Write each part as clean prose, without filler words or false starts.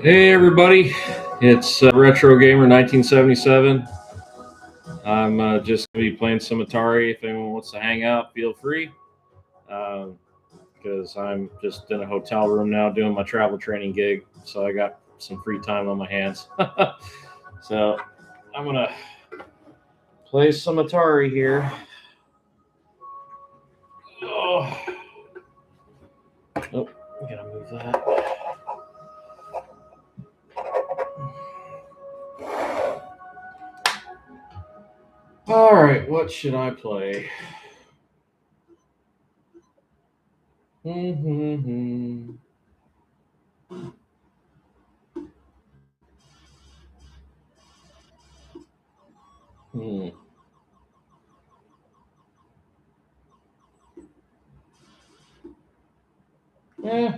Hey everybody, it's retrogamer 1977. I'm just going to be playing some Atari. If anyone wants to hang out, feel free. Because I'm just in a hotel room now doing my travel training gig, so I got some free time on my hands. So I'm going to play some Atari here. Oh, I gotta move that. All right, what should I play? Hmm. Eh.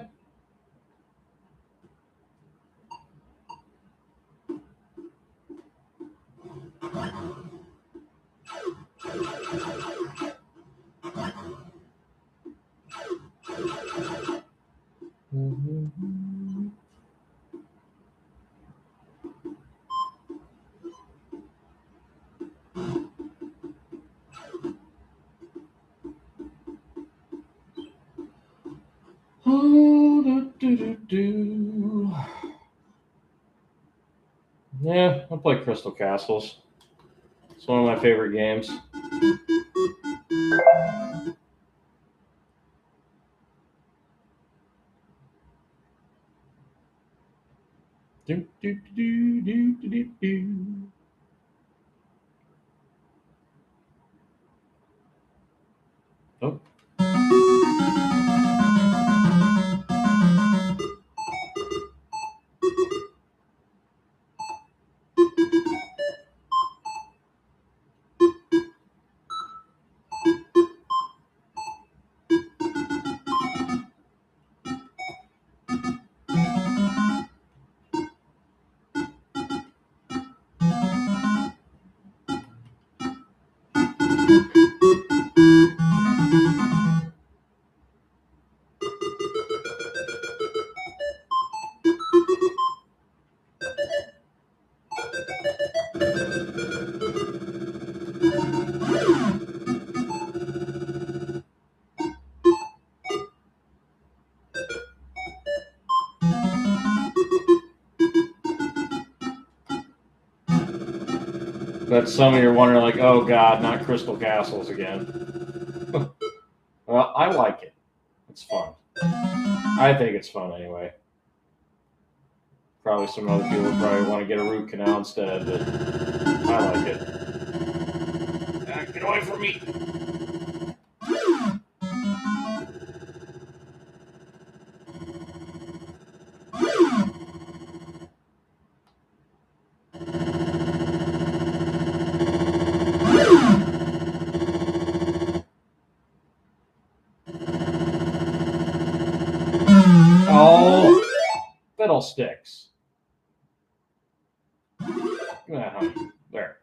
Oh, do. Yeah, I play Crystal Castles. It's one of my favorite games. Do, do, do, do, do, do, do. Oh. But some of you are wondering, like, oh god, not Crystal Castles again. Well, I like it. It's fun. I think it's fun anyway. Probably some other people probably want to get a root canal instead, but I like it. Get away from me! Oh, fiddlesticks. There.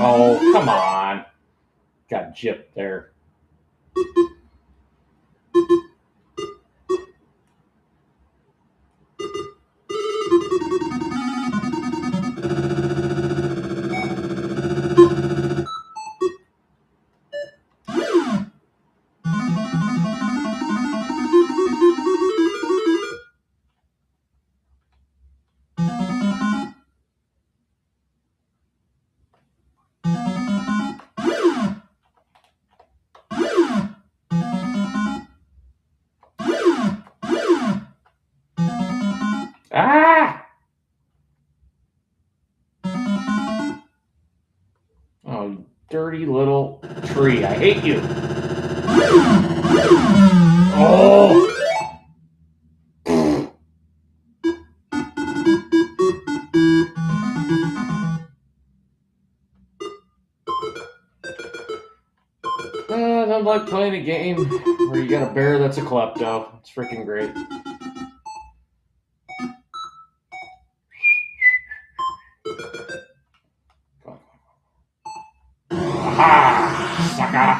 Oh, come on. Got gypped there. Ah! Oh, you dirty little tree. I hate you. Oh! I don't like playing a game where you got a bear that's a klepto. It's freaking great. Aha! Sucker!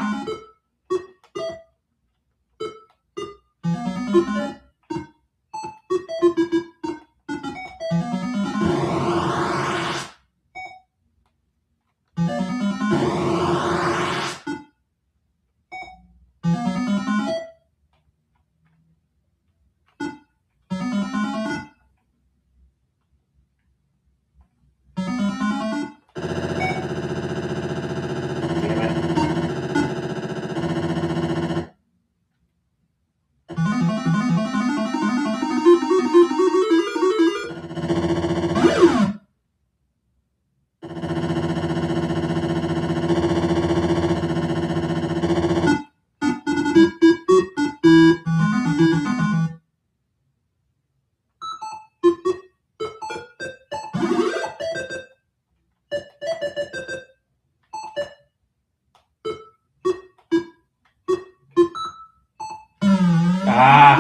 Ah!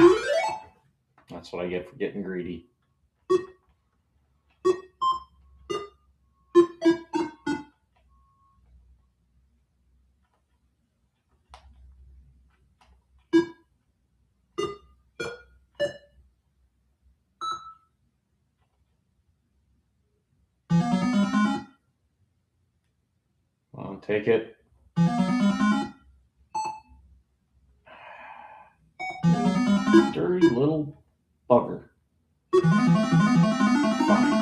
That's what I get for getting greedy. I'll take it. Dirty little bugger. Fine.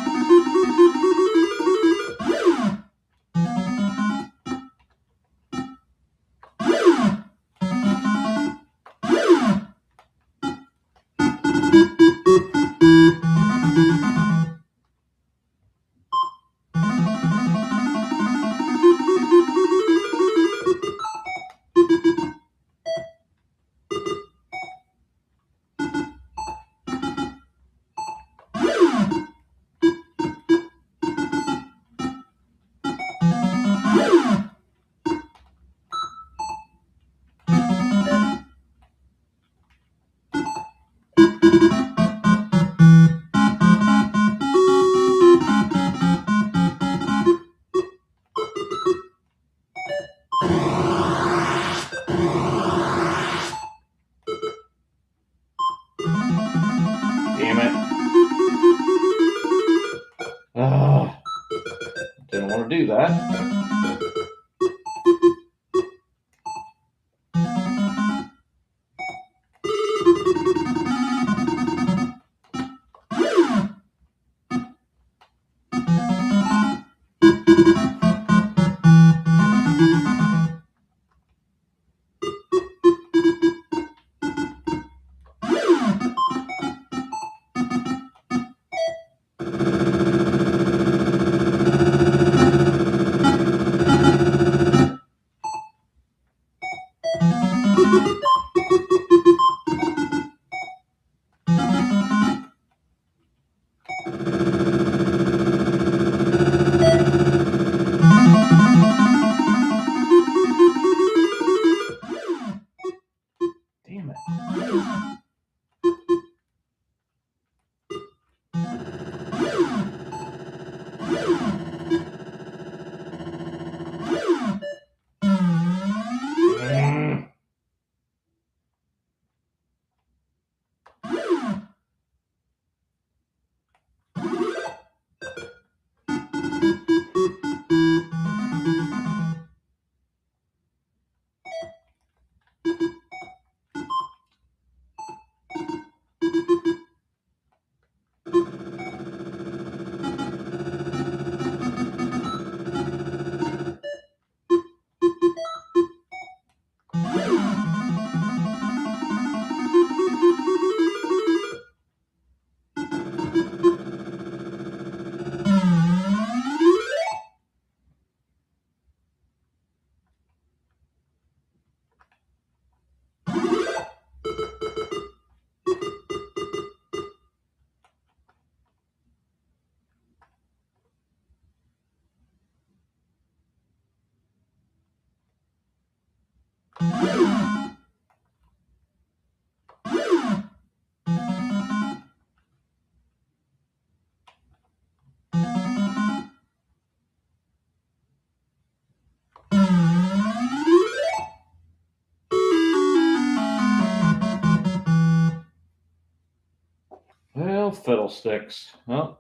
Damn it. Didn't want to do that. Well, fiddlesticks. Well.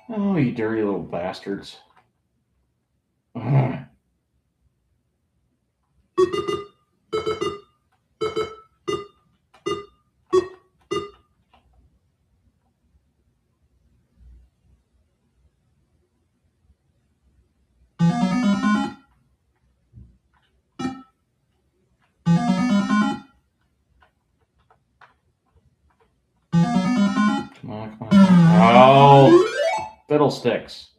Oh, you dirty little bastards. Ugh. Come on, come on. Oh, fiddlesticks.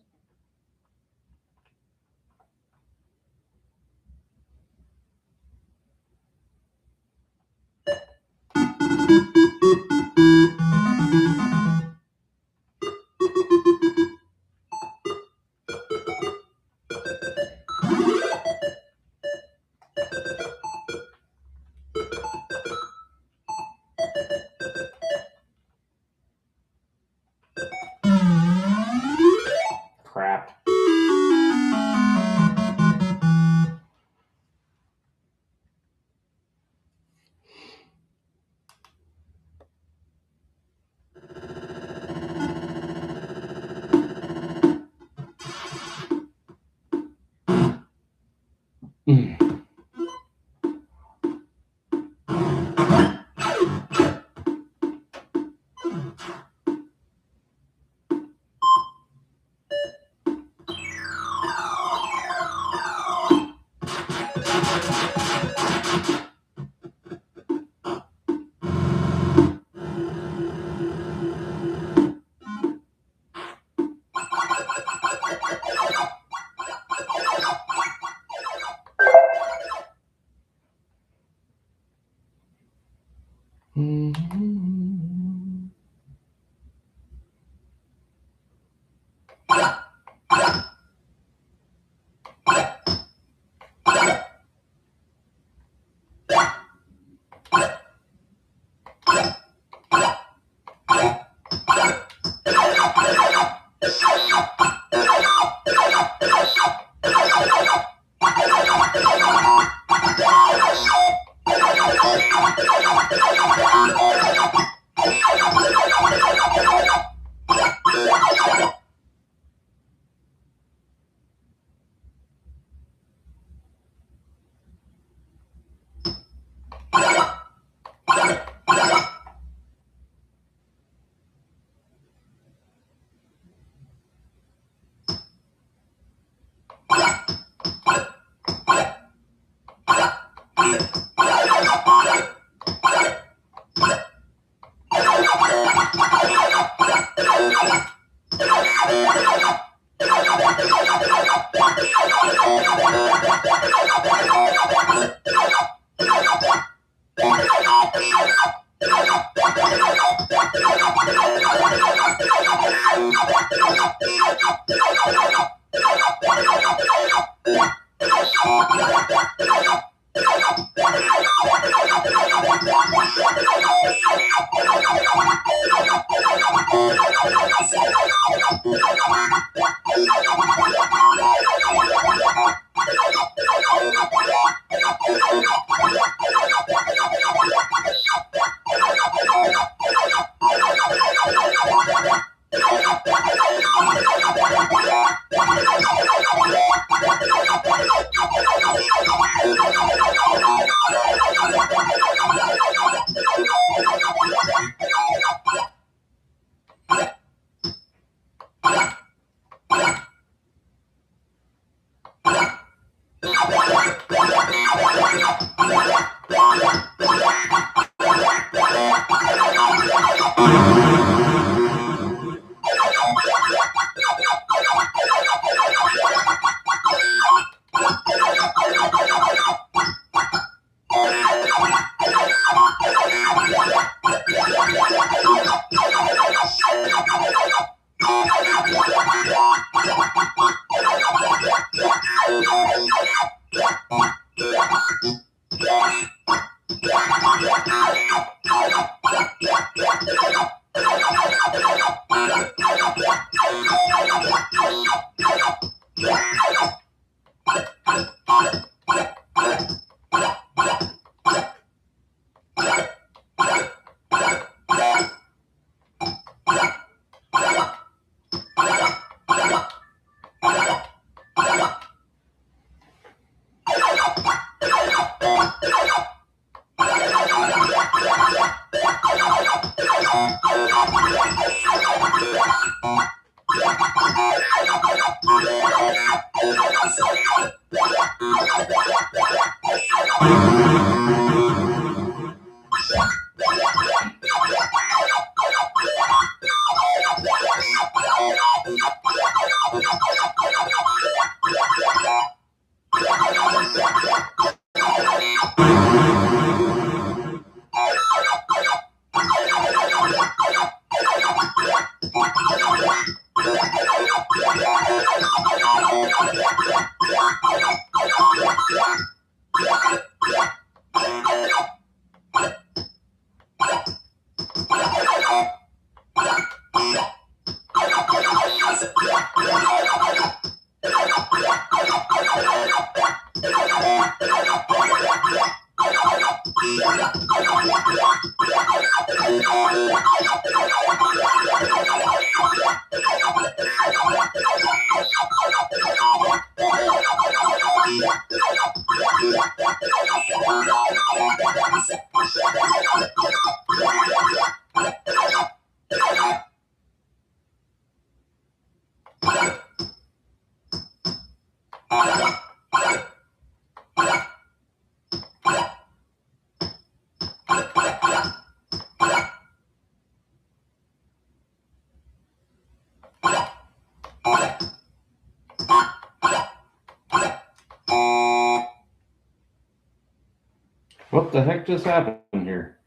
What the heck just happened here?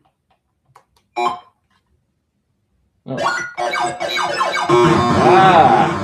Oh. Ah!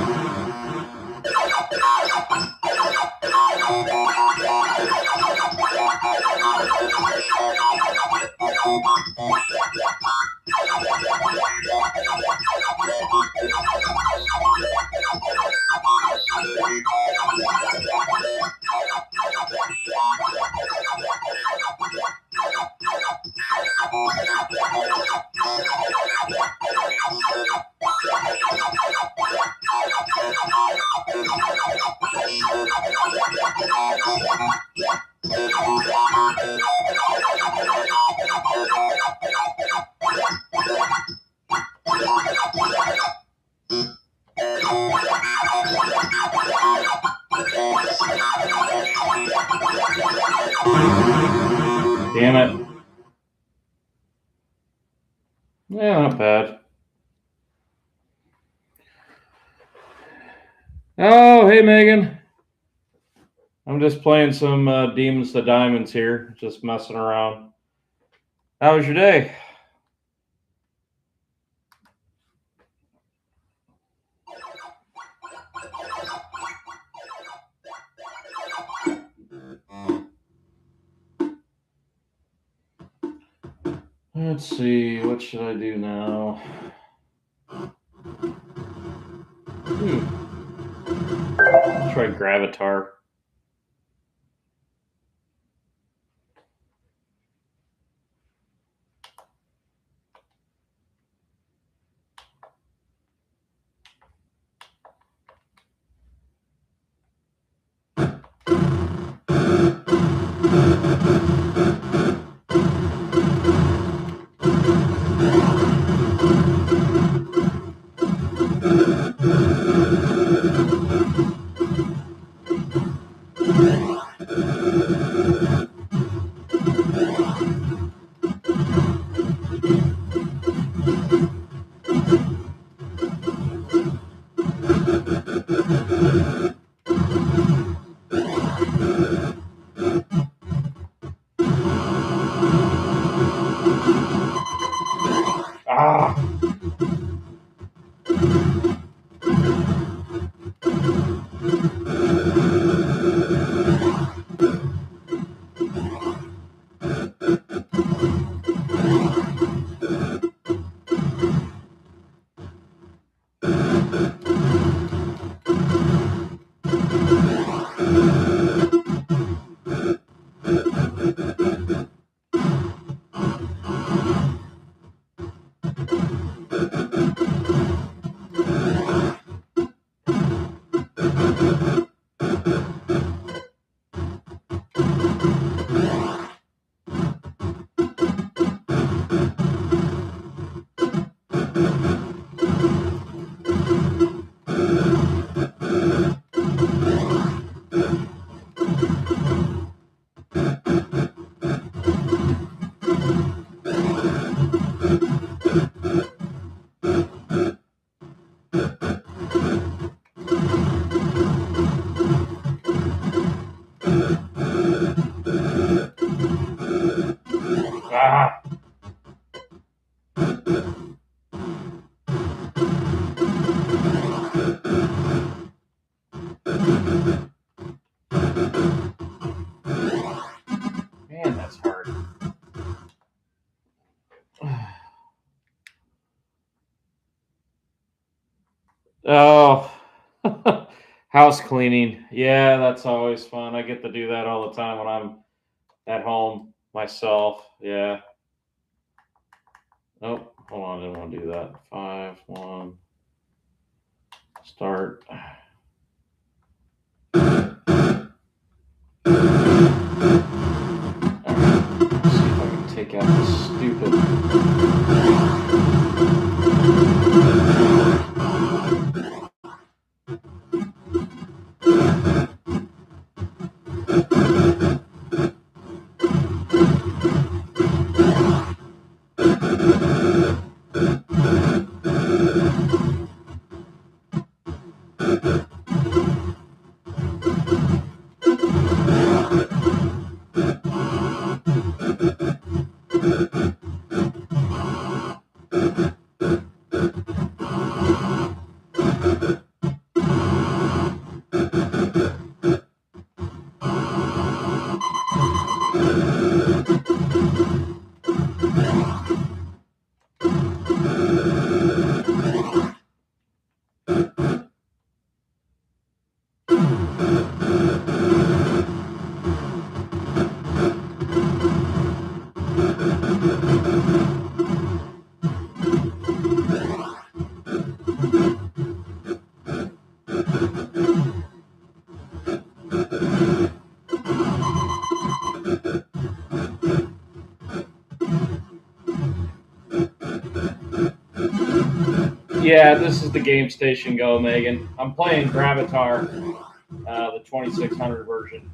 Damn it. Yeah, not bad. Oh, hey, Megan. I'm just playing some Demons to Diamonds here, just messing around. How was your day? Let's see, what should I do now? Let's try Gravatar. Ah! Ah! Man, that's hard. Oh, house cleaning. Yeah, that's always fun. I get to do that all the time when I'm at home myself. Yeah. Oh, hold on. I didn't want to do that. 5, 1, start. Let's see if I can take out this stupid. Yeah, this is the GameStation Go, Megan. I'm playing Gravatar, the 2600 version.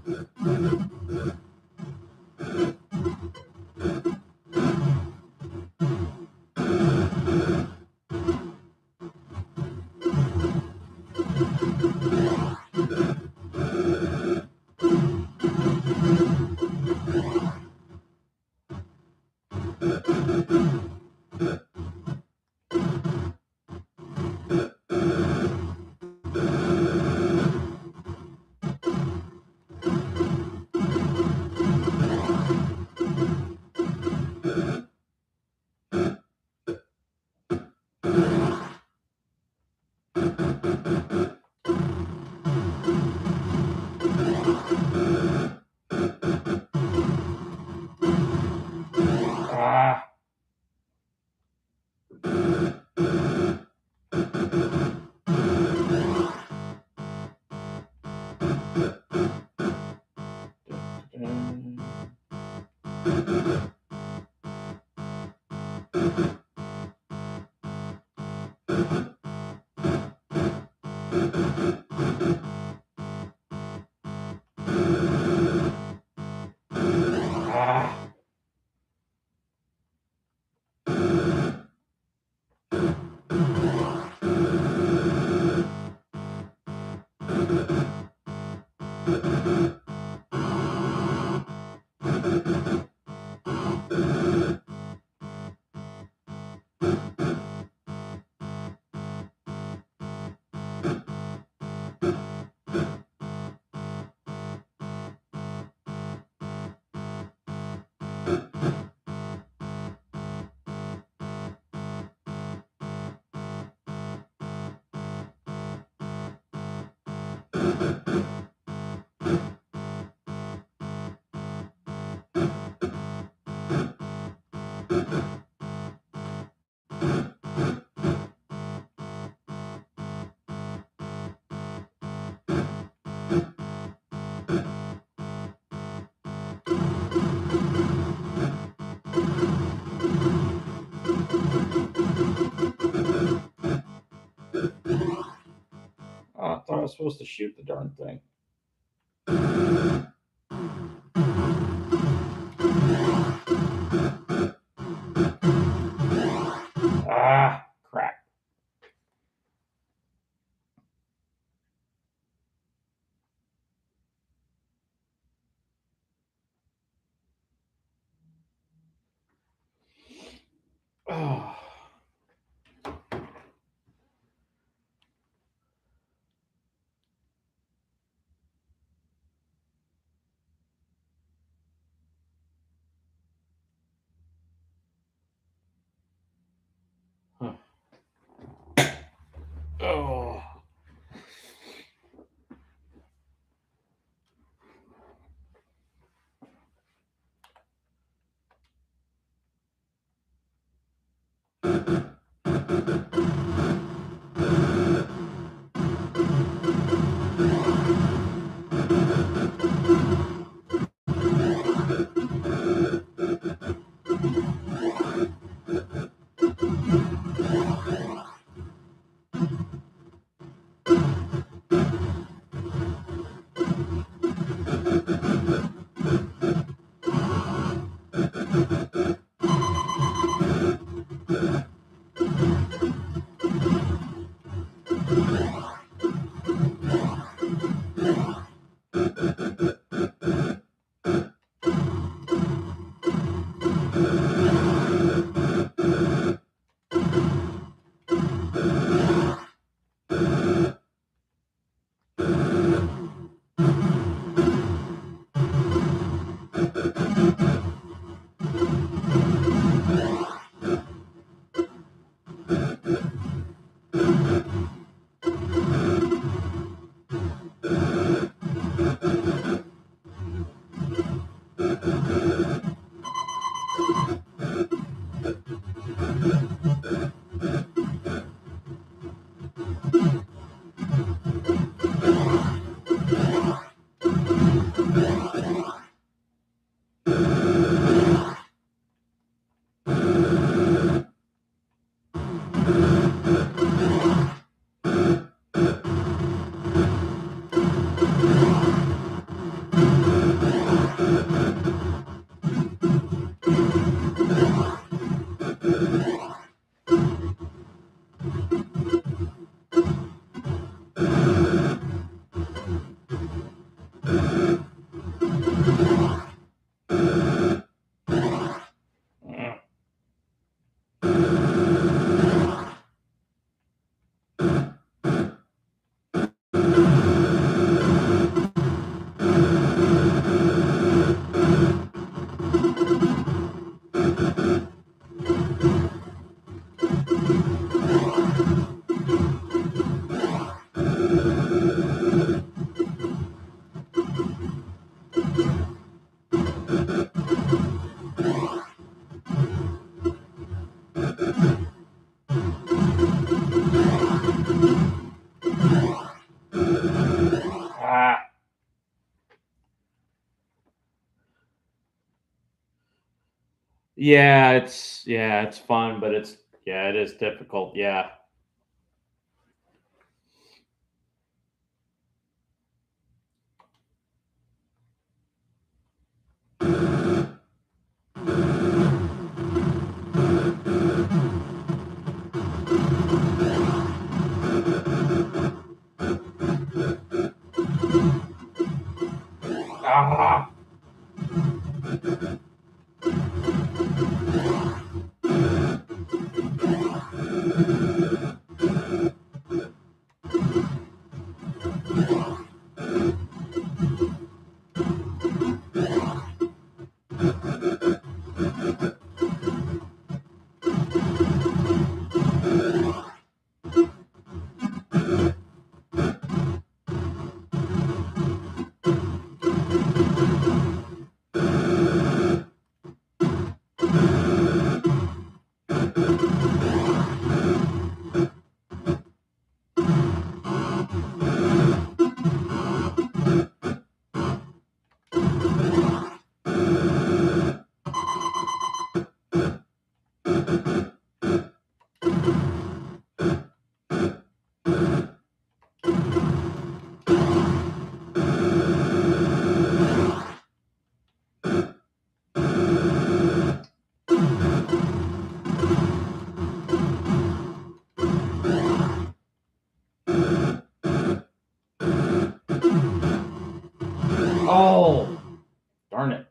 Ah. Ah. Oh, I thought I was supposed to shoot the darn thing. Ah, crap. Oh. Huh. Oh. it's fun, but it is difficult. Yeah. Ah. Oh, darn it.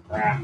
Crap.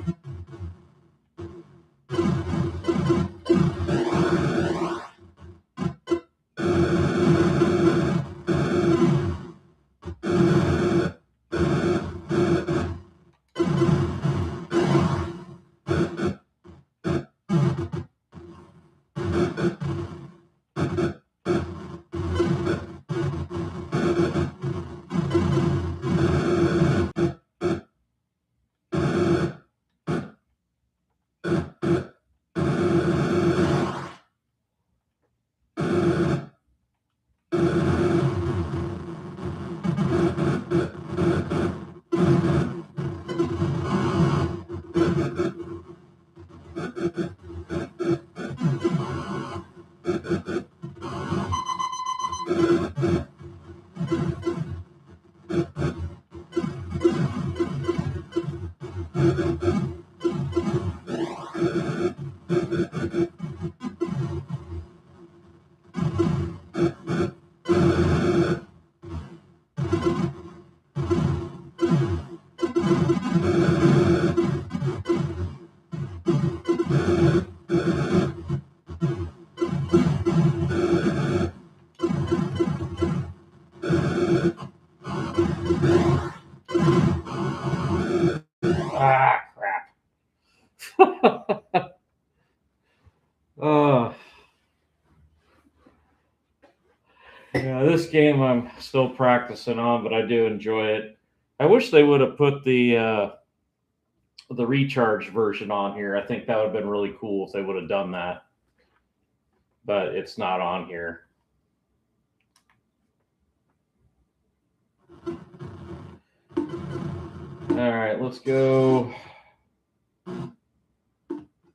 Ah, crap. uh, yeah, this game I'm still practicing on, but I do enjoy it. I wish they would have put the recharge version on here. I think that would have been really cool if they would have done that, but it's not on here. All right, let's go.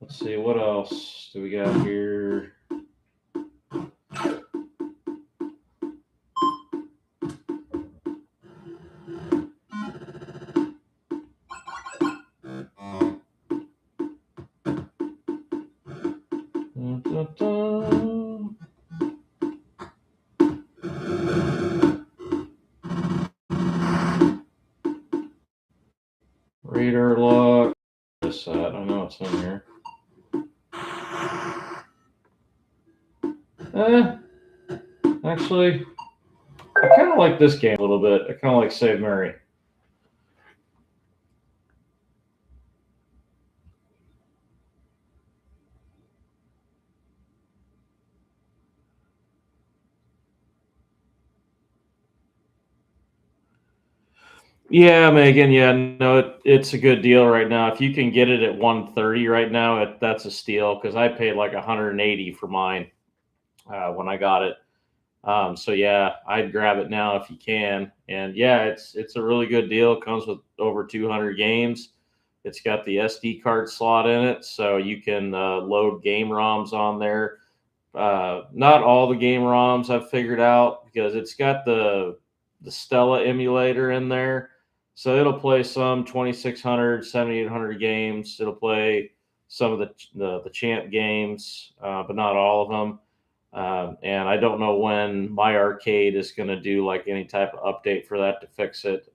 Let's see, what else do we got here? Radar lock. This set. I know it's in here. Actually, I kind of like this game a little bit. I kind of like Save Mary. Yeah, Megan. Yeah, no, it's a good deal right now. If you can get it at 130 right now, that's a steal because I paid like 180 for mine when I got it. So yeah, I'd grab it now if you can. And yeah, it's a really good deal. It comes with over 200 games. It's got the SD card slot in it, so you can load game ROMs on there. Not all the game ROMs I've figured out because it's got the Stella emulator in there, so it'll play some 2600, 7800 games. It'll play some of the champ games, but not all of them. And I don't know when my arcade is going to do like any type of update for that to fix it.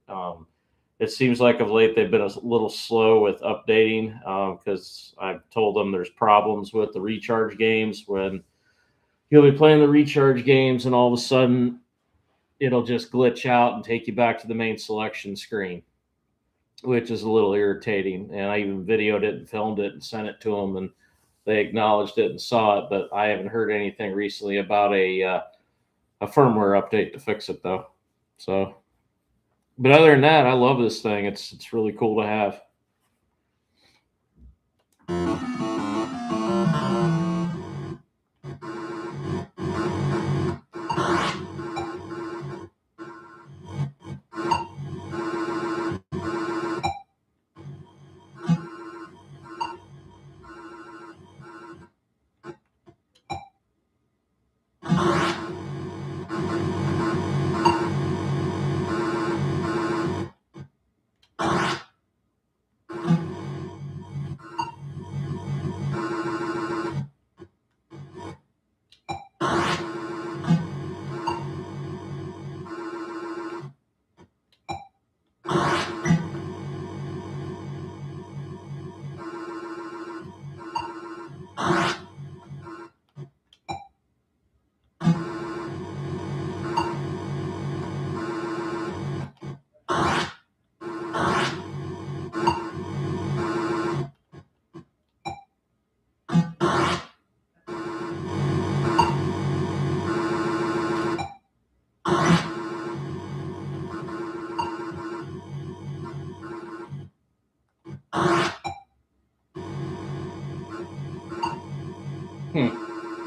It seems like of late they've been a little slow with updating because I've told them there's problems with the recharge games when you'll be playing the recharge games and all of a sudden it'll just glitch out and take you back to the main selection screen, which is a little irritating. And I even videoed it and filmed it and sent it to them, and they acknowledged it and saw it. But I haven't heard anything recently about a firmware update to fix it though. So, but other than that, I love this thing. It's really cool to have.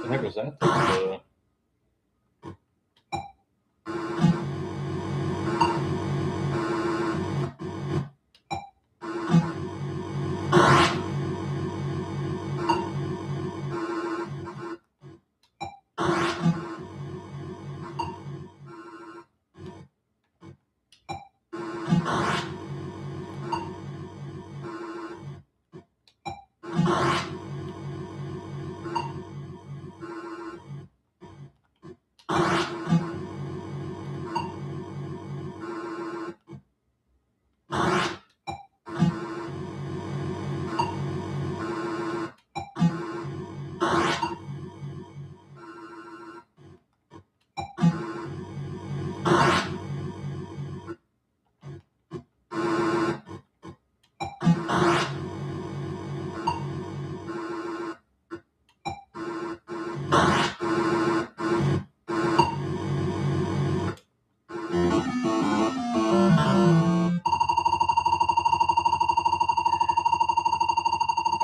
The heck was that?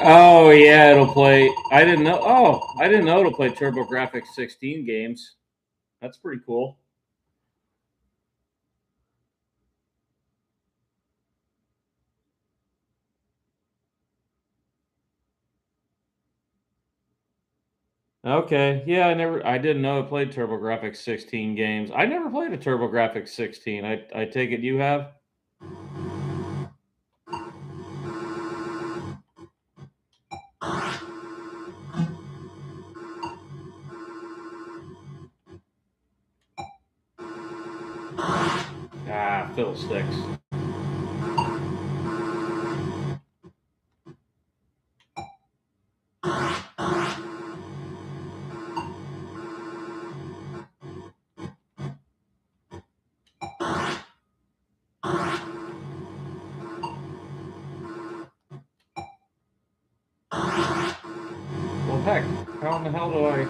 Oh yeah, it'll play. I didn't know. Oh, I didn't know it'll play TurboGrafx 16 games. That's pretty cool. Okay, yeah, I didn't know it played TurboGrafx 16 games. I never played a TurboGrafx 16. I take it you have. Ah, fiddlesticks. Well, heck, how in the hell do I?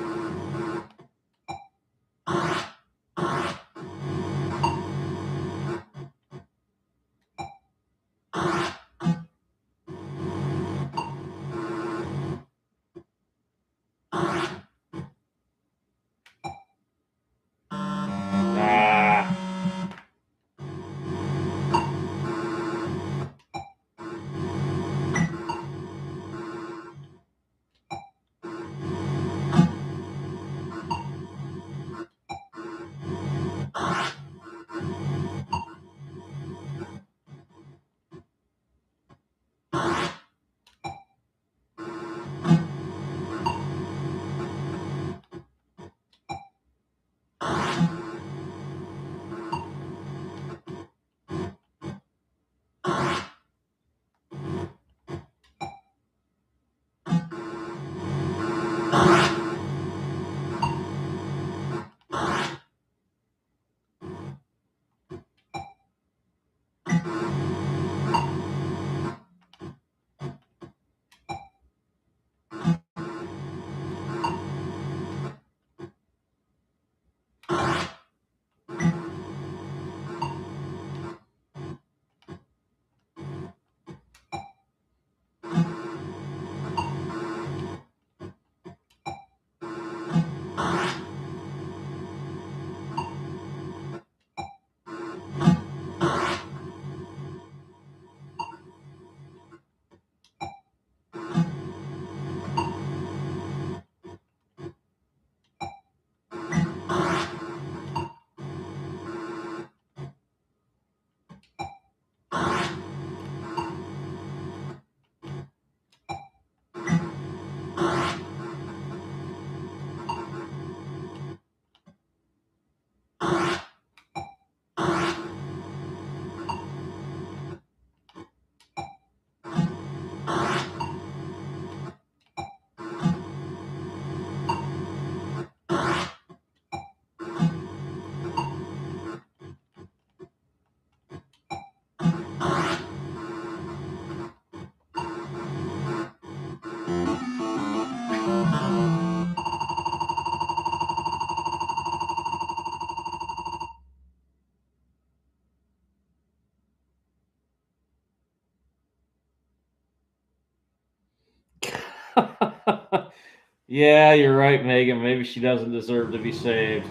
Yeah, you're right, Megan. Maybe she doesn't deserve to be saved.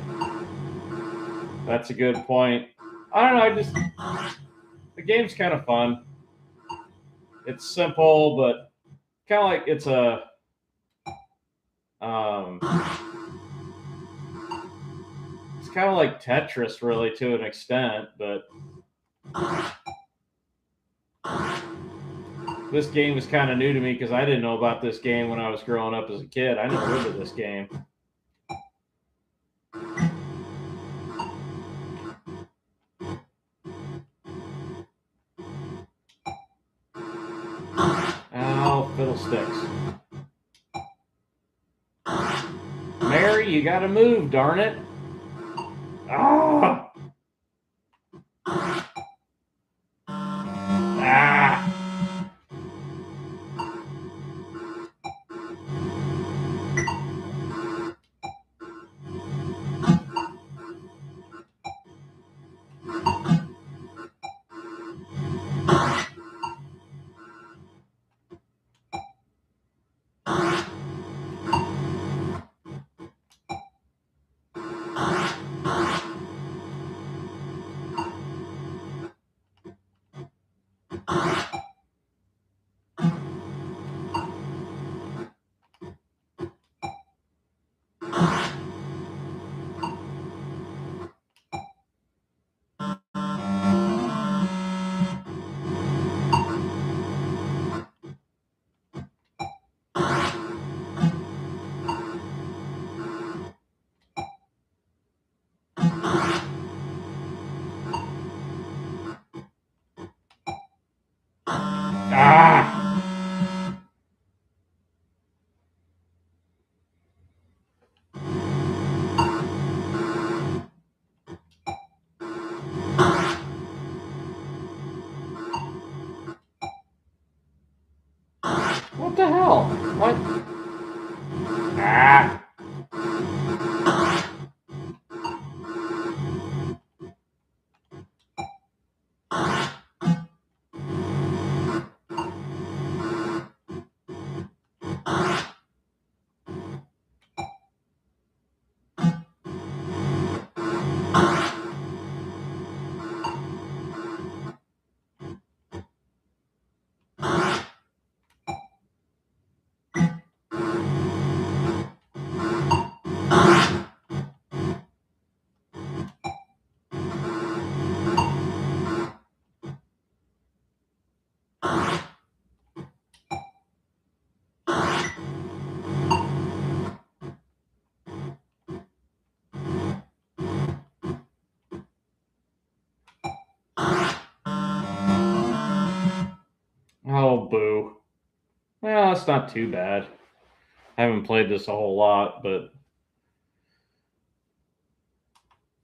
That's a good point. I don't know. The game's kind of fun. It's simple, but kind of like it's a um, it's kind of like Tetris, really, to an extent. But this game is kind of new to me because I didn't know about this game when I was growing up as a kid. I never heard of this game. Oh, fiddlesticks. Mary, you gotta move, darn it. Ah! Ah! Ah! What the hell? What? Ah! Oh, boo. Well, that's not too bad. I haven't played this a whole lot, but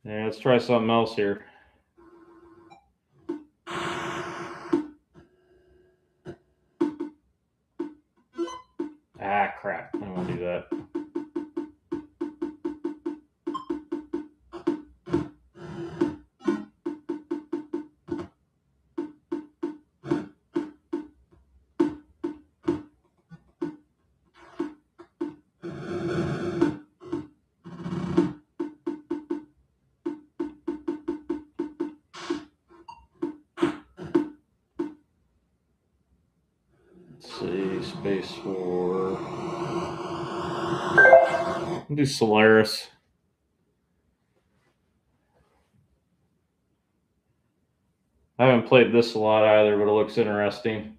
yeah, let's try something else here. Ah, crap. I won't do that. Let's see, Space 4. I'll do Solaris. I haven't played this a lot either, but it looks interesting.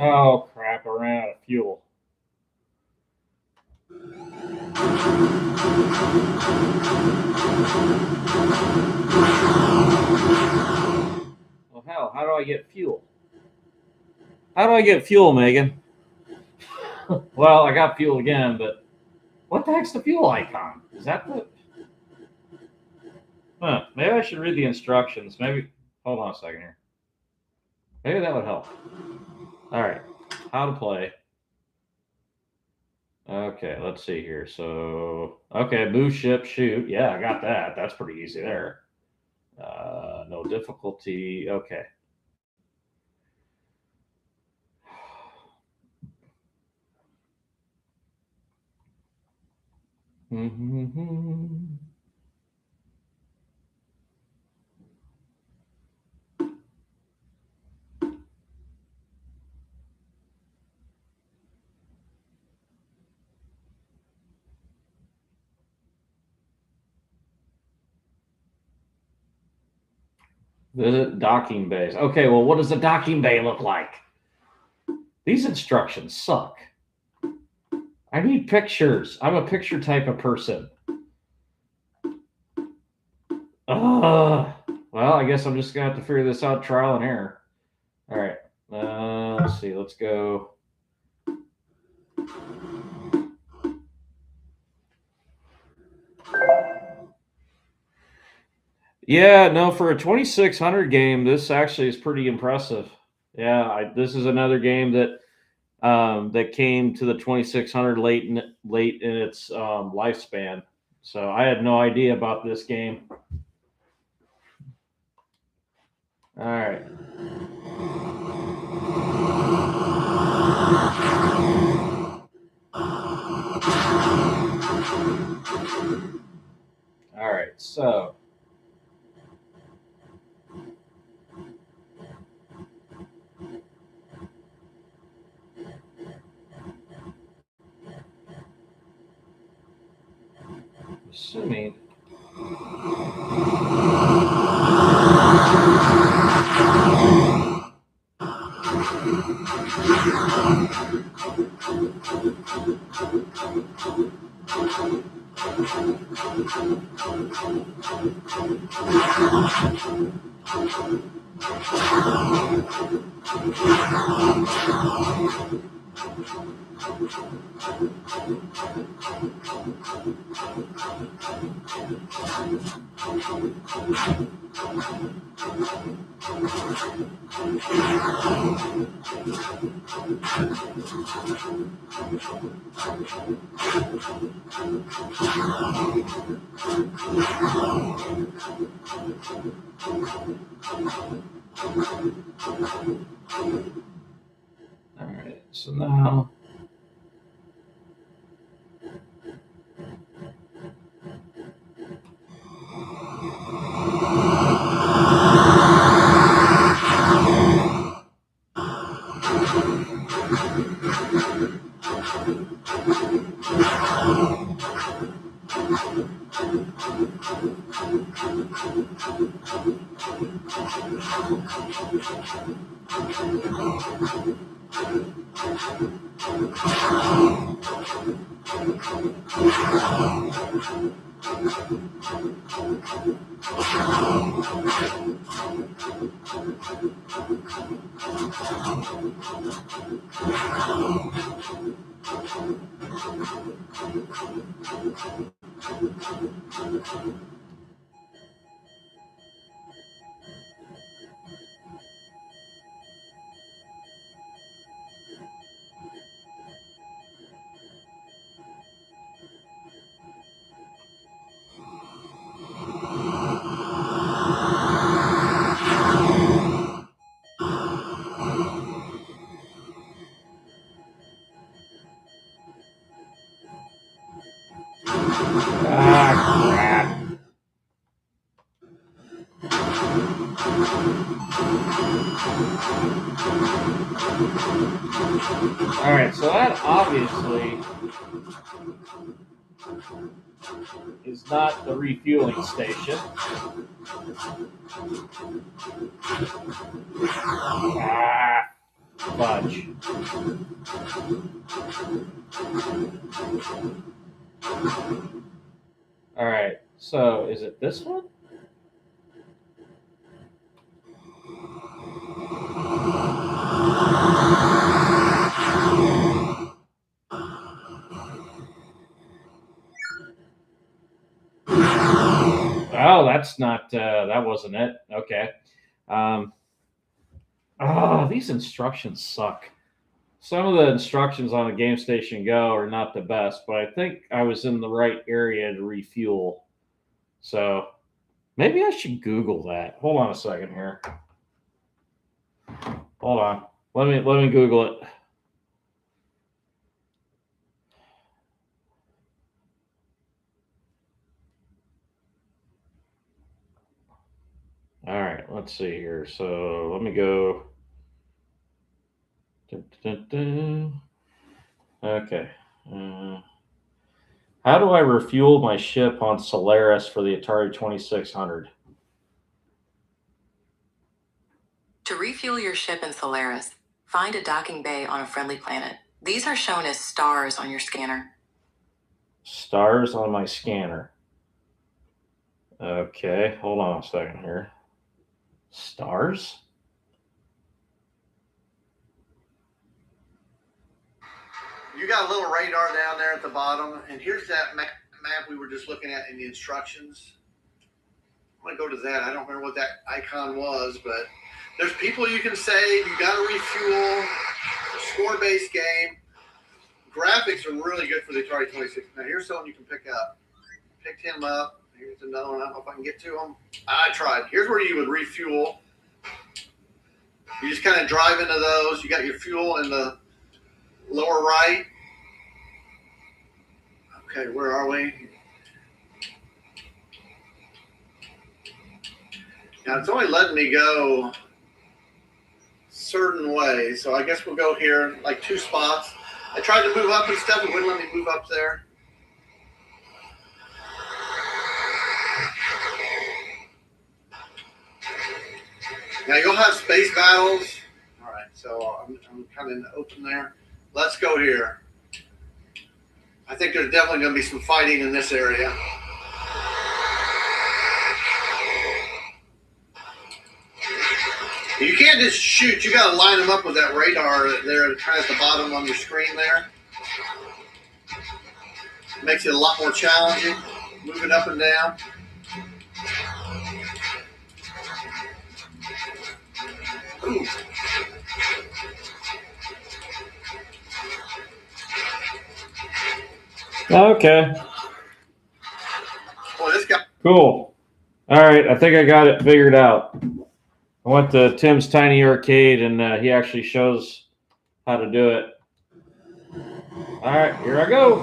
Oh crap! I ran out of fuel. Well, hell, how do I get fuel? How do I get fuel, Megan? Well, I got fuel again, but what the heck's the fuel icon? Is that the... Huh, maybe I should read the instructions. Maybe, hold on a second here. Maybe that would help. All right, how to play. Okay, let's see here. So, okay, move, ship, shoot. Yeah, I got that. That's pretty easy there. No difficulty. Okay. Visit docking bays. Okay, well, what does a docking bay look like? These instructions suck. I need pictures. I'm a picture type of person. Well, I guess I'm just going to have to figure this out trial and error. All right. Let's see. Let's go. Yeah, no, for a 2600 game, this actually is pretty impressive. Yeah, this is another game that that came to the 2600 late in its lifespan. So I had no idea about this game. All right. All right, so assuming All right, so now. Ah, crap. All right, so that obviously is not the refueling station. Ah, fudge. All right, so is it this one? Oh, that's not. That wasn't it. Okay. These instructions suck. Some of the instructions on the GameStation Go are not the best, but I think I was in the right area to refuel. So maybe I should Google that. Hold on a second here. Hold on. Let me Google it. All right, let's see here. So let me go. Dun, dun, dun. Okay. How do I refuel my ship on Solaris for the Atari 2600? To refuel your ship in Solaris, find a docking bay on a friendly planet. These are shown as stars on your scanner. Stars on my scanner. Okay, hold on a second here. Stars? You got a little radar down there at the bottom, and here's that map we were just looking at in the instructions. I'm going to go to that. I don't remember what that icon was, but there's people you can save. You got to refuel. Score-based game. Graphics are really good for the Atari 26. Now, here's something you can pick up. Picked him up. Here's another one. I don't know if I can get to him. I tried. Here's where you would refuel. You just kind of drive into those. You got your fuel in the lower right. Okay, where are we? Now it's only letting me go certain ways, so I guess we'll go here, like 2 spots. I tried to move up and stuff, it wouldn't let me move up there. Now you'll have space battles. All right, so I'm kind of in the open there. Let's go here. I think there's definitely going to be some fighting in this area. You can't just shoot. You got to line them up with that radar there, kind of at the bottom on your screen there. It makes it a lot more challenging, moving up and down. Ooh. Okay. Boy, this guy. Cool. All right. I think I got it figured out. I went to Tim's Tiny Arcade, and he actually shows how to do it. All right, here I go.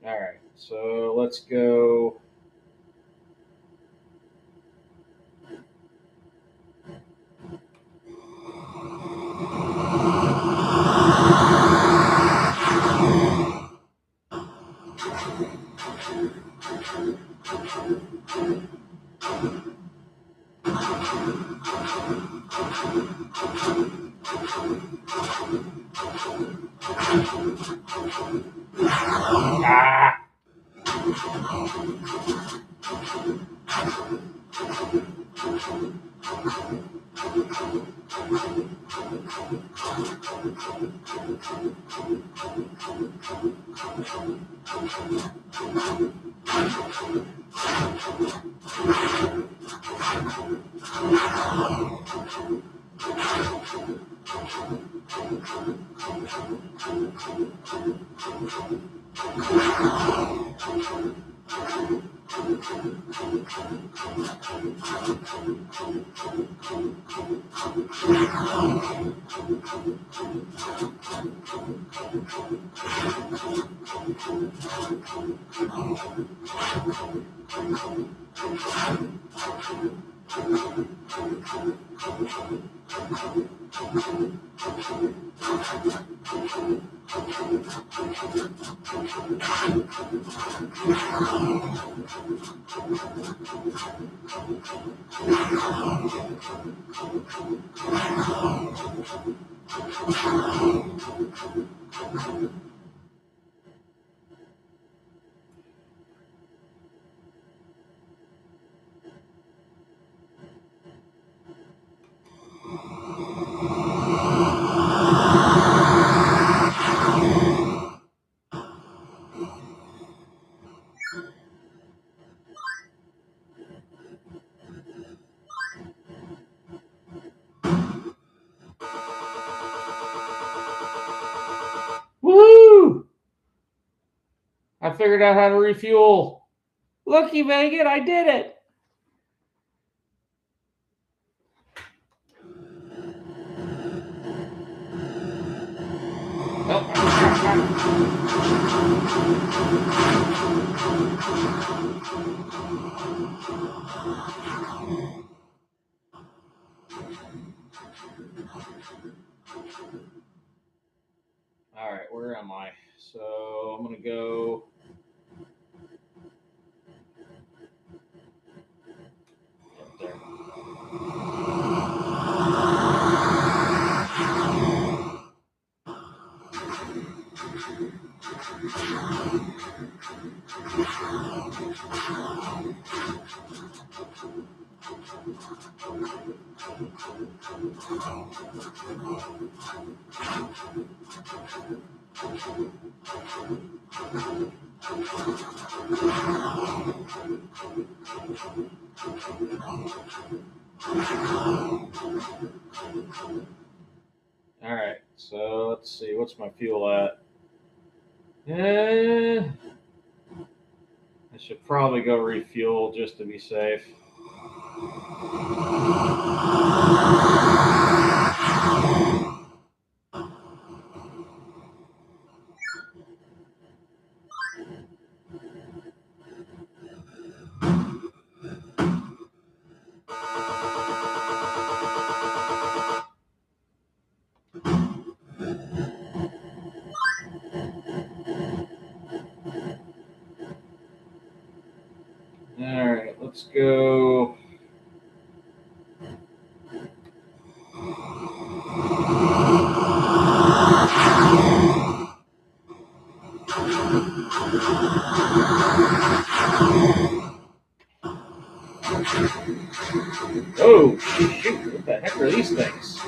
All right, so let's go. Ah! Woo! I figured out how to refuel. Looky, Megan, I did it. All right, where am I? So I'm going to go. Up there. All right, so let's see. What's my fuel at? I should probably go refuel just to be safe. All right, let's go. Oh, shoot, what the heck are these things?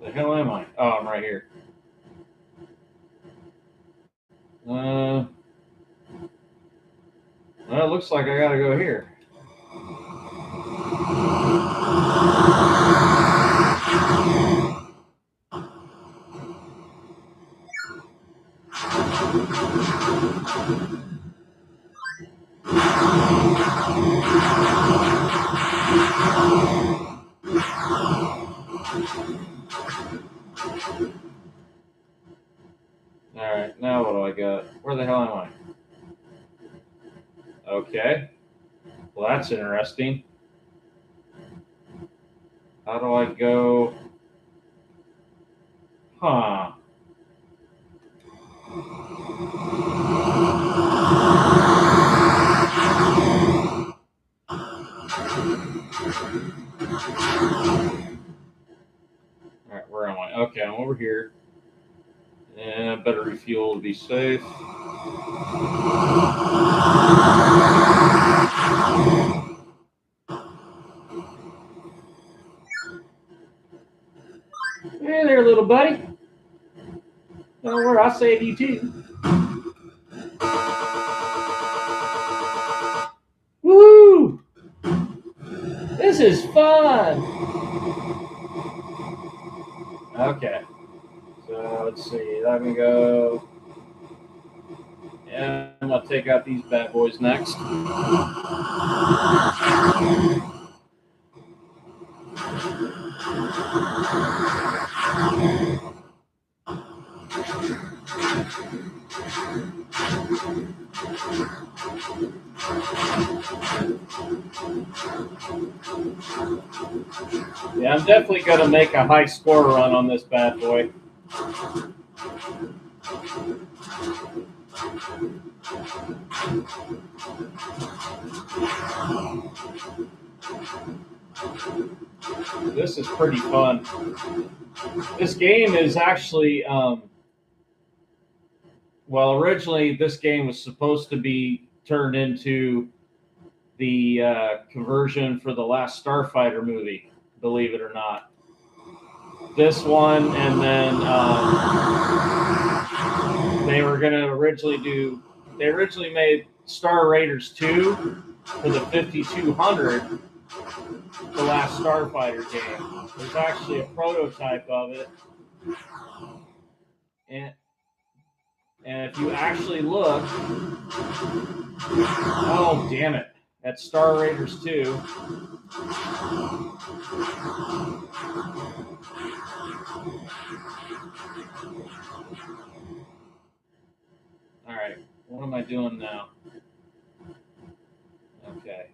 The hell am I? Oh, I'm right here. Well, it looks like I gotta go here. Alright, now what do I got? Where the hell am I? Okay. Well, that's interesting. How do I go? Huh. Alright, where am I? Okay, I'm over here. And I better refuel to be safe. Hey there, little buddy. Don't worry, I'll save you too. Woo! This is fun. Okay. So let's see. Let me go. Yeah, I'm gonna take out these bad boys next. Yeah, I'm definitely gonna make a high score run on this bad boy. This is pretty fun. This game is actually, well, originally this game was supposed to be turned into the conversion for the last Starfighter movie, believe it or not. This one, and then they were going to they originally made Star Raiders 2 for the 5200, the last Starfighter game. There's actually a prototype of it. And if you actually look, oh, damn it, at Star Raiders 2. All right, what am I doing now? Okay.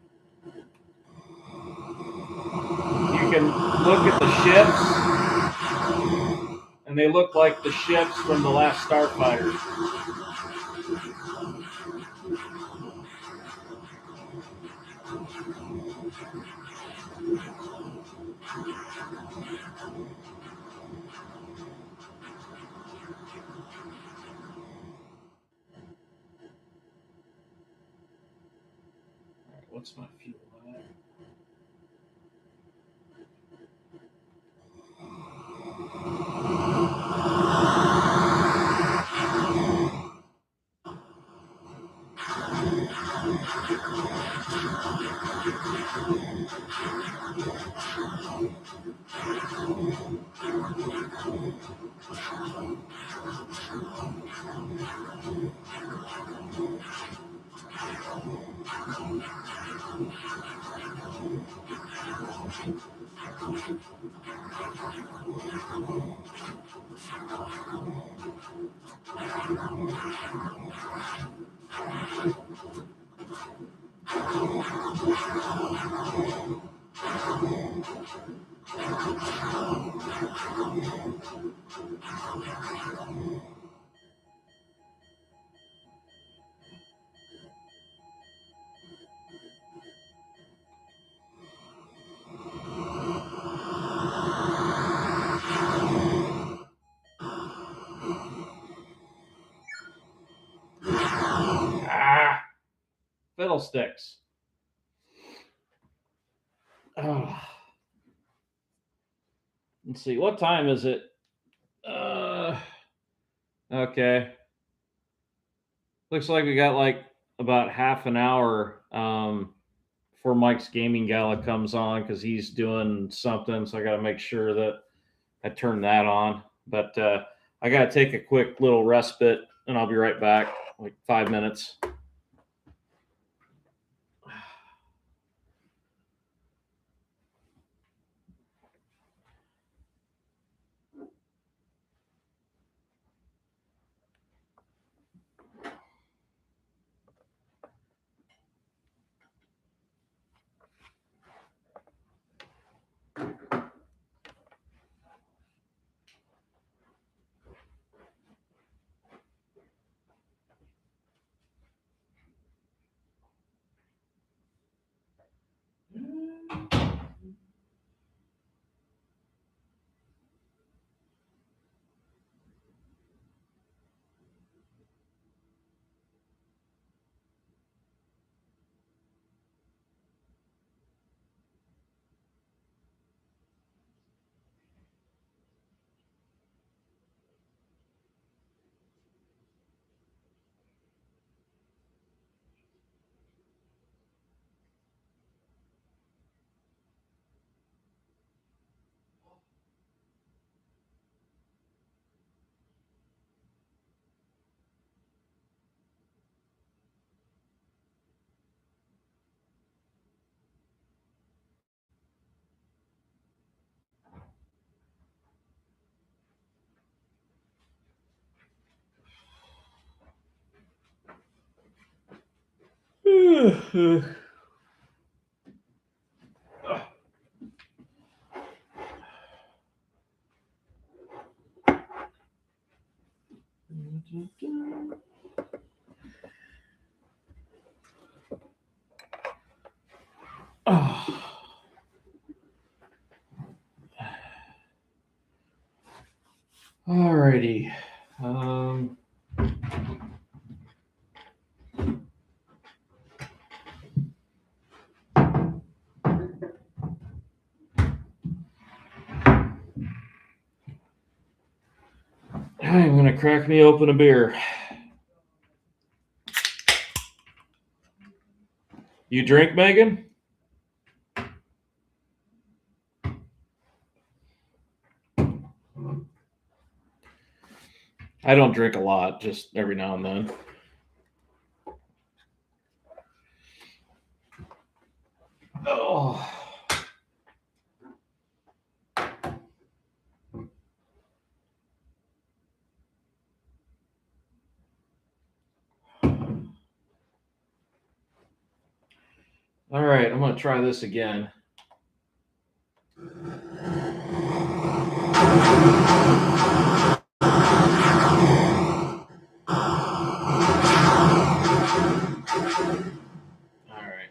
You can look at the ships, and they look like the ships from the last Starfighter. All right, what's my fuel at? Fiddlesticks. Oh. Let's see, what time is it? Okay. Looks like we got like about half an hour before Mike's Gaming Gala comes on because he's doing something. So I got to make sure that I turn that on. But I got to take a quick little respite and I'll be right back, like 5 minutes. Alrighty. I'm gonna crack me open a beer. You drink, Megan? I don't drink a lot, just every now and then. Oh. All right, I'm going to try this again. All right.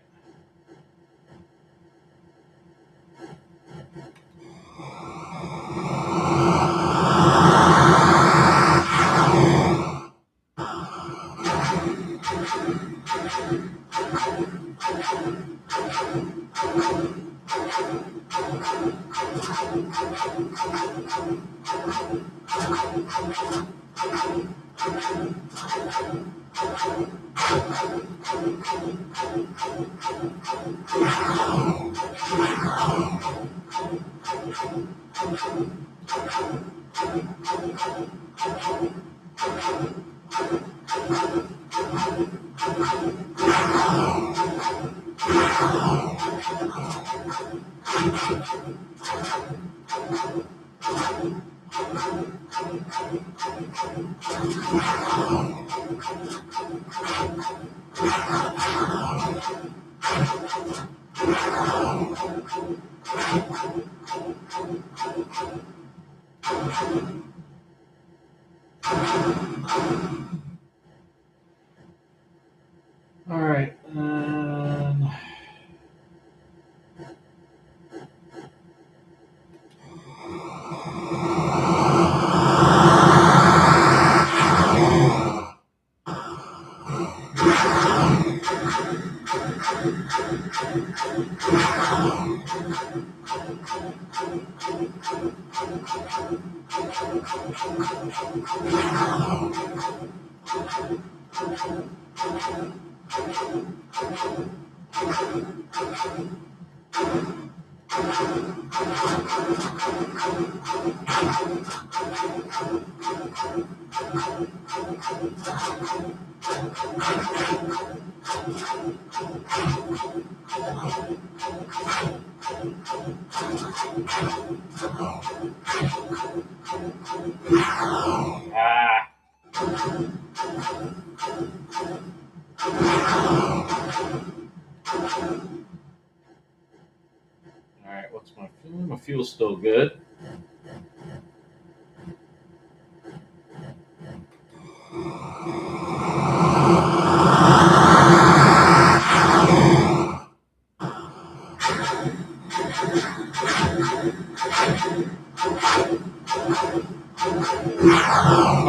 All right. Ah. All right, what's my fuel? My fuel's still good.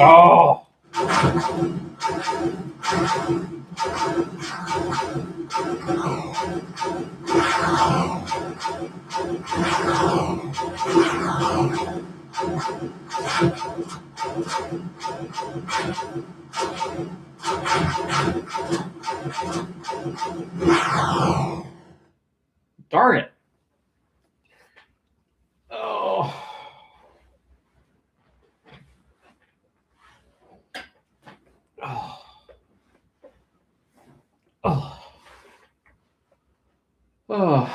Oh! Darn it. Oh. Oh. Oh. Oh.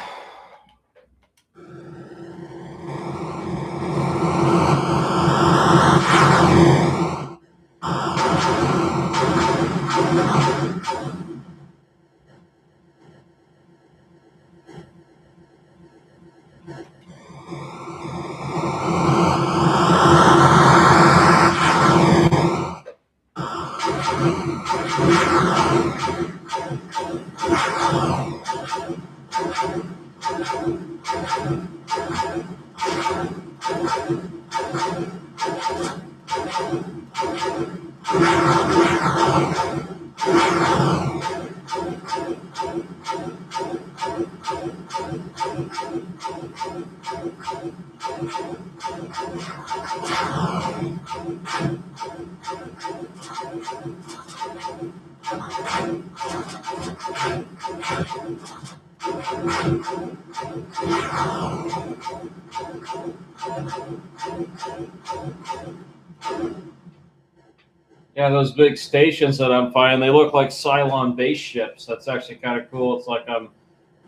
Yeah, those big stations that I'm finding, they look like Cylon base ships. That's actually kind of cool. It's like I'm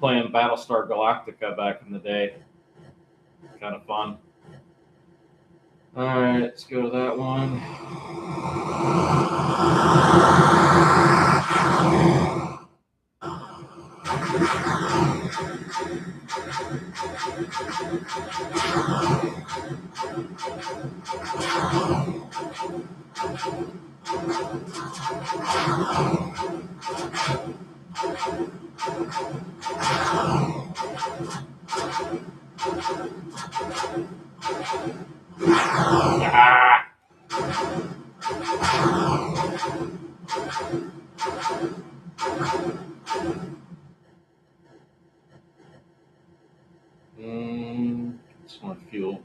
playing Battlestar Galactica back in the day. Kind of fun. All right, let's go to that one. Ah! It's my fuel.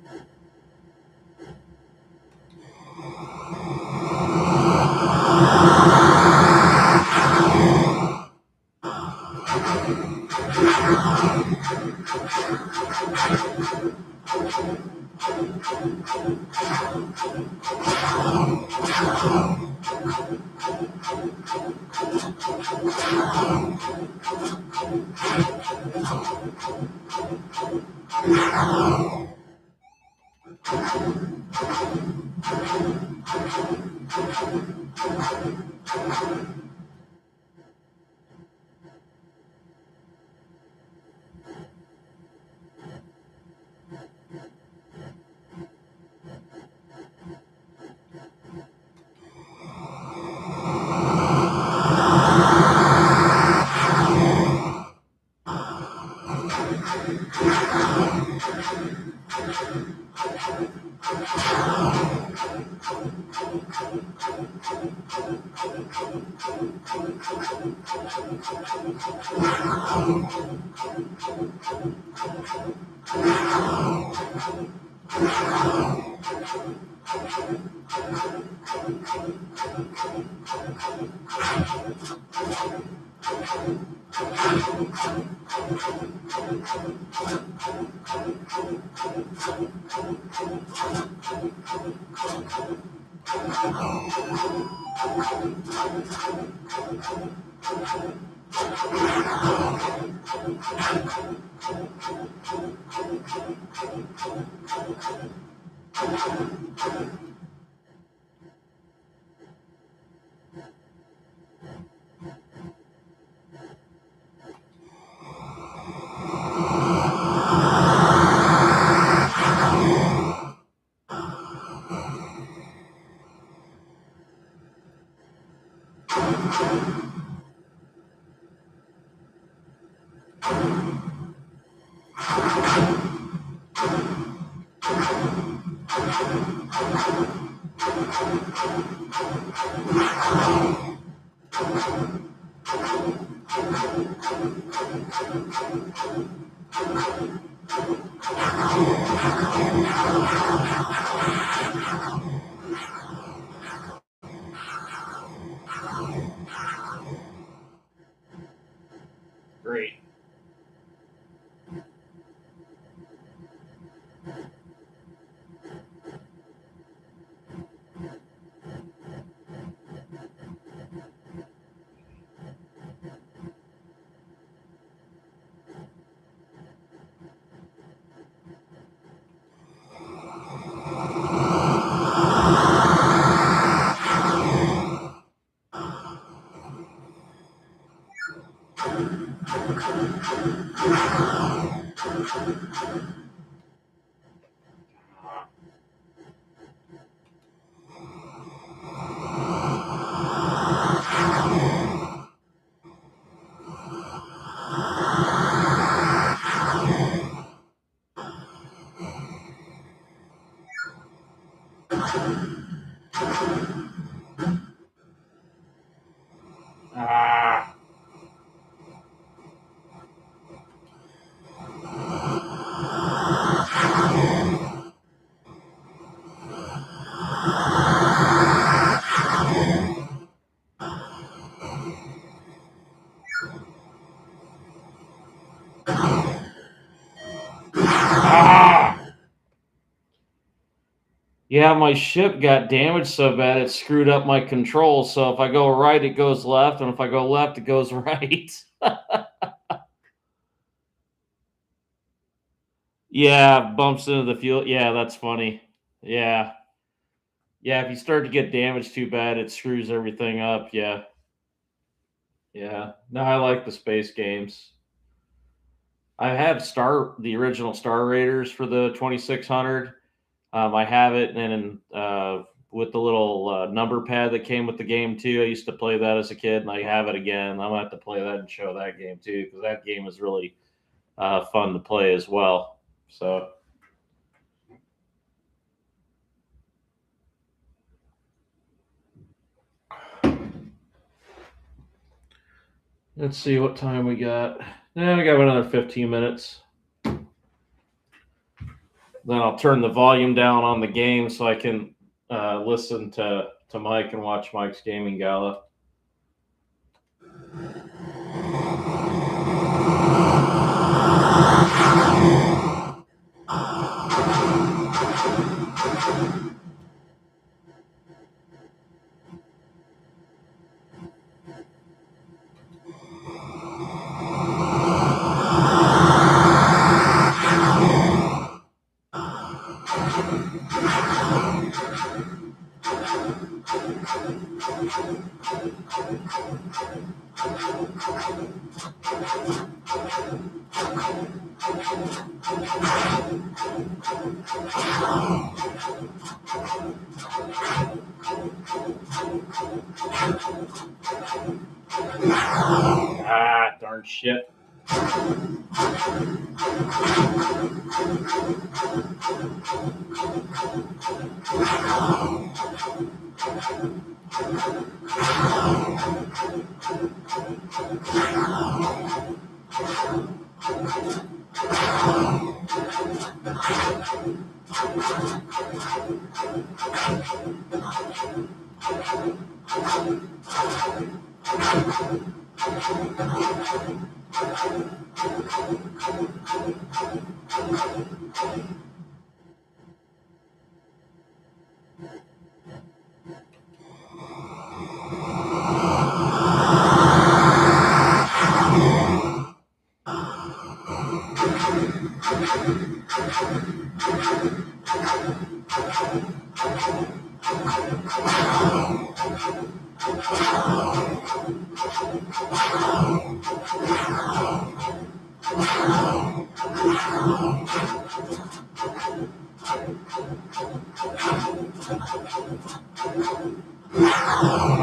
Great. Ah. Ah. Yeah, my ship got damaged so bad it screwed up my controls. So if I go right, it goes left, and if I go left, it goes right. Yeah, bumps into the fuel. Yeah, that's funny. Yeah. Yeah, if you start to get damaged too bad, it screws everything up. Yeah. Yeah. No, I like the space games. I have the original Star Raiders for the 2600. I have it, and with the little number pad that came with the game too. I used to play that as a kid, and I have it again. I'm gonna have to play that and show that game too, because that game is really fun to play as well. So. Let's see what time we got. We got another 15 minutes. Then I'll turn the volume down on the game so I can listen to Mike and watch Mike's gaming gala. Ah, darn shit.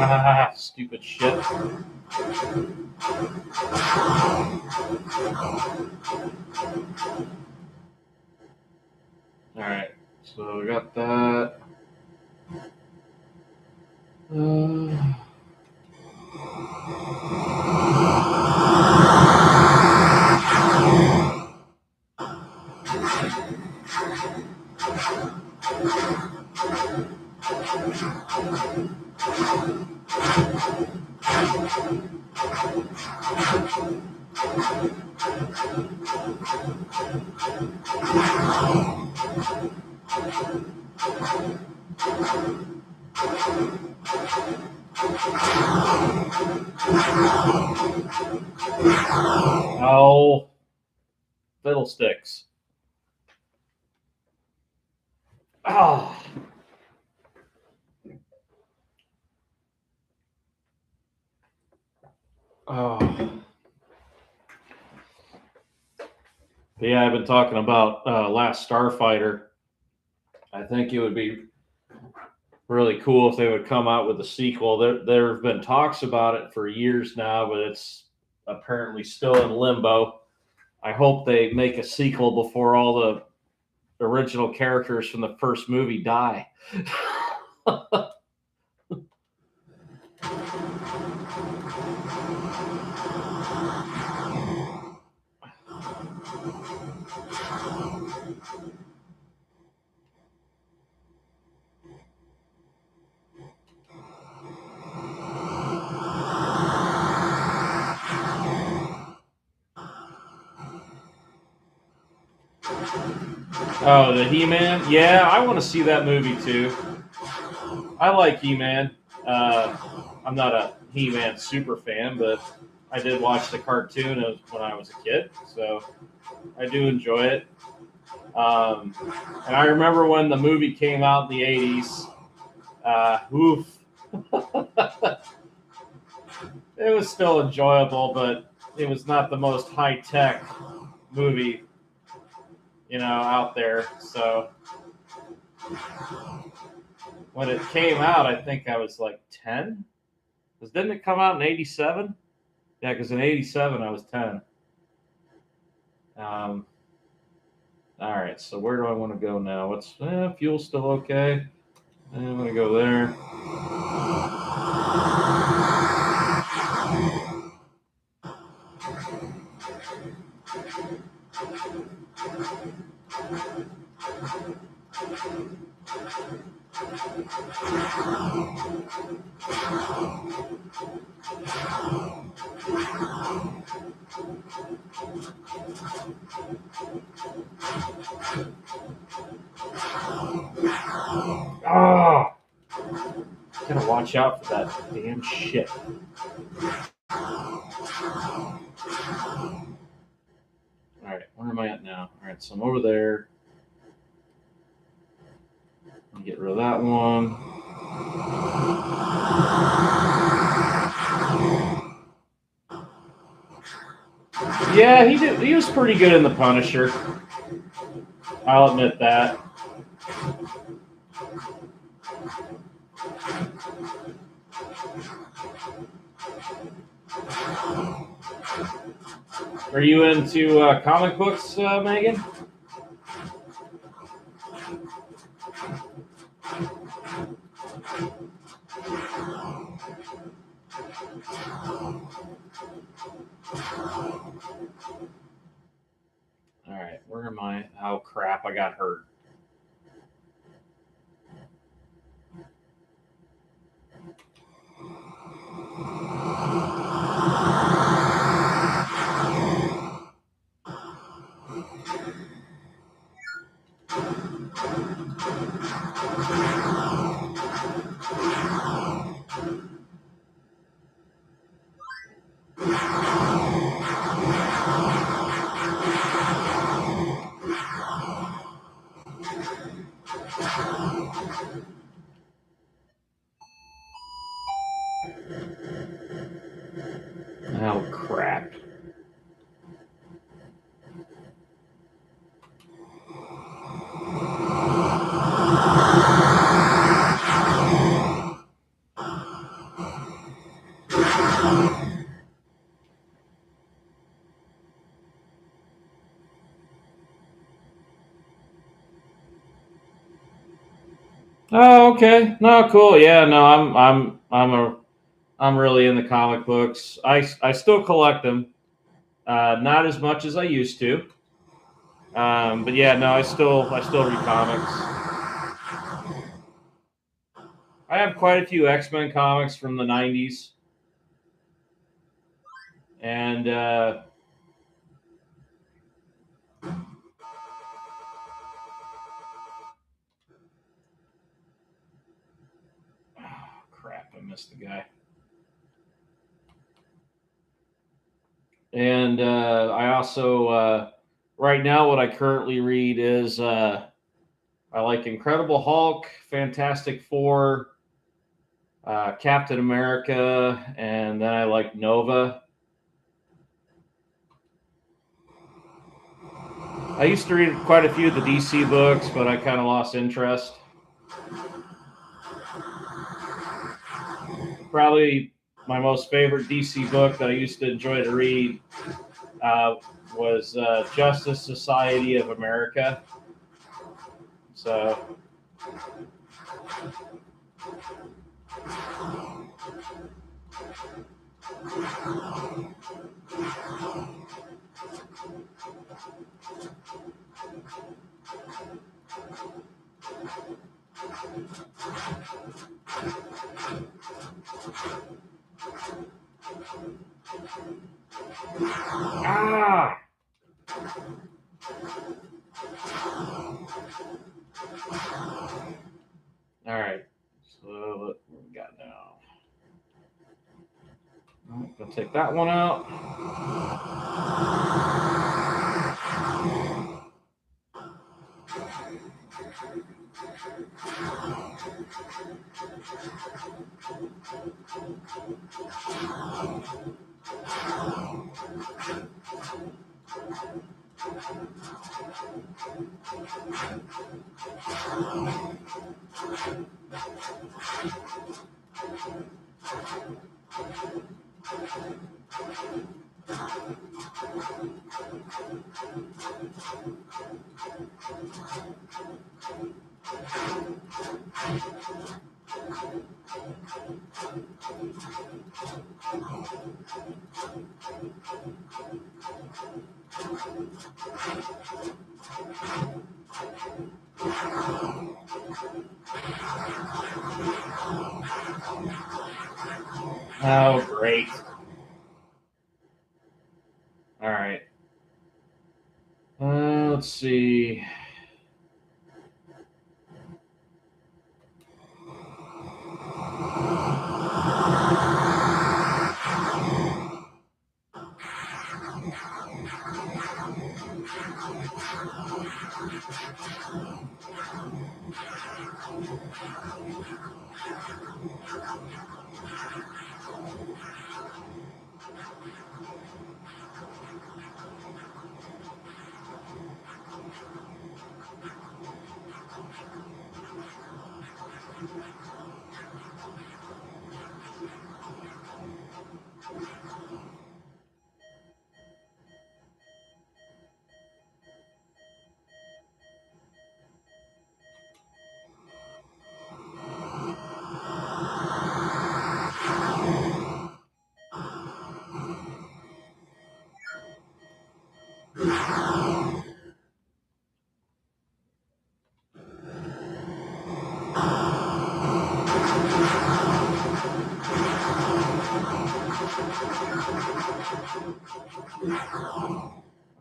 Ah, stupid shit. Alright, so we got that. Oh, fiddlesticks. Ah. Oh. But yeah, I've been talking about Last Starfighter. I think it would be really cool if they would come out with a sequel. There have been talks about it for years now, but it's apparently still in limbo. I hope they make a sequel before all the original characters from the first movie die. Oh, the He-Man? Yeah, I want to see that movie too. I like He-Man. I'm not a He-Man super fan, but I did watch the cartoon when I was a kid, so I do enjoy it. And I remember when the movie came out in the 80s. Oof. It was still enjoyable, but it was not the most high-tech movie, out there. So when it came out, I think I was like 10. Because didn't it come out in 87? Yeah, because in 87 I was 10. All right, so where do I want to go now? Fuel's still okay. I'm going to go there. Oh, gotta watch out for that damn shit. Alright, where am I at now? Alright, so I'm over there. Let me get rid of that one. Yeah, he was pretty good in The Punisher. I'll admit that. Are you into comic books, Megan? All right, where am I? Oh crap! I got hurt. Oh crap! Oh, okay. No, cool. Yeah, no, I'm really into comic books. I still collect them, not as much as I used to. But yeah, no, I still read comics. I have quite a few X-Men comics from the '90s, and oh, crap, I missed the guy. And I also right now what I currently read is I like Incredible Hulk, Fantastic Four, Captain America, and then I like Nova. I used to read quite a few of the DC books, but I kind of lost interest. Probably my most favorite DC book that I used to enjoy to read uh, was Justice Society of America. So, ah, all right. So what we got now? I'm gonna take that one out. Oh, great. All right. Let's see.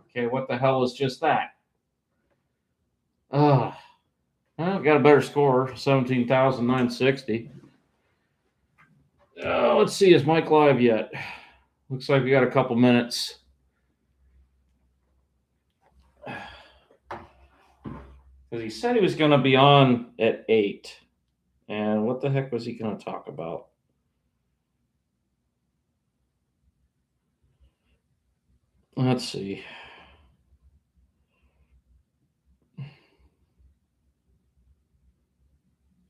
Okay, what the hell is just that? Well, got a better score, 17,960. Let's see, is Mike live yet? Looks like we got a couple minutes. Because he said he was going to be on at 8. And what the heck was he going to talk about? Let's see.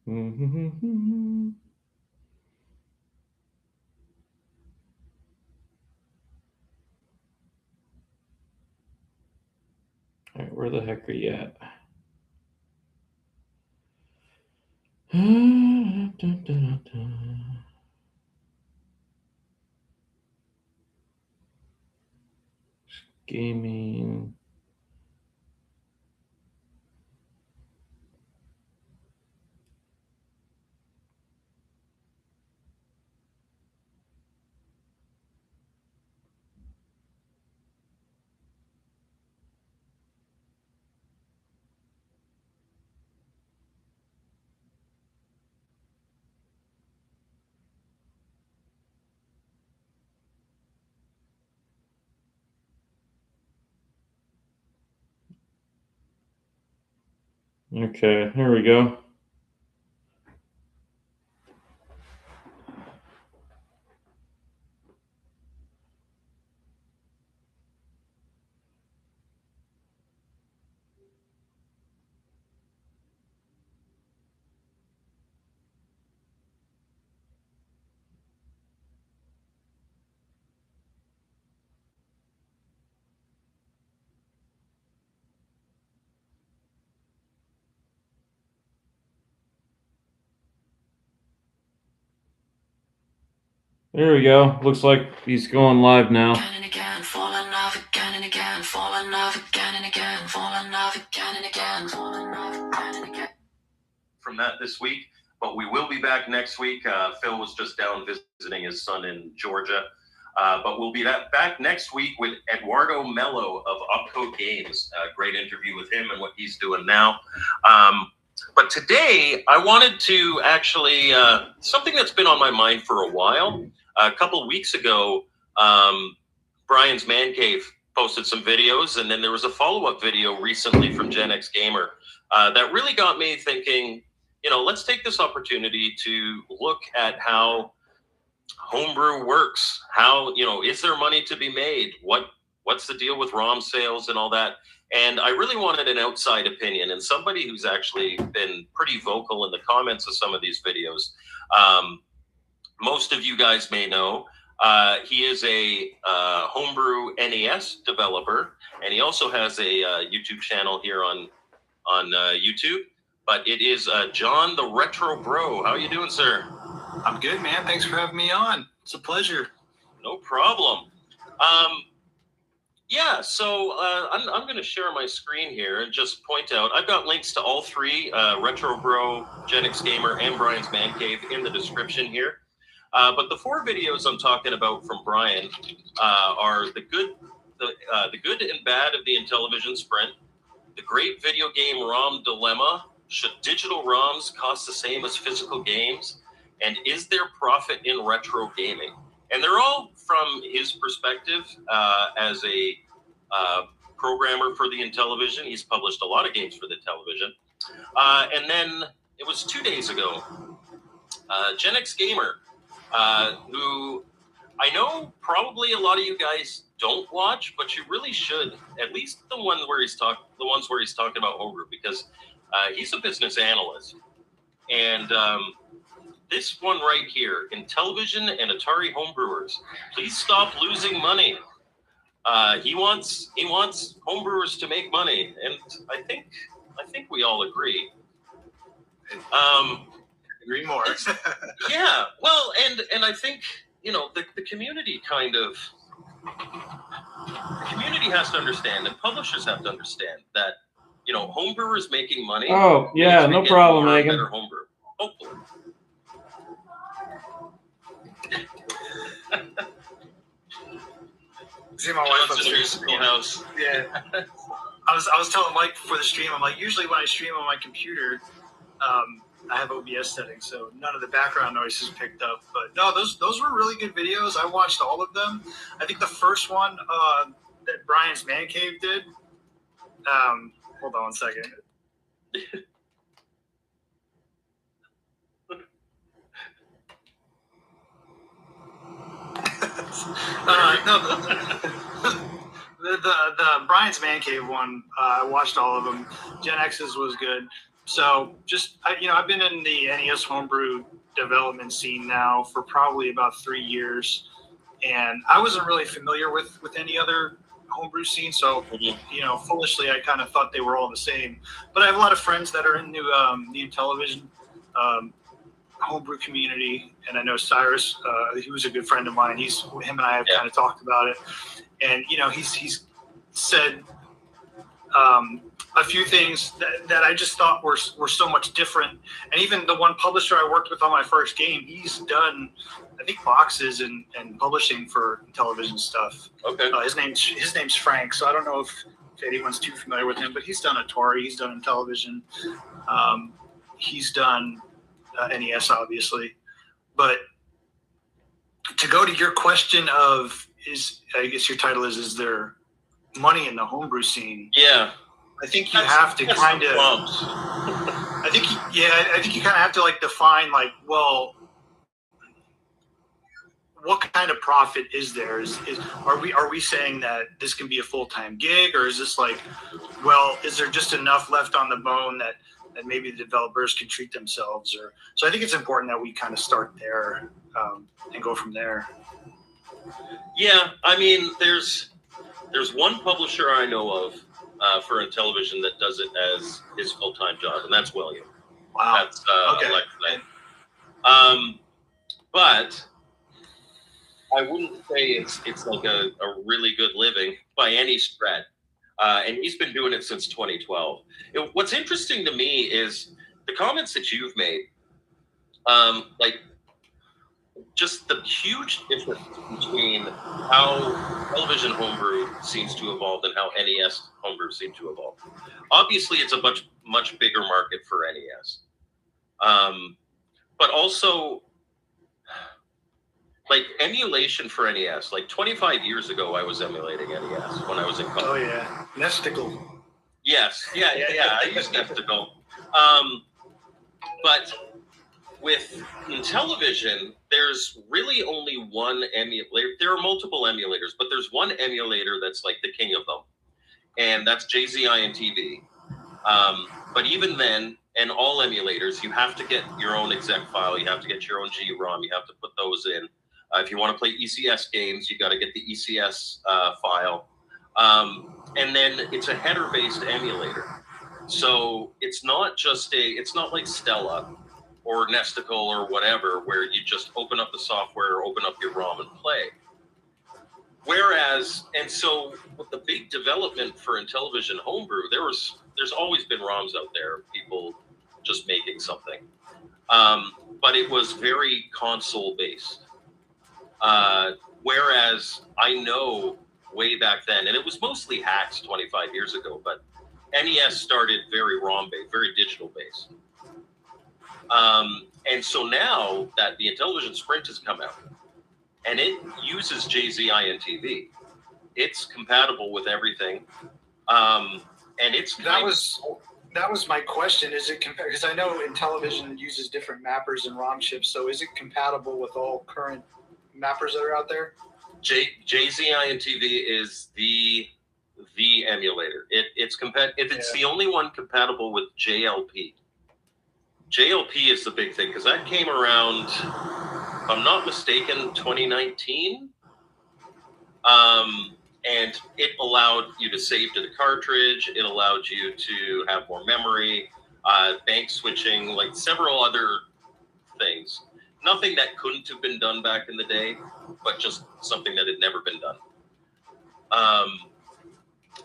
All right, where the heck are you at? Gaming. Okay, here we go. There we go. Looks like he's going live now. From that this week, but we will be back next week. Phil was just down visiting his son in Georgia. But we'll be back next week with Eduardo Mello of Upcode Games. Great interview with him and what he's doing now. But today, I wanted to actually, something that's been on my mind for a while. A couple of weeks ago, Brian's Man Cave posted some videos, and then there was a follow-up video recently from Gen X Gamer that really got me thinking, let's take this opportunity to look at how homebrew works. How, is there money to be made? What's the deal with ROM sales and all that? And I really wanted an outside opinion and somebody who's actually been pretty vocal in the comments of some of these videos. Most of you guys may know he is a homebrew NES developer, and he also has a YouTube channel here on YouTube. But it is John the Retro Bro. How you doing, sir? I'm good, man. Thanks for having me on. It's a pleasure. No problem. Yeah, so I'm going to share my screen here and just point out, I've got links to all three, Retro Bro, Gen X Gamer, and Brian's Man Cave in the description here. But the 4 videos I'm talking about from Brian are the good and bad of the Intellivision Sprint, the great video game ROM dilemma, should digital ROMs cost the same as physical games, and is there profit in retro gaming? And they're all from his perspective as a programmer for the Intellivision. He's published a lot of games for the television. And then it was 2 days ago, Gen X Gamer, who I know probably a lot of you guys don't watch, but you really should. At least the ones where he's talking about homebrew, because he's a business analyst. And this one right here, Intellivision and Atari homebrewers, please stop losing money. He wants homebrewers to make money, and I think we all agree. Agree more. Yeah, well, and I think the community has to understand, and publishers have to understand that homebrewers making money. Oh yeah, no problem, Megan. Better homebrew, hopefully. See my wife Johnson upstairs. Musical House. Yeah. I was telling Mike before the stream, I'm like, usually when I stream on my computer, I have OBS settings, so none of the background noise is picked up. But no, those were really good videos. I watched all of them. I think the first one that Brian's Man Cave did. Hold on one second. The Brian's Man Cave one, I watched all of them. Gen X's was good. So just I've been in the NES homebrew development scene now for probably about 3 years, and I wasn't really familiar with any other homebrew scene. So foolishly, I kind of thought they were all the same. But I have a lot of friends that are into the Intellivision homebrew community, and I know Cyrus. He was a good friend of mine. Him and I have kind of talked about it, and he's said a few things that I just thought were so much different. And even the one publisher I worked with on my first game, he's done, I think, boxes and publishing for television stuff. Okay. His name's Frank, so I don't know if anyone's too familiar with him, but he's done Atari, he's done Intellivision, he's done NES, obviously. But to go to your question of, I guess your title is there money in the homebrew scene? Yeah. I think you have to kind of. I think you kind of have to define well, what kind of profit is there? Are we saying that this can be a full-time gig, or is this well, is there just enough left on the bone that maybe the developers can treat themselves? Or so I think it's important that we kind of start there and go from there. Yeah, I mean, there's one publisher I know of for Intellivision that does it as his full-time job, and that's William. Wow. That's okay. But I wouldn't say it's like a really good living by any stretch. And he's been doing it since 2012. What's interesting to me is the comments that you've made, just the huge difference between how television homebrew seems to evolve and how NES homebrew seems to evolve. Obviously, it's a much bigger market for NES. But also, emulation for NES. 25 years ago, I was emulating NES when I was in college. Oh, yeah. Nesticle. Yes. Yeah. I used Nesticle. But with Intellivision, there's really only one emulator. There are multiple emulators, but there's one emulator that's the king of them, and that's JZI and TV. But even then, and all emulators, you have to get your own exec file. You have to get your own GROM. You have to put those in. If you want to play ECS games, you got to get the ECS file. And then it's a header-based emulator. So it's not like Stella or Nesticle or whatever, where you just open up the software, open up your ROM and play. Whereas, and so with the big development for Intellivision homebrew, there's always been ROMs out there, people just making something. But it was very console-based. Whereas I know way back then, and it was mostly hacks 25 years ago, but NES started very ROM-based, very digital-based. And so now that the Intellivision Sprint has come out, and it uses JZI and TV, it's compatible with everything. And it's that was my question. Is it because I know Intellivision uses different mappers and ROM chips, so is it compatible with all current mappers that are out there? JZI and TV is the emulator. It's the only one compatible with JLP. JLP is the big thing because that came around, if I'm not mistaken, 2019. And it allowed you to save to the cartridge. It allowed you to have more memory, bank switching, several other things. Nothing that couldn't have been done back in the day, but just something that had never been done.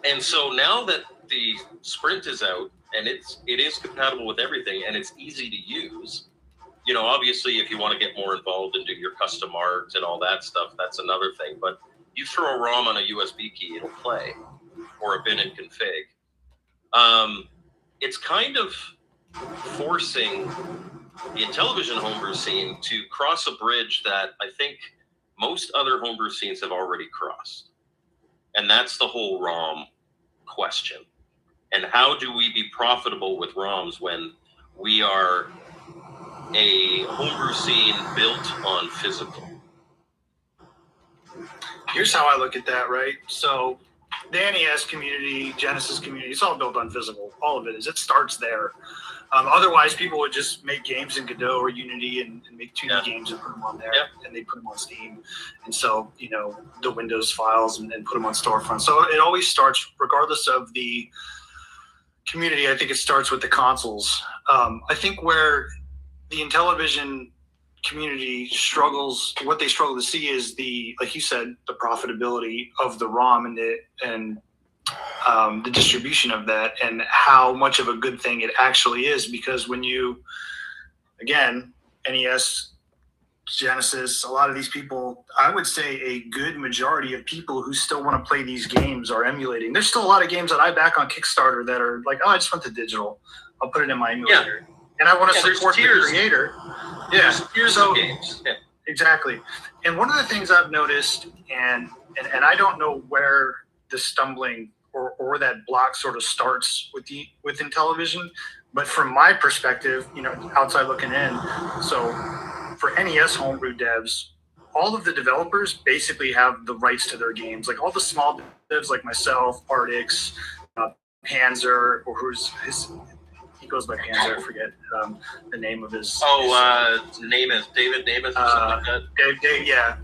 And so now that the Sprint is out, and it is compatible with everything, and it's easy to use. Obviously, if you want to get more involved and do your custom art and all that stuff, that's another thing. But You throw a ROM on a USB key, it'll play, or a bin and config. It's kind of forcing the Intellivision homebrew scene to cross a bridge that I think most other homebrew scenes have already crossed. And that's the whole ROM question. And how do we be profitable with ROMs when we are a homebrew scene built on physical? Here's how I look at that, right? So the NES community, Genesis community, it's all built on physical. All of it is. It starts there. Otherwise, people would just make games in Godot or Unity and make 2D games and put them on there, and they put them on Steam and sell, the Windows files and put them on storefront. So it always starts, regardless of the community. I think it starts with the consoles. I think where the Intellivision community struggles, what they struggle to see is like you said, the profitability of the ROM and the distribution of that, and how much of a good thing it actually is. Because when you, again, NES, Genesis, a lot of these people, I would say a good majority of people who still want to play these games are emulating. There's still a lot of games that I back on Kickstarter that are like, oh, I just want the digital. I'll put it in my emulator. Yeah. And I want to support the creator. Yeah. There's tiers of games. Yeah. Exactly. And one of the things I've noticed, and I don't know where the stumbling or that block sort of starts with Intellivision, but from my perspective, outside looking in, so for NES homebrew devs, all of the developers basically have the rights to their games. Like all the small devs like myself, Artix, Panzer, or he goes by Panzer, I forget the name of his. Namath, David Namath or something like that. Dave, yeah.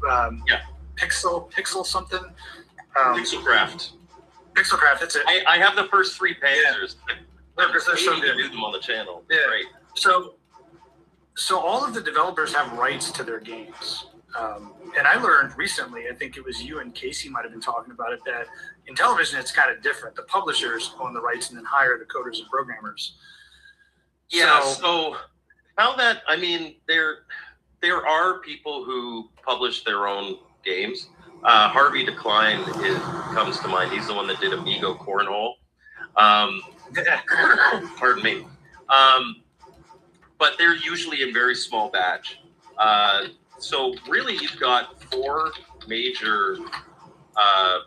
Pixel something. Pixelcraft, that's it. I have the first 3 Panzers. Yeah. Because they're so good. Do them on the channel. Yeah. Great. So all of the developers have rights to their games. And I learned recently, I think it was you and Casey might have been talking about it, that in television it's kind of different. The publishers own the rights and then hire the coders and programmers. Yeah, so how that, I mean, there are people who publish their own games. Harvey Decline comes to mind. He's the one that did Amigo Cornhole. Pardon me. But they're usually in very small batch. So really, you've got 4 major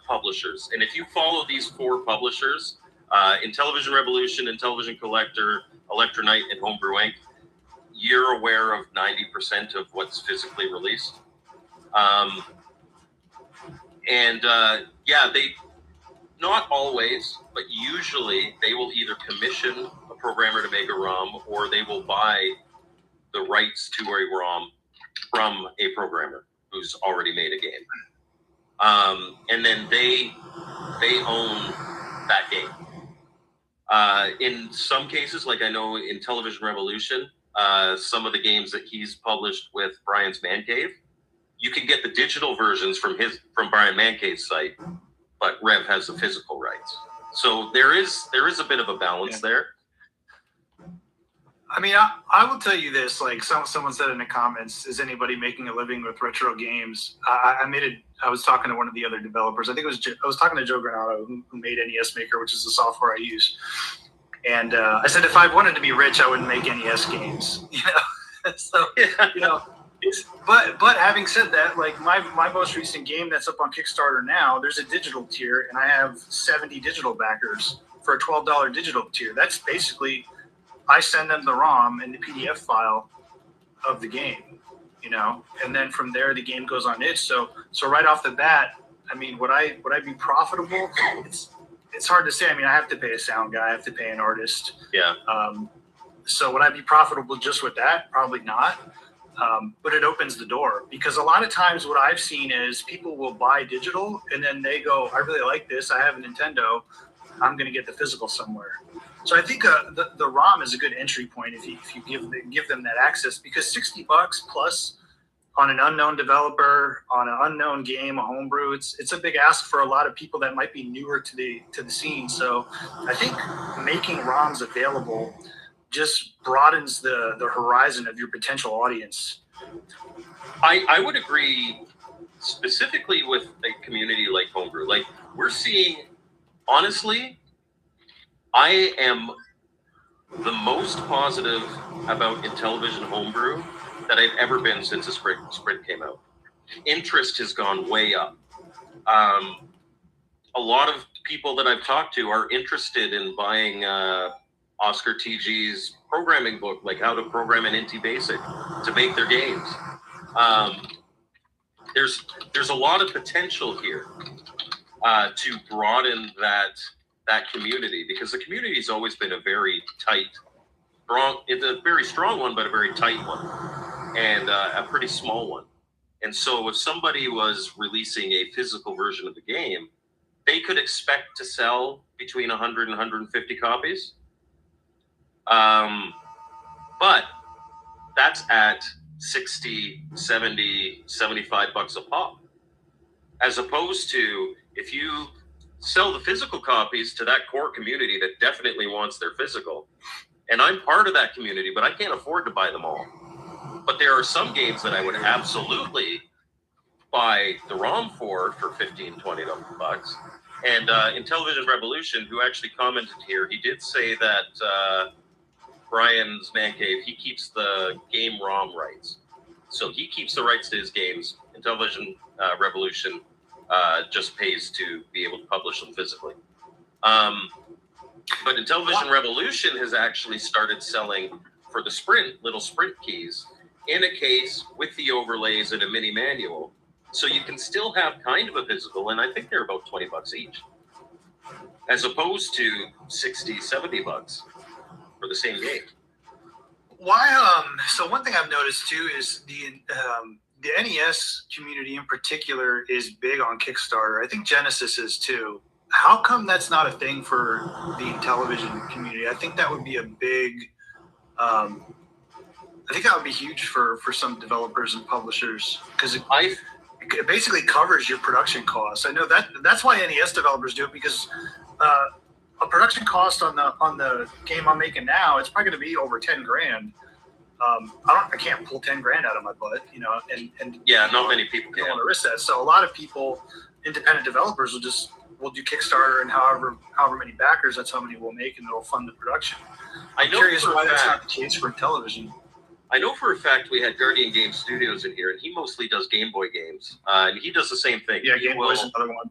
publishers. And if you follow these 4 publishers, Intellivision Revolution, Intellivision Collector, Electronite, and Homebrew Inc., you're aware of 90% of what's physically released. They, not always, but usually they will either commission a programmer to make a ROM, or they will buy the rights to a ROM from a programmer who's already made a game. And then they own that game. In some cases, like I know in Intellivision Revolution, some of the games that he's published with Brian's Man Cave, you can get the digital versions from Brian Mancave's site, but Rev has the physical rights. So there is a bit of a balance there. I mean, I will tell you this, like someone said in the comments, is anybody making a living with retro games? I was talking to one of the other developers. I think I was talking to Joe Granato, who made NES Maker, which is the software I use. And I said, if I wanted to be rich, I wouldn't make NES games, So, but having said that, like my most recent game that's up on Kickstarter now, there's a digital tier, and I have 70 digital backers for a $12 digital tier. That's basically, I send them the ROM and the PDF file of the game, and then from there the game goes on it. So right off the bat, I mean, would I be profitable? It's hard to say. I mean, I have to pay a sound guy, I have to pay an artist. Yeah. So would I be profitable just with that? Probably not. But it opens the door, because a lot of times what I've seen is people will buy digital and then they go, I really like this, I have a Nintendo, I'm going to get the physical somewhere. So I think the ROM is a good entry point if you give them that access, because $60 plus on an unknown developer, on an unknown game, a homebrew, it's a big ask for a lot of people that might be newer to the scene. So I think making ROMs available just broadens the horizon of your potential audience. I would agree specifically with like community like Homebrew. Like, we're seeing, honestly, I am the most positive about Intellivision Homebrew that I've ever been since the Sprint came out. Interest has gone way up. A lot of people that I've talked to are interested in buying Oscar TG's programming book, like how to program an Inti Basic to make their games. There's a lot of potential here to broaden that community, because the community's always been a very it's a very strong one, but a very tight one, and a pretty small one. And so if somebody was releasing a physical version of the game, they could expect to sell between 100 and 150 copies. But that's at 60, 70, 75 bucks a pop. As opposed to if you sell the physical copies to that core community that definitely wants their physical. And I'm part of that community, but I can't afford to buy them all. But there are some games that I would absolutely buy the ROM for 15, 20 bucks. And Intellivision Revolution, who actually commented here, he did say that Brian's Man Cave, he keeps the game ROM rights. So he keeps the rights to his games. Intellivision Revolution just pays to be able to publish them physically. But Intellivision Revolution has actually started selling for the little Sprint keys in a case with the overlays and a mini manual. So you can still have kind of a physical, and I think they're about 20 bucks each, as opposed to 60, 70 bucks for the same game. Why? So one thing I've noticed too is the NES community in particular is big on Kickstarter. I think Genesis is too. How come that's not a thing for the Intellivision community? I think that would be a big. I think that would be huge for some developers and publishers, because it basically covers your production costs. I know that's why NES developers do it, because a production cost on the game I'm making now, it's probably going to be over 10 grand. I can't pull 10 grand out of my butt, and yeah, not many people don't can. want to risk that. So a lot of people, independent developers, will do Kickstarter, and however many backers, that's how many we'll make, and it'll fund the production. I'm curious why that's not the case for Intellivision. I know for a fact we had Guardian Game Studios in here, and he mostly does Game Boy games, and he does the same thing. Yeah, Game Boy's another one.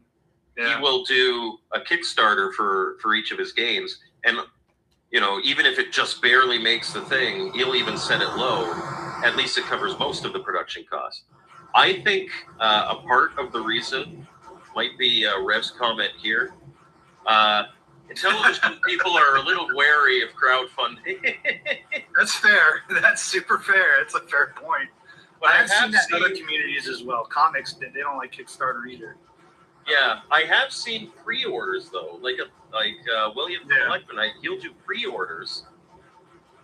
Yeah. He will do a Kickstarter for each of his games, and even if it just barely makes the thing, he'll even set it low. At least it covers most of the production cost. I think a part of the reason might be Rev's comment here. Intellivision people are a little wary of crowdfunding. That's fair. That's super fair. It's a fair point. But I've seen that in other communities as well. Comics, they don't like Kickstarter either. Yeah, I have seen pre-orders though. Like William from Electronite, he'll do pre-orders.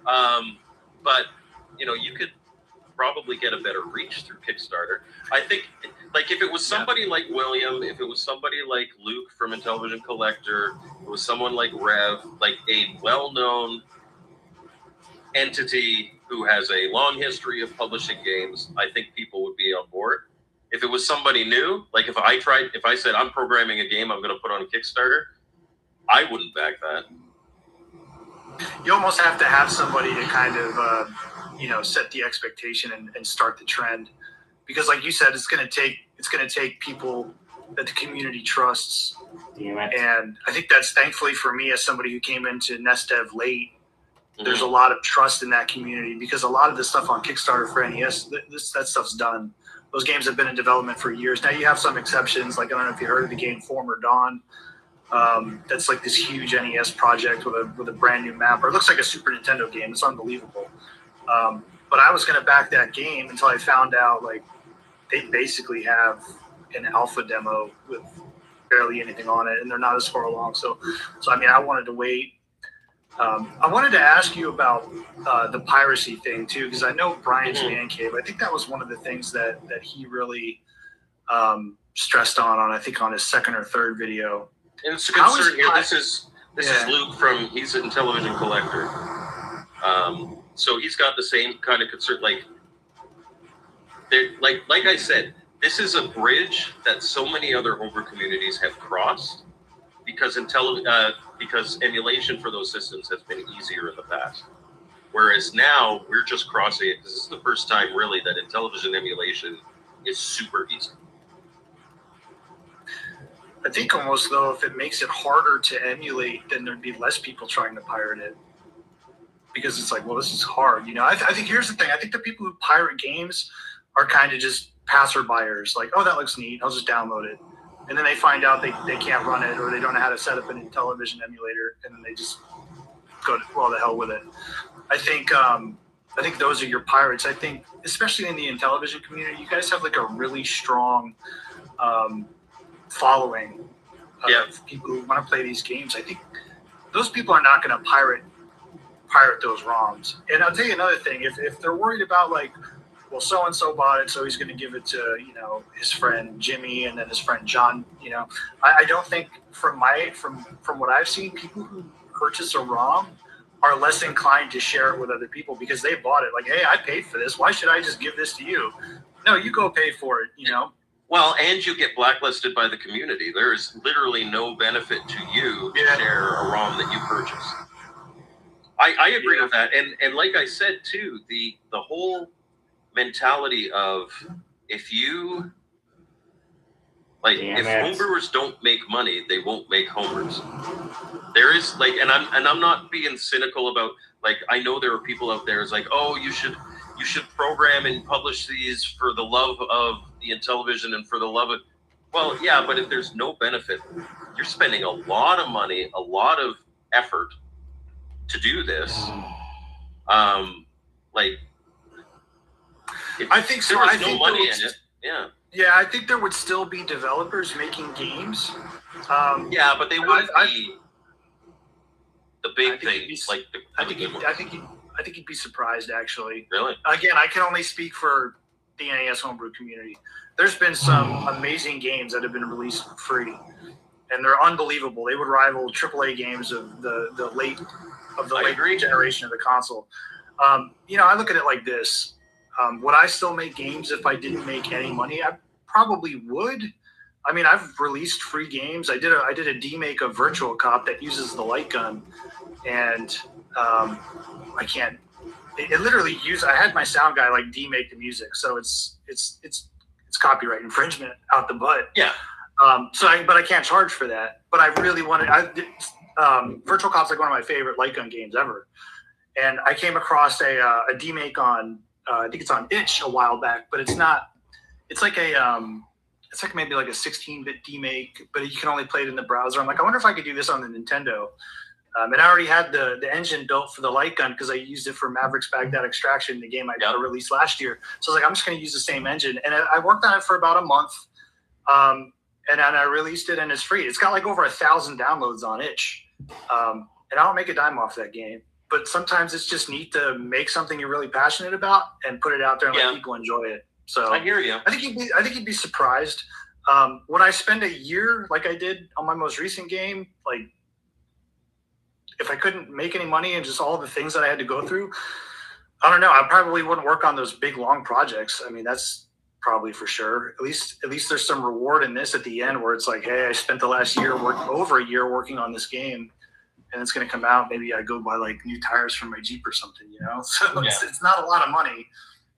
But you could probably get a better reach through Kickstarter. I think, like, if it was somebody like William, if it was somebody like Luke from Intellivision Collector, it was someone like Rev, like a well-known entity who has a long history of publishing games, I think people would be on board. If it was somebody new, like if I said I'm programming a game I'm going to put on a Kickstarter, I wouldn't back that. You almost have to have somebody to kind of, set the expectation and start the trend, because, like you said, it's going to take people that the community trusts. Damn it. And I think that's, thankfully for me, as somebody who came into NestDev late, there's a lot of trust in that community, because a lot of the stuff on Kickstarter for NES, that stuff's done. Those games have been in development for years. Now you have some exceptions, like I don't know if you heard of the game Former Dawn. That's like this huge NES project with a brand new map, or it looks like a Super Nintendo game. It's unbelievable. But I was going to back that game until I found out like they basically have an alpha demo with barely anything on it, and they're not as far along. So I mean, I wanted to wait. I wanted to ask you about the piracy thing too, because I know Brian's Man Cave, I think that was one of the things that he really stressed on I think on his second or third video. And it's a concern here. This is Luke from, he's an Intellivision Collector. So he's got the same kind of concern. Like I said, this is a bridge that so many other homebrew communities have crossed because because emulation for those systems has been easier in the past. Whereas now we're just crossing it because this is the first time really that in television emulation is super easy. I think almost though, if it makes it harder to emulate, then there'd be less people trying to pirate it. Because it's like, well, this is hard, you know. I think here's the thing. I think the people who pirate games are kind of just passerbyers. Like, oh, that looks neat. I'll just download it. And then they find out they can't run it or they don't know how to set up a television emulator, and then they just go to, well, the hell with it. I think those are your pirates. I think, especially in the Intellivision community, you guys have like a really strong following of people who want to play these games. I think those people are not going to pirate those ROMs. And I'll tell you another thing. If they're worried about like, well, so and so bought it, so he's going to give it to, you know, his friend Jimmy and then his friend John. You know, I don't think from what I've seen, people who purchase a ROM are less inclined to share it with other people because they bought it. Like, hey, I paid for this. Why should I just give this to you? No, you go pay for it. You know. Well, and you get blacklisted by the community. There is literally no benefit to you to share a ROM that you purchase. I agree with that. And like I said, too, the whole mentality of if homebrewers don't make money, they won't make homebrews. There is like, and I'm not being cynical about, like, I know there are people out there is like, oh, you should program and publish these for the love of the Intellivision and for the love of, well, yeah, but if there's no benefit, you're spending a lot of money, a lot of effort to do this. Like, I think so. There was no money in it. Yeah. Yeah, I think there would still be developers making games. Yeah, but they wouldn't be the big things. Like I think you'd be surprised, actually. Really? Again, I can only speak for the NAS homebrew community. There's been some amazing games that have been released for free, and they're unbelievable. They would rival AAA games of the late generation of the console. You know, I look at it like this. Would I still make games if I didn't make any money? I probably would. I mean, I've released free games. I did a demake of Virtual Cop that uses the light gun, and I can't. It literally I had my sound guy like demake the music, so it's copyright infringement out the butt. Yeah. But I can't charge for that. But I really wanted. Virtual Cop's like one of my favorite light gun games ever, and I came across a demake on. I think it's on itch a while back, but it's not. It's like maybe like a 16-bit demake, but you can only play it in the browser. I'm like, I wonder if I could do this on the Nintendo. And I already had the engine built for the light gun because I used it for Maverick's Baghdad Extraction, the game I released last year. So I was like, I'm just going to use the same engine, and I worked on it for about a month, and then I released it, and it's free. It's got like over 1,000 downloads on itch, and I don't make a dime off that game. But sometimes it's just neat to make something you're really passionate about and put it out there and let people enjoy it. So I hear you. I think you'd be surprised. When I spend a year like I did on my most recent game, like if I couldn't make any money and just all the things that I had to go through, I don't know. I probably wouldn't work on those big long projects. I mean, that's probably for sure. At least there's some reward in this at the end where it's like, hey, I spent the last over a year working on this game. And it's going to come out. Maybe I go buy like new tires for my Jeep or something, you know? So it's not a lot of money,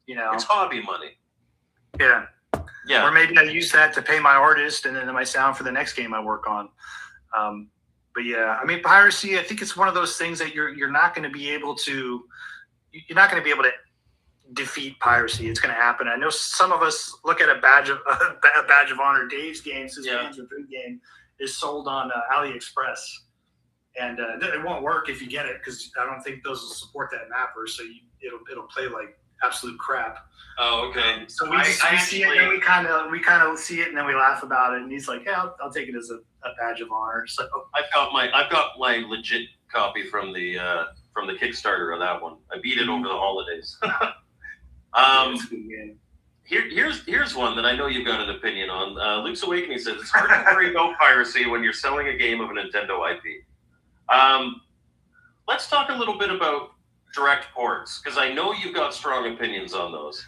you know? It's hobby money. Yeah. Yeah. Or maybe I use that to pay my artist and then my sound for the next game I work on. But yeah, I mean, piracy, I think it's one of those things that you're not going to be able to defeat piracy. It's going to happen. I know some of us look at a badge of honor. Dave's games, his games with Food Game is sold on AliExpress. And it won't work if you get it because I don't think those will support that mapper. So it'll play like absolute crap. Oh, okay. So we see it and we kind of see it and then we laugh about it. And he's like, "Yeah, I'll take it as a badge of honor." So I've got my legit copy from the Kickstarter of that one. I beat it over the holidays. Here's one that I know you've got an opinion on. Luke's Awakening says it's hard to worry about piracy when you're selling a game of a Nintendo IP. Let's talk a little bit about direct ports because I know you've got strong opinions on those.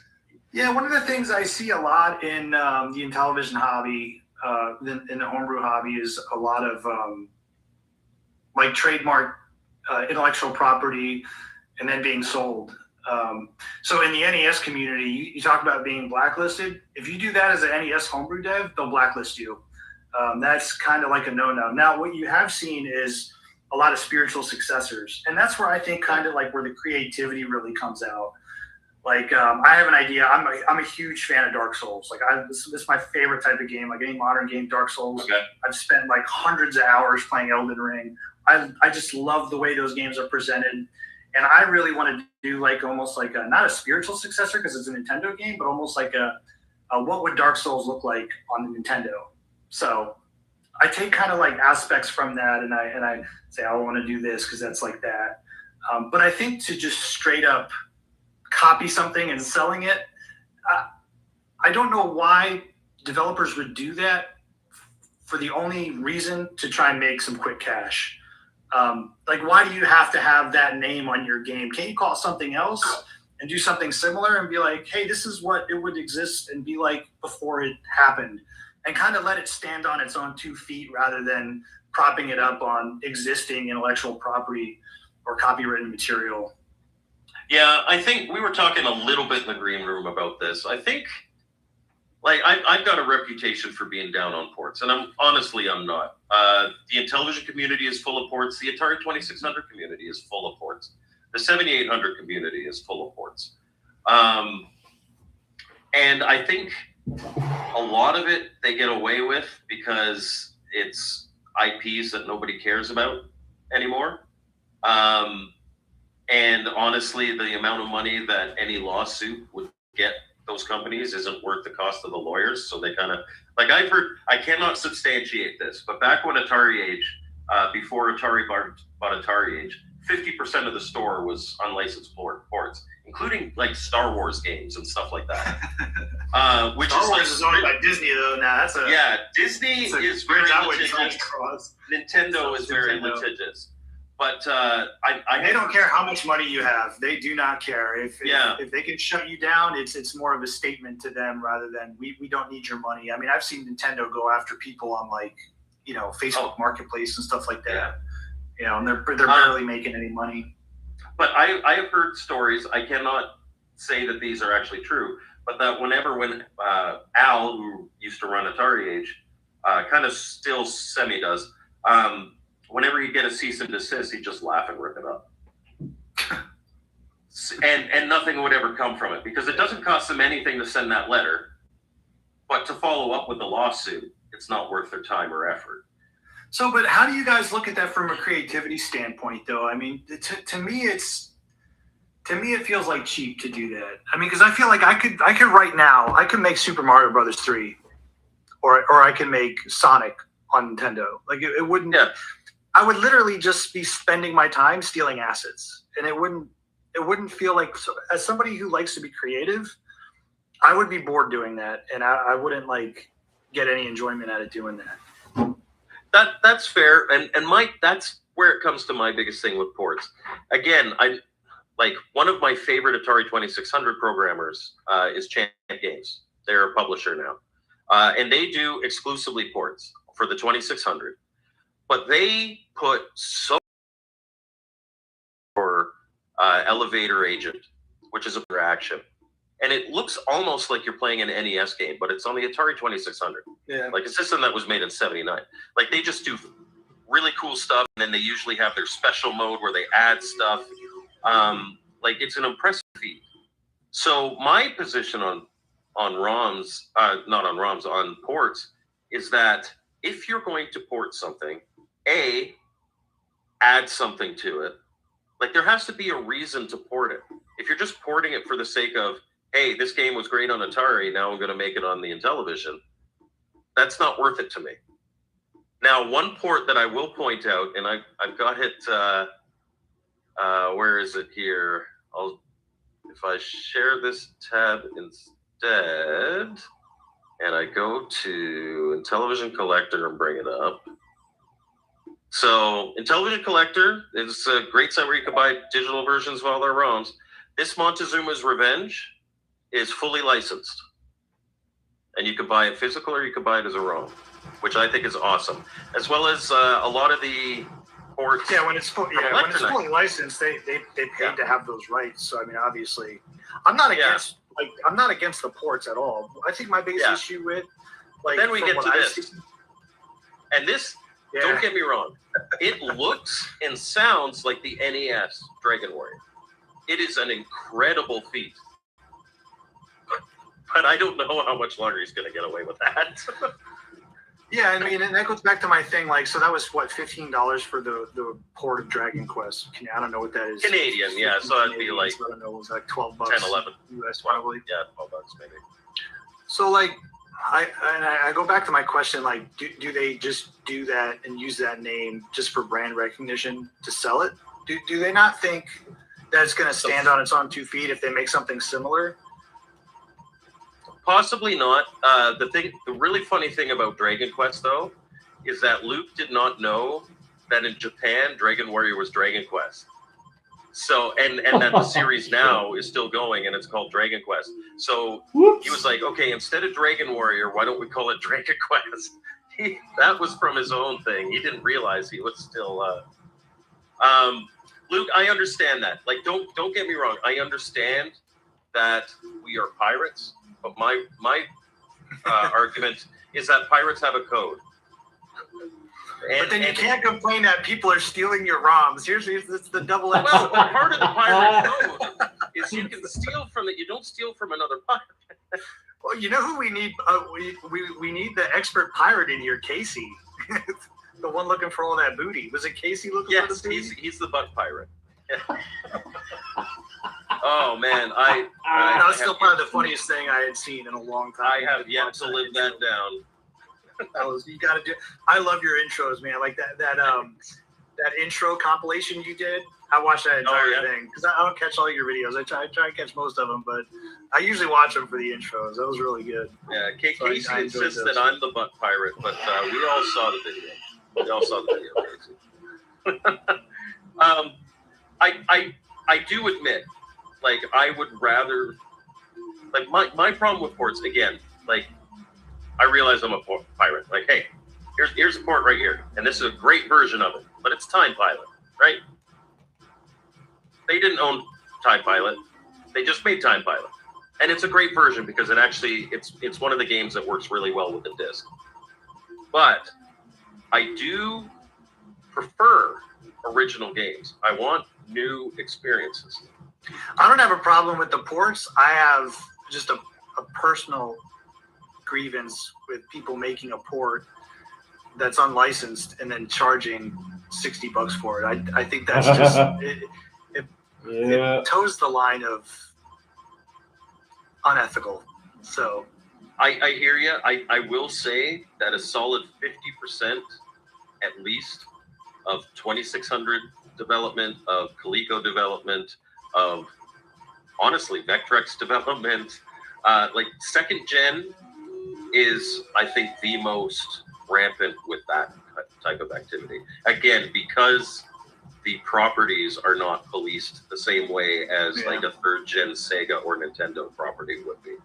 Yeah, one of the things I see a lot in the Intellivision hobby, in the homebrew hobby, is a lot of like trademark intellectual property and then being sold. So in the NES community, you talk about being blacklisted. If you do that as an NES homebrew dev, they'll blacklist you. That's kind of like a no-no. Now, what you have seen is a lot of spiritual successors, and that's where I think kind of like where the creativity really comes out. Like I have an idea. I'm a huge fan of Dark Souls. Like this is my favorite type of game. Like any modern game, Dark Souls. Okay. I've spent like hundreds of hours playing Elden Ring. I just love the way those games are presented, and I really want to do like almost like not a spiritual successor because it's a Nintendo game, but almost like a what would Dark Souls look like on the Nintendo. So I take kind of like aspects from that, and I say I want to do this because that's like that. But I think to just straight up copy something and selling it, I don't know why developers would do that for the only reason to try and make some quick cash. Like, why do you have to have that name on your game? Can't you call it something else and do something similar and be like, hey, this is what it would exist and be like before it happened, and kind of let it stand on its own 2 feet rather than propping it up on existing intellectual property or copywritten material. Yeah, I think we were talking a little bit in the green room about this. I think, like, I've got a reputation for being down on ports, and I'm not. The Intellivision community is full of ports. The Atari 2600 community is full of ports. The 7800 community is full of ports. And I think a lot of it they get away with because it's IPs that nobody cares about anymore. And honestly, the amount of money that any lawsuit would get those companies isn't worth the cost of the lawyers. So they kind of, like, I've heard, I cannot substantiate this, but back when Atari Age, before Atari bought Atari Age, 50% of the store was unlicensed ports, including like Star Wars games and stuff like that. Which Star is Wars like, is owned by Disney though. Now that's a Disney is very litigious. Nintendo is very litigious. But they don't care how much money you have. They do not care. If they can shut you down, it's more of a statement to them rather than we don't need your money. I mean, I've seen Nintendo go after people on like, Facebook Marketplace and stuff like that. Yeah. And they're barely making any money. But I have heard stories. I cannot say that these are actually true, but that when Al, who used to run Atari Age, kind of still semi does. Whenever you get a cease and desist, he'd just laugh and rip it up. and nothing would ever come from it because it doesn't cost them anything to send that letter. But to follow up with the lawsuit, it's not worth their time or effort. So, but how do you guys look at that from a creativity standpoint, though? I mean, to me, it feels like cheap to do that. I mean, because I feel like I could right now, I could make Super Mario Brothers 3, or I can make Sonic on Nintendo. Like it wouldn't. Yeah. I would literally just be spending my time stealing assets, and it wouldn't feel like, as somebody who likes to be creative, I would be bored doing that, and I wouldn't like get any enjoyment out of doing that. That's fair, and Mike, that's where it comes to my biggest thing with ports. Again, I like one of my favorite Atari 2600 programmers is Champ Games. They're a publisher now, and they do exclusively ports for the 2600. But they put so for Elevator Agent, which is a action, and it looks almost like you're playing an NES game, but it's on the Atari 2600. Yeah, like a system that was made in '79. Like they just do really cool stuff, and then they usually have their special mode where they add stuff. Like it's an impressive feat. So my position on ROMs, not on ROMs, on ports, is that if you're going to port something, add something to it. Like there has to be a reason to port it. If you're just porting it for the sake of, hey, this game was great on Atari, now I'm going to make it on the Intellivision, that's not worth it to me. Now, one port that I will point out, and I've got it, where is it here? If I share this tab instead, and I go to Intellivision Collector and bring it up. So Intellivision Collector is a great site where you can buy digital versions of all their ROMs. This Montezuma's Revenge is fully licensed, and you can buy it physical or you can buy it as a ROM, which I think is awesome. As well as a lot of the ports. Yeah, when it's fully licensed, they paid to have those rights. So I mean, obviously, I'm not against the ports at all. I think my biggest issue with then we get to this, and this. Yeah. Don't get me wrong. It looks and sounds like the NES Dragon Warrior. It is an incredible feat. But I don't know how much longer he's going to get away with that. Yeah, I mean, and that goes back to my thing. Like, so that was what, $15 for the port of Dragon Quest. I don't know what that is. Canadian, yeah. So that'd be like, I don't know, it was like $12, 10, 11 US probably. Yeah, $12 maybe. So like, I go back to my question. Like, do they just do that and use that name just for brand recognition to sell it? Do they not think that it's going to stand on its own 2 feet if they make something similar? Possibly not. The really funny thing about Dragon Quest, though, is that Luke did not know that in Japan, Dragon Warrior was Dragon Quest. So, and that the series now is still going, and it's called Dragon Quest. So he was like, okay, instead of Dragon Warrior, why don't we call it Dragon Quest? That was from his own thing. He didn't realize he was still. Luke, I understand that. Like, don't get me wrong. I understand that we are pirates. But my argument is that pirates have a code. But then you can't complain that people are stealing your ROMs. Here's it's the double-edged. Well, part of the pirate code is you can steal from it. You don't steal from another pirate. Well, you know who we need? We need the expert pirate in here, Casey. The one looking for all that booty. Was it Casey looking for the booty? Yes, he's the butt pirate. Oh man, that was still probably the funniest thing I had seen in a long time. I have yet to live that down. You got to do. I love your intros, man. Like that intro compilation you did. I watched that entire thing because I don't catch all your videos. I try to catch most of them, but I usually watch them for the intros. That was really good. Yeah, Casey insists that I'm the butt pirate, but we all saw the video. We all saw the video, Casey. I do admit, like, I would rather, like, my problem with ports, again, like, I realize I'm a pirate. Like, hey, here's a port right here, and this is a great version of it, but it's Time Pilot, right? They didn't own Time Pilot. They just made Time Pilot. And it's a great version because it actually, it's one of the games that works really well with the disc. But I do prefer original games. I want new experiences. I don't have a problem with the ports. I have just a personal grievance with people making a port that's unlicensed and then charging $60 for it. I think that's just it toes the line of unethical. So I hear you. I will say that a solid 50% at least of 2600 development, of Coleco development, of honestly Vectrex development, like second gen is, I think, the most rampant with that type of activity. Again, because the properties are not policed the same way as like a third gen Sega or Nintendo property would be.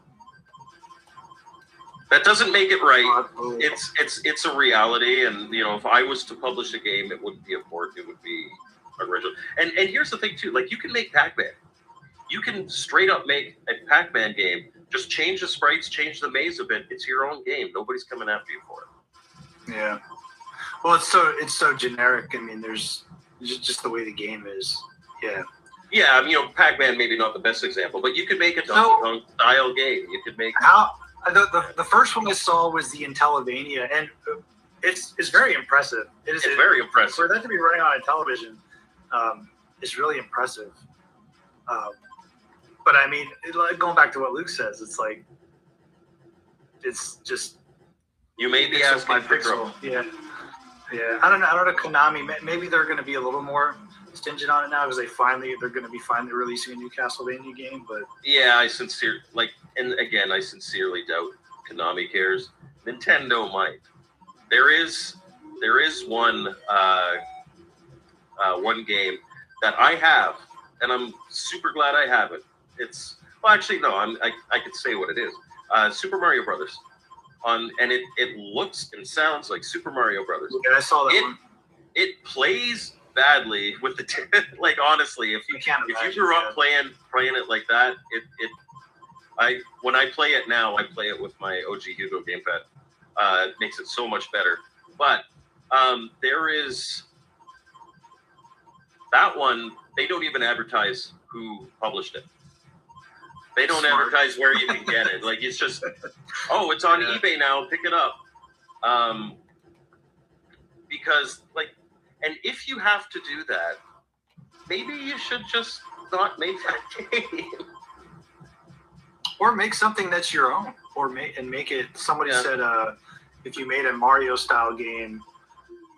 That doesn't make it right. It's a reality, and you know, if I was to publish a game, it wouldn't be a port; it would be original. And here's the thing too: like, you can make Pac-Man. You can straight up make a Pac-Man game. Just change the sprites, change the maze a bit. It's your own game. Nobody's coming after you for it. Yeah. Well, it's so generic. I mean, there's just the way the game is. Yeah. Yeah, you know, Pac-Man maybe not the best example, but you could make a Donkey Kong style game. You could make the first one I saw was the Intellavania, and it's very impressive. It's very impressive for that to be running on a television. It's really impressive. But I mean, going back to what Luke says, it's like it's just you may be asking for trouble. Yeah. I don't know. Konami, maybe they're going to be a little more stingent on it now because they're going to be finally releasing a new Castlevania game. But yeah, I sincerely doubt Konami cares. Nintendo might. There is one game that I have, and I'm super glad I have it. It's Well, actually, no. I could say what it is. Super Mario Brothers. And it looks and sounds like Super Mario Brothers. Yeah, I saw that one. It plays badly with the like honestly, if you grew up playing it like that, when I play it now, I play it with my OG Hugo gamepad. It makes it so much better. But there is that one. They don't even advertise who published it. They don't advertise where you can get it. Like, it's just, oh, it's on eBay now. Pick it up. Because, like, and if you have to do that, maybe you should just not make that game. Or make something that's your own. Or make it. Somebody said, if you made a Mario style game,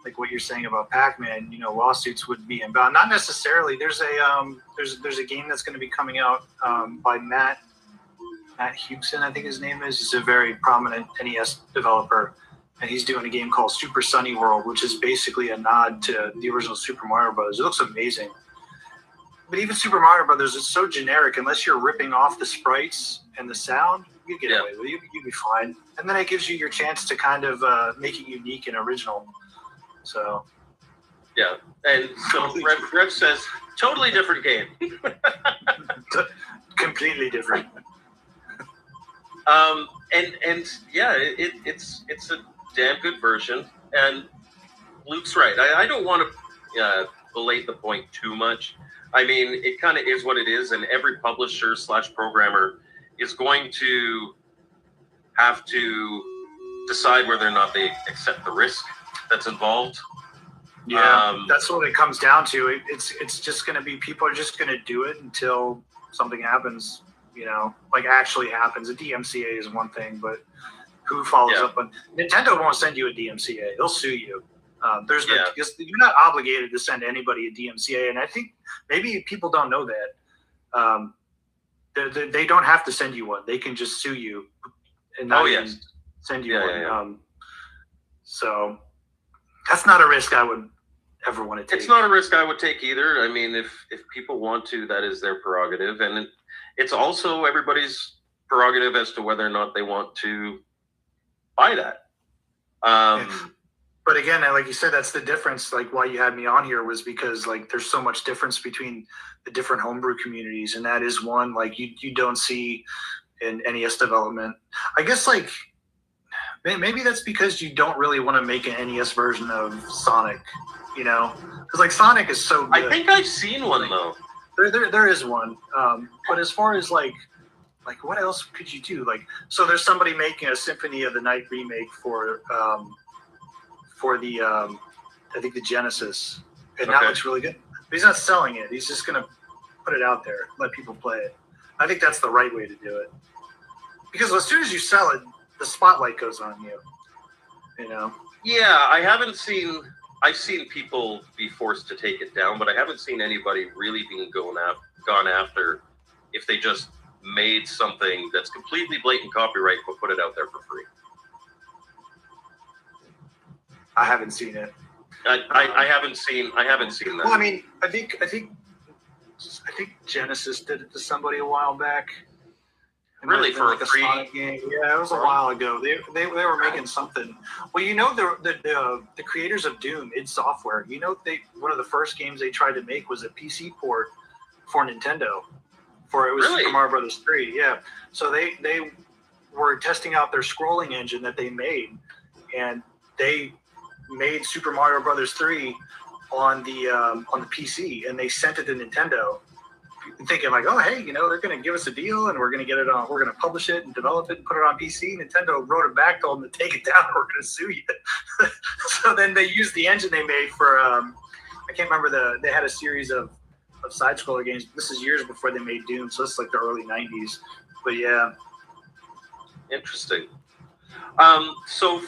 like what you're saying about Pac-Man, you know, lawsuits would be inbound. Not necessarily. There's a game that's going to be coming out by Matt Hugson, I think his name is. He's a very prominent NES developer, and he's doing a game called Super Sunny World, which is basically a nod to the original Super Mario Brothers. It looks amazing. But even Super Mario Brothers is so generic. Unless you're ripping off the sprites and the sound, you get away with it. You'd be fine. And then it gives you your chance to kind of make it unique and original. So, yeah, and so Rev says totally different game. Completely different. And yeah, it's a damn good version. And Luke's right. I don't want to belate the point too much. I mean, it kind of is what it is, and every publisher / programmer is going to have to decide whether or not they accept the risk that's involved. Yeah, that's what it comes down to. It's just going to be, people are just going to do it until something happens, you know, like actually happens. A DMCA is one thing, but who follows up on? Nintendo won't send you a DMCA. They'll sue you. Because you're not obligated to send anybody a DMCA, and I think maybe people don't know that. They don't have to send you one. They can just sue you and not send you one. Yeah. So that's not a risk I would ever want to take. It's not a risk I would take either. I mean, if people want to, that is their prerogative, and it's also everybody's prerogative as to whether or not they want to buy that. But again, like you said, that's the difference. Like why you had me on here was because like there's so much difference between the different homebrew communities, and that is one like you don't see in NES development. I guess like maybe that's because you don't really want to make an NES version of Sonic, you know, because like Sonic is so good. I think I've seen one though. There is one, but as far as like what else could you do? Like, so there's somebody making a Symphony of the Night remake for the I think the Genesis, and that looks really good. But he's not selling it. He's just gonna put it out there, let people play it. I think that's the right way to do it, because as soon as you sell it, the spotlight goes on you. You know. Yeah, I've seen people be forced to take it down, but I haven't seen anybody really being gone after if they just made something that's completely blatant copyright but put it out there for free. I haven't seen it. I haven't seen that. Well, I mean, I think Genesis did it to somebody a while back. Really, for like a free Sonic game? Yeah, it was a while ago. They were making something. Well, you know, the creators of Doom, id Software. You know, one of the first games they tried to make was a PC port for Nintendo. It was Super Mario Brothers 3. Yeah, so they were testing out their scrolling engine that they made, and they made Super Mario Brothers 3 on the PC, and they sent it to Nintendo, thinking like, oh hey, you know, they're going to give us a deal, and we're going to get it on, we're going to publish it and develop it and put it on PC. Nintendo wrote it back, told them to take it down, we're going to sue you. So then they used the engine they made for I can't remember they had a series of side scroller games. This is years before they made Doom, so it's like the early 90s. But yeah, interesting. So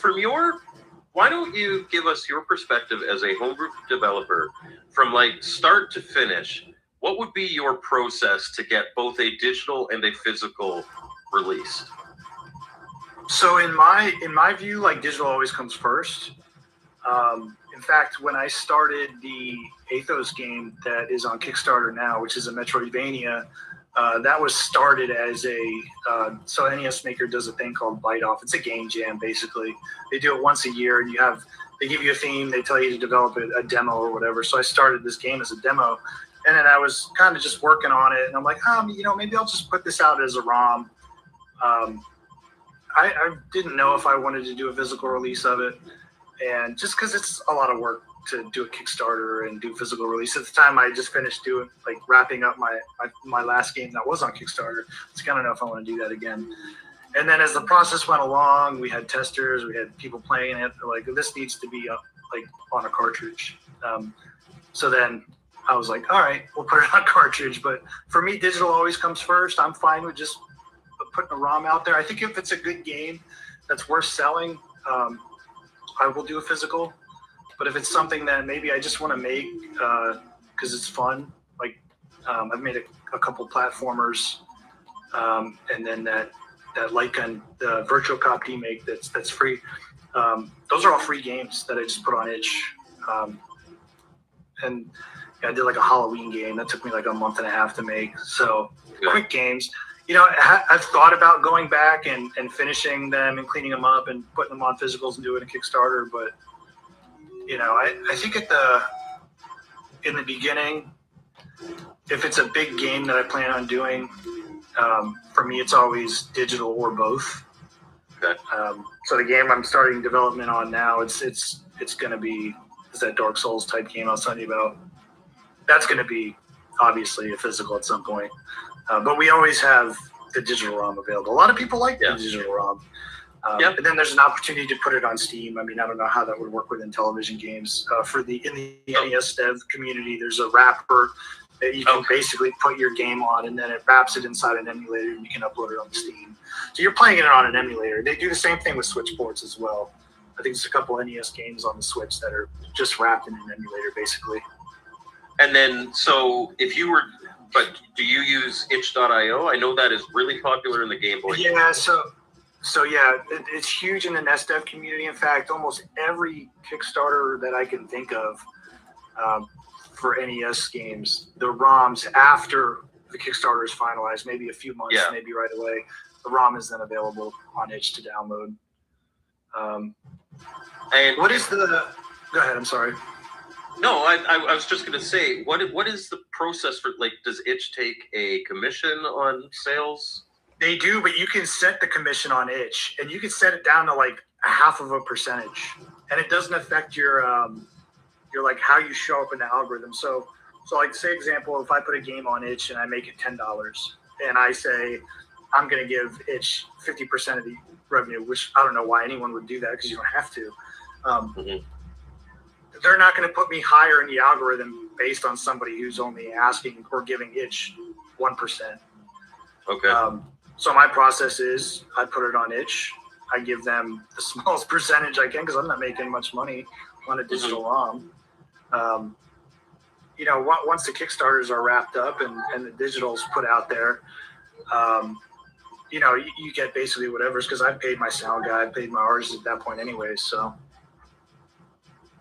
why don't you give us your perspective as a homebrew developer from like start to finish? What would be your process to get both a digital and a physical release? So in my view, like digital always comes first. In fact, when I started the Athos game that is on Kickstarter now, which is a Metroidvania, That was started as a so NES Maker does a thing called Bite Off. It's a game jam basically. They do it once a year, and they give you a theme. They tell you to develop a demo or whatever. So I started this game as a demo, and then I was kind of just working on it, and I'm like, maybe I'll just put this out as a ROM. I didn't know if I wanted to do a physical release of it, and just because it's a lot of work to do a Kickstarter and do physical release. At the time, I just finished wrapping up my last game that was on Kickstarter. So I don't know if I want to do that again. And then as the process went along, we had testers, we had people playing it. They're like, this needs to be up on a cartridge. So then I was like, all right, we'll put it on cartridge. But for me, digital always comes first. I'm fine with just putting a ROM out there. I think if it's a good game that's worth selling, I will do a physical. But if it's something that maybe I just want to make because it's fun, I've made a couple platformers, and then that light gun, the Virtual Cop remake that's free. Those are all free games that I just put on itch. And I did a Halloween game that took me a month and a half to make. So quick games. I've thought about going back and finishing them and cleaning them up and putting them on physicals and doing a Kickstarter, but I think in the beginning, if it's a big game that I plan on doing, for me it's always digital or both. Okay. So the game I'm starting development on now, it's going to be that Dark Souls type game I was telling you about. That's going to be obviously a physical at some point. But we always have the digital ROM available. A lot of people like the digital ROM. And then there's an opportunity to put it on Steam. I mean, I don't know how that would work within television games. In the NES dev community, there's a wrapper that you can basically put your game on, and then it wraps it inside an emulator, and you can upload it on Steam. So you're playing it on an emulator. They do the same thing with Switch ports as well. I think there's a couple NES games on the Switch that are just wrapped in an emulator, basically. And then, so if you were, but do you use itch.io? I know that is really popular in the Game Boy. Yeah, so yeah, it's huge in the NES dev community. In fact, almost every Kickstarter that I can think of for NES games, the ROMs after the Kickstarter is finalized, maybe a few months, maybe right away, the ROM is then available on itch to download. And what is the? Go ahead. I'm sorry. No, I was just going to say, what is the process for, does itch take a commission on sales? They do, but you can set the commission on itch, and you can set it down to a 0.5%, and it doesn't affect your how you show up in the algorithm. So say example, if I put a game on itch and I make it $10, and I say I'm going to give itch 50% of the revenue, which I don't know why anyone would do that because you don't have to. They're not going to put me higher in the algorithm based on somebody who's only asking or giving itch 1%. Okay. So my process is I put it on itch. I give them the smallest percentage I can because I'm not making much money on a digital ROM. Once the Kickstarters are wrapped up and the digital's put out there, you get basically whatever's, because I've paid my sound guy, I paid my artist at that point anyway. So.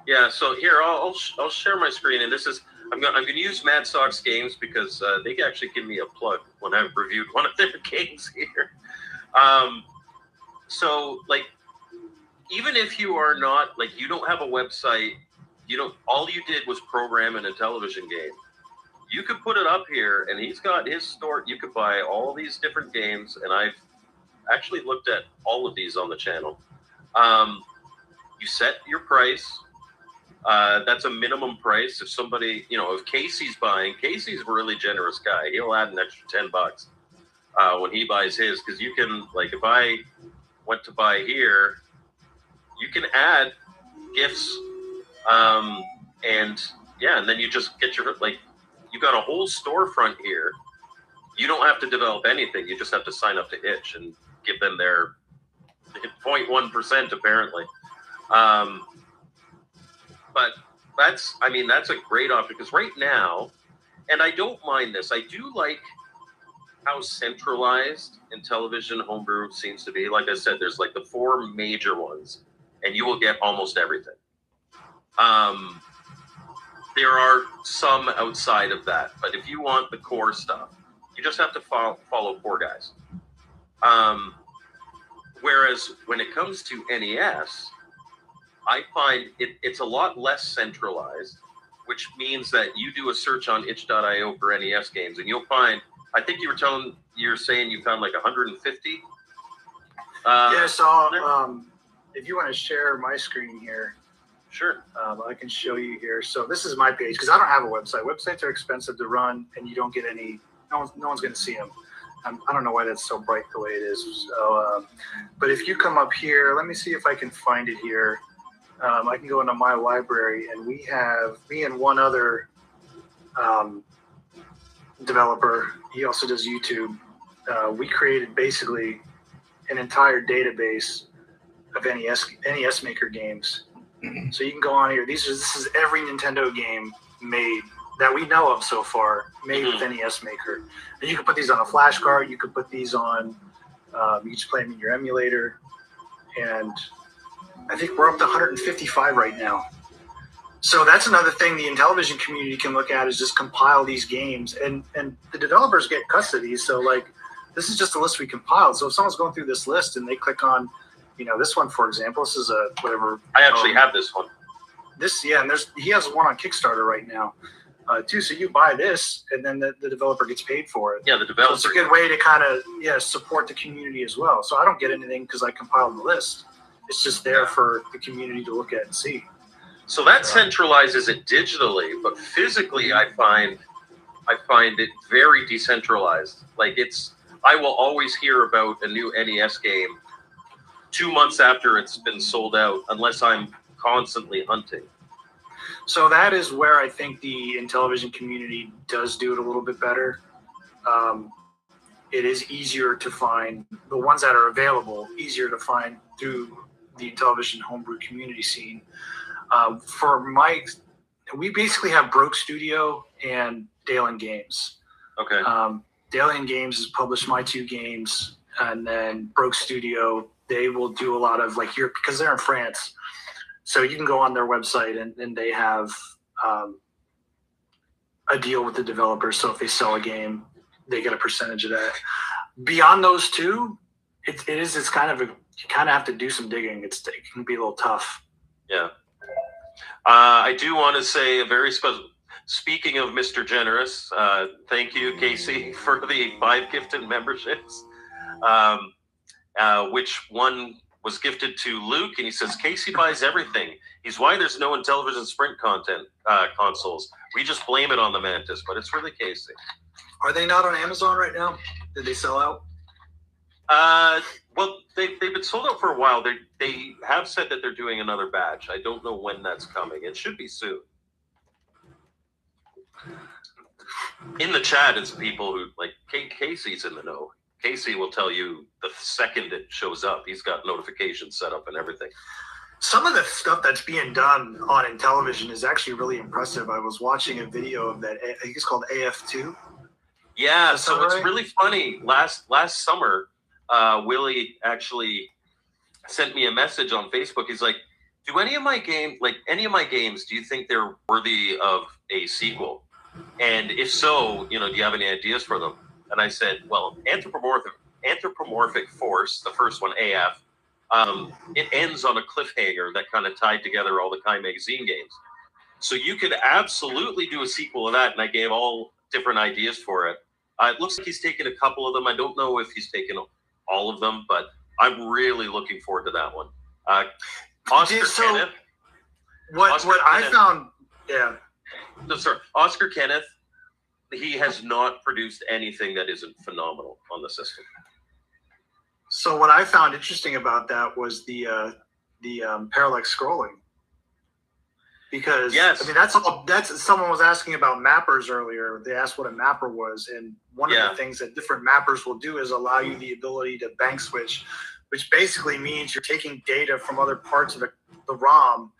Yeah. So here I'll share my screen, and this is I'm going to use Mad Sox Games because they actually give me a plug when I've reviewed one of their games here. So even if you are not you don't have a website, all you did was program in a television game, you could put it up here, and he's got his store. You could buy all these different games, and I've actually looked at all of these on the channel. You set your price. That's a minimum price. If somebody, if Casey's buying, Casey's a really generous guy. He'll add an extra $10 when he buys his, because you can, if I went to buy here, you can add gifts, and then you just get your, you got a whole storefront here. You don't have to develop anything. You just have to sign up to itch and give them their 0.1% apparently. But that's a great option, because right now, and I don't mind this, I do like how centralized in television homebrew seems to be. Like I said, there's the 4 major ones, and you will get almost everything. There are some outside of that, but if you want the core stuff, you You just have to follow Four Guys. Whereas when it comes to NES, I find it's a lot less centralized, which means that you do a search on itch.io for NES games, and you'll find, I think you're saying you found like 150? Yeah, so if you want to share my screen here, sure. I can show you here. So this is my page, because I don't have a website. Websites are expensive to run, and you don't get any, no one's going to see them. I don't know why that's so bright the way it is. So, but if you come up here, let me see if I can find it here. I can go into my library, and we have me and one other developer. He also does YouTube. We created basically an entire database of NES Maker games. So you can go on here. This is every Nintendo game made that we know of so far, made with NES Maker. And you can put these on a flash card. You could put these on. You just play them in your emulator, and I think we're up to 155 right now. So that's another thing the Intellivision community can look at, is just compile these games, and the developers get custody. So like, this is just a list we compiled. So if someone's going through this list and they click on, this one, for example, this is a whatever. I actually have this one. And he has one on Kickstarter right now, too. So you buy this, and then the developer gets paid for it. Yeah, the developer. So it's a good way to kind of support the community as well. So I don't get anything because I compiled the list. It's just there for the community to look at and see. So that centralizes it digitally, but physically, I find it very decentralized. Like I will always hear about a new NES game 2 months after it's been sold out, unless I'm constantly hunting. So that is where I think the Intellivision community does do it a little bit better. It is easier to find the ones that are available, easier to find through the Intellivision homebrew community scene. We basically have Broke Studio and Dalen Games. Okay. Dalen Games has published my 2 games, and then Broke Studio, they will do a lot of because they're in France. So you can go on their website and they have a deal with the developers. So if they sell a game, they get a percentage of that. Beyond those two, it's kind of you kind of have to do some digging. It can be a little tough. Yeah. I do want to say a very special. Speaking of Mr. Generous, thank you, Casey, for the 5 gifted memberships. Which one was gifted to Luke, and he says Casey buys everything. He's why there's no Intellivision Sprint consoles. We just blame it on the Mantis, but it's really Casey. Are they not on Amazon right now? Did they sell out? Well, they've been sold out for a while. They have said that they're doing another batch. I don't know when that's coming. It should be soon. In the chat is people who Casey's in the know. Casey will tell you the second it shows up. He's got notifications set up and everything. Some of the stuff that's being done on Intellivision is actually really impressive. I was watching a video of that. I think it's called AF2. Yeah, so it's really funny. Last summer, Willie actually sent me a message on Facebook. He's like, "Do any of my games, do you think they're worthy of a sequel? And if so, do you have any ideas for them?" And I said, well, Anthropomorphic Force, the first one, AF, it ends on a cliffhanger that kind of tied together all the Kai magazine games. So you could absolutely do a sequel of that, and I gave all different ideas for it. It looks like he's taken a couple of them. I don't know if he's taken all of them, but I'm really looking forward to that one. Oscar Kenneth. Oscar Kenneth, he has not produced anything that isn't phenomenal on the system. So what I found interesting about that was the parallax scrolling, because that's someone was asking about mappers earlier. They asked what a mapper was, and one of the things that different mappers will do is allow you the ability to bank switch, which basically means you're taking data from other parts of the ROM,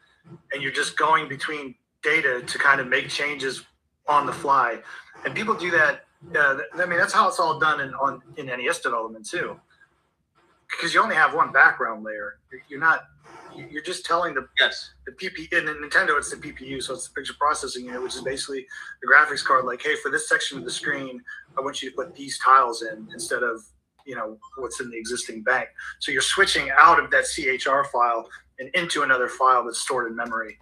and you're just going between data to kind of make changes on the fly. And people do that. That's how it's all done in NES development too, because you only have one background layer. You're just telling the PP in Nintendo, it's the PPU, so it's the picture processing unit, which is basically the graphics card. Like, hey, for this section of the screen, I want you to put these tiles in instead of, what's in the existing bank. So you're switching out of that CHR file and into another file that's stored in memory.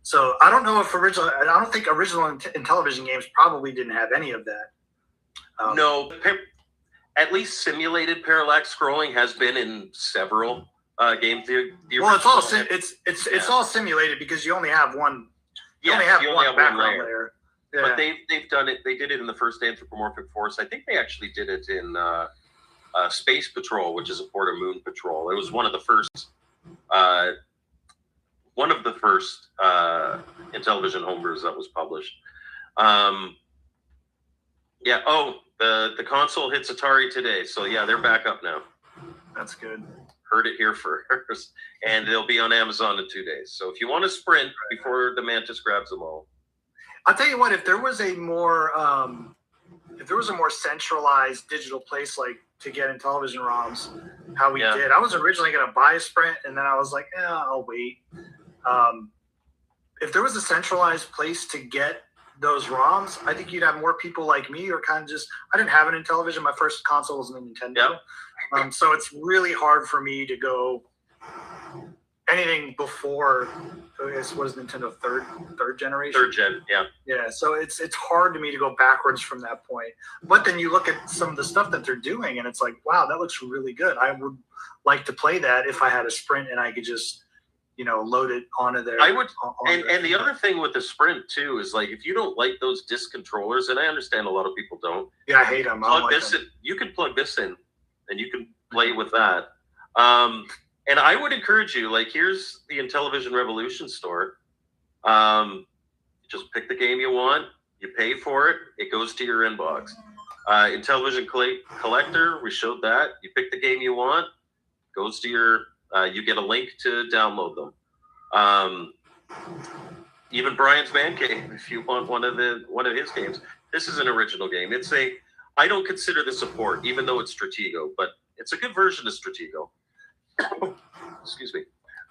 So I don't know if I don't think original Intellivision games probably didn't have any of that. No, at least simulated parallax scrolling has been in several games. Well, it's all simulated because you only have one. You only have one background layer. Yeah. But they've done it. They did it in the first Anthropomorphic Force. I think they actually did it in Space Patrol, which is a port of Moon Patrol. It was one of the first Intellivision homebrews that was published. Yeah. Oh, the console hits Atari today, so yeah, they're back up now. That's good. Heard it here first, and they'll be on Amazon in 2 days. So if you want to sprint before the Mantis grabs them all, I'll tell you what. If there was a more centralized digital place like to get Intellivision ROMs, how we did. I was originally going to buy a Sprint, and then I was like, I'll wait. If there was a centralized place to get those ROMs, I think you'd have more people like me, or kind of just. I didn't have an Intellivision. My first console was a Nintendo. Yep. So it's really hard for me to go anything before. What is Nintendo third generation? Third gen, yeah. Yeah, so it's hard to me to go backwards from that point. But then you look at some of the stuff that they're doing, and it's like, wow, that looks really good. I would like to play that if I had a Sprint and I could just, load it onto there. I would, and the other thing with the Sprint too is like if you don't like those disc controllers, and I understand a lot of people don't. Yeah, I hate them. Plug this in. You can plug this in, and you can play with that. And I would encourage you, like, here's the Intellivision Revolution store. Just pick the game you want. You pay for it. It goes to your inbox. Intellivision Collector, we showed that. You pick the game you want. Goes to your. You get a link to download them. Even Brian's Man Cave, if you want one of his games. This is an original game. I don't consider this a port, even though it's Stratego, but it's a good version of Stratego. Excuse me.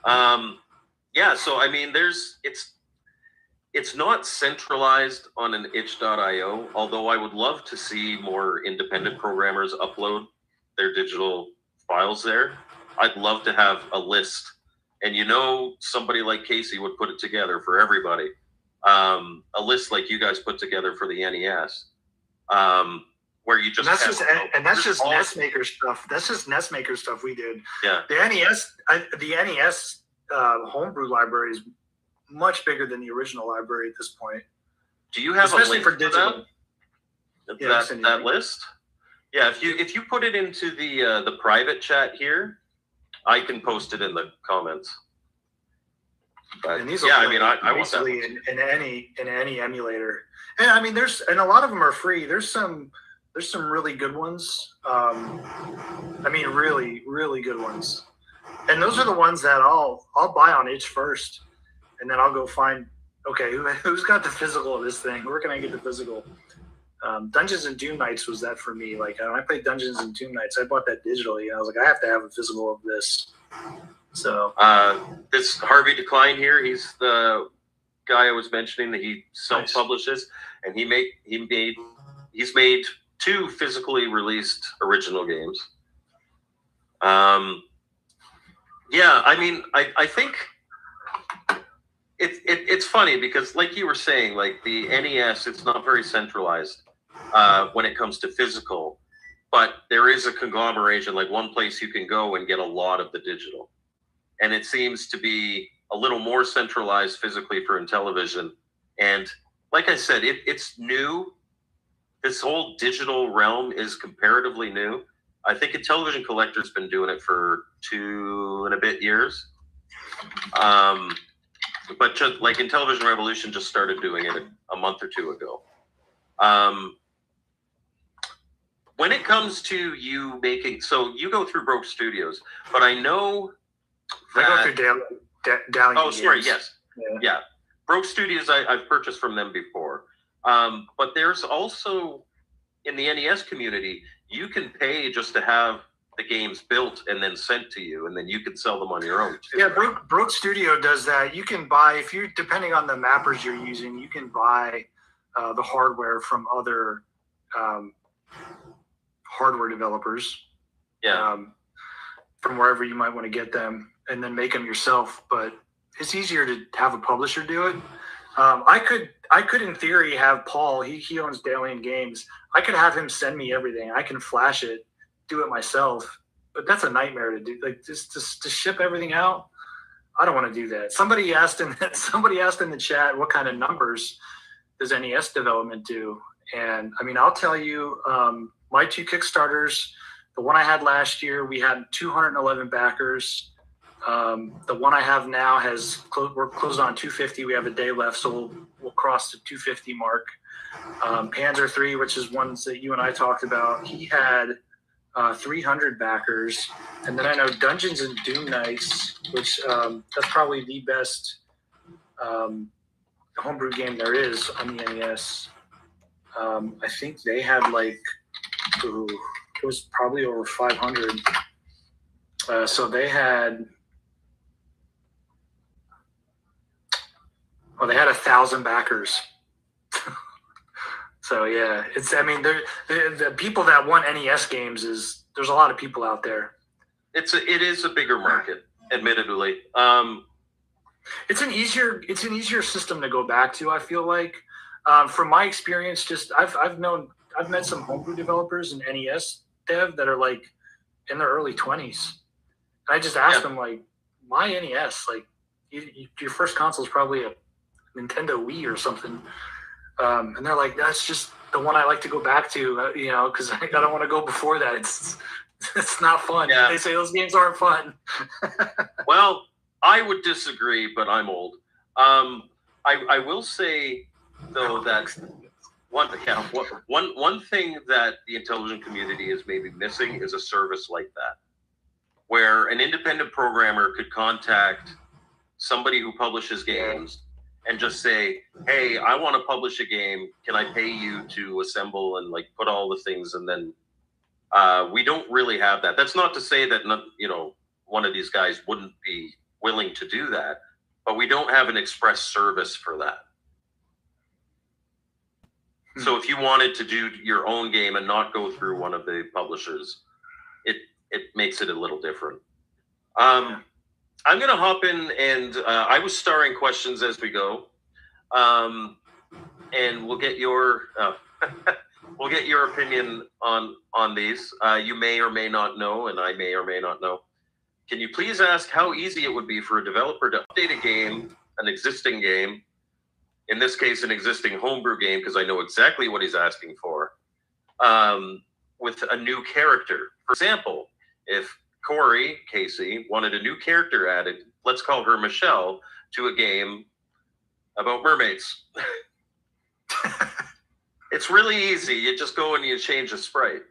Yeah, so I mean, it's not centralized on an itch.io, although I would love to see more independent programmers upload their digital files there. I'd love to have a list, and somebody like Casey would put it together for everybody. A list like you guys put together for the NES. Where you just that's just NES Maker stuff. That's just NES Maker stuff we did. Yeah. The NES homebrew library is much bigger than the original library at this point. Do you have especially a link for digital? That list? Yeah. If you put it into the private chat here, I can post it in the comments. But, and these I want that in any emulator. And I mean, and a lot of them are free. There's some really good ones. I mean, really, really good ones. And those are the ones that I'll buy on itch first, and then I'll go find. Okay, who's got the physical of this thing? Where can I get the physical? Dungeons and Doom Nights was that for me. Like when I played Dungeons and Doom Nights, I bought that digitally, and I was like, I have to have a physical of this. So this Harvey Decline here, he's the guy I was mentioning that he self-publishes, and he's made 2 physically released original games. Yeah, I mean, I think it's funny because, like you were saying, like the NES, it's not very centralized when it comes to physical, but there is a conglomeration, like one place you can go and get a lot of the digital. And it seems to be a little more centralized physically for Intellivision. And like I said, it's new. This whole digital realm is comparatively new. I think Intellivision Collector's been doing it for 2 and a bit years. But just like Intellivision Revolution just started doing it a month or 2 ago. When it comes to you making, so you go through Broke Studios, but I know that, I go through Dalian. Oh, sorry, yes. Yeah. Broke Studios, I've purchased from them before. But there's also, in the NES community, you can pay just to have the games built and then sent to you, and then you can sell them on your own too. Yeah, Broke Studio does that. You can buy, depending on the mappers you're using, you can buy the hardware from other hardware developers. Yeah. From wherever you might want to get them, and then make them yourself. But it's easier to have a publisher do it. I could in theory have Paul. He owns Dalian Games. I could have him send me everything. I can flash it, do it myself. But that's a nightmare to do. Like just to ship everything out. I don't want to do that. Somebody asked in the chat, what kind of numbers does NES development do? And I mean, I'll tell you, my 2 Kickstarters. The one I had last year, we had 211 backers. The one I have now we're closed on 250. We have a day left, so we'll cross the 250 mark. Panzer 3, which is ones that you and I talked about, he had 300 backers. And then I know Dungeons and Doom Knights, which that's probably the best homebrew game there is on the NES. I think they had it was probably over 500. So they had 1,000 backers. So yeah, the people that want NES games there's a lot of people out there. It is a bigger market, admittedly. It's an easier system to go back to. I feel like, from my experience, I've met some homebrew developers and NES dev that are like in their early 20s. I just asked them, like, why NES? Like, your first console is probably a Nintendo Wii or something. And they're like, that's just the one I like to go back to, because I don't want to go before that. It's not fun. Yeah. They say those games aren't fun. Well, I would disagree, but I'm old. I will say, though, that one thing that the intelligent community is maybe missing is a service like that, where an independent programmer could contact somebody who publishes games and just say, hey, I want to publish a game. Can I pay you to assemble and like put all the things? And then we don't really have that. That's not to say that, one of these guys wouldn't be willing to do that, but we don't have an express service for that. So if you wanted to do your own game and not go through one of the publishers, it makes it a little different. I'm going to hop in, and I was starring questions as we go, and we'll get your opinion on these. You may or may not know, and I may or may not know. Can you please ask how easy it would be for a developer to update a game, an existing game, in this case, an existing homebrew game, because I know exactly what he's asking for, with a new character? For example, if Corey Casey wanted a new character added, let's call her Michelle, to a game about mermaids. It's really easy. You just go and you change a sprite.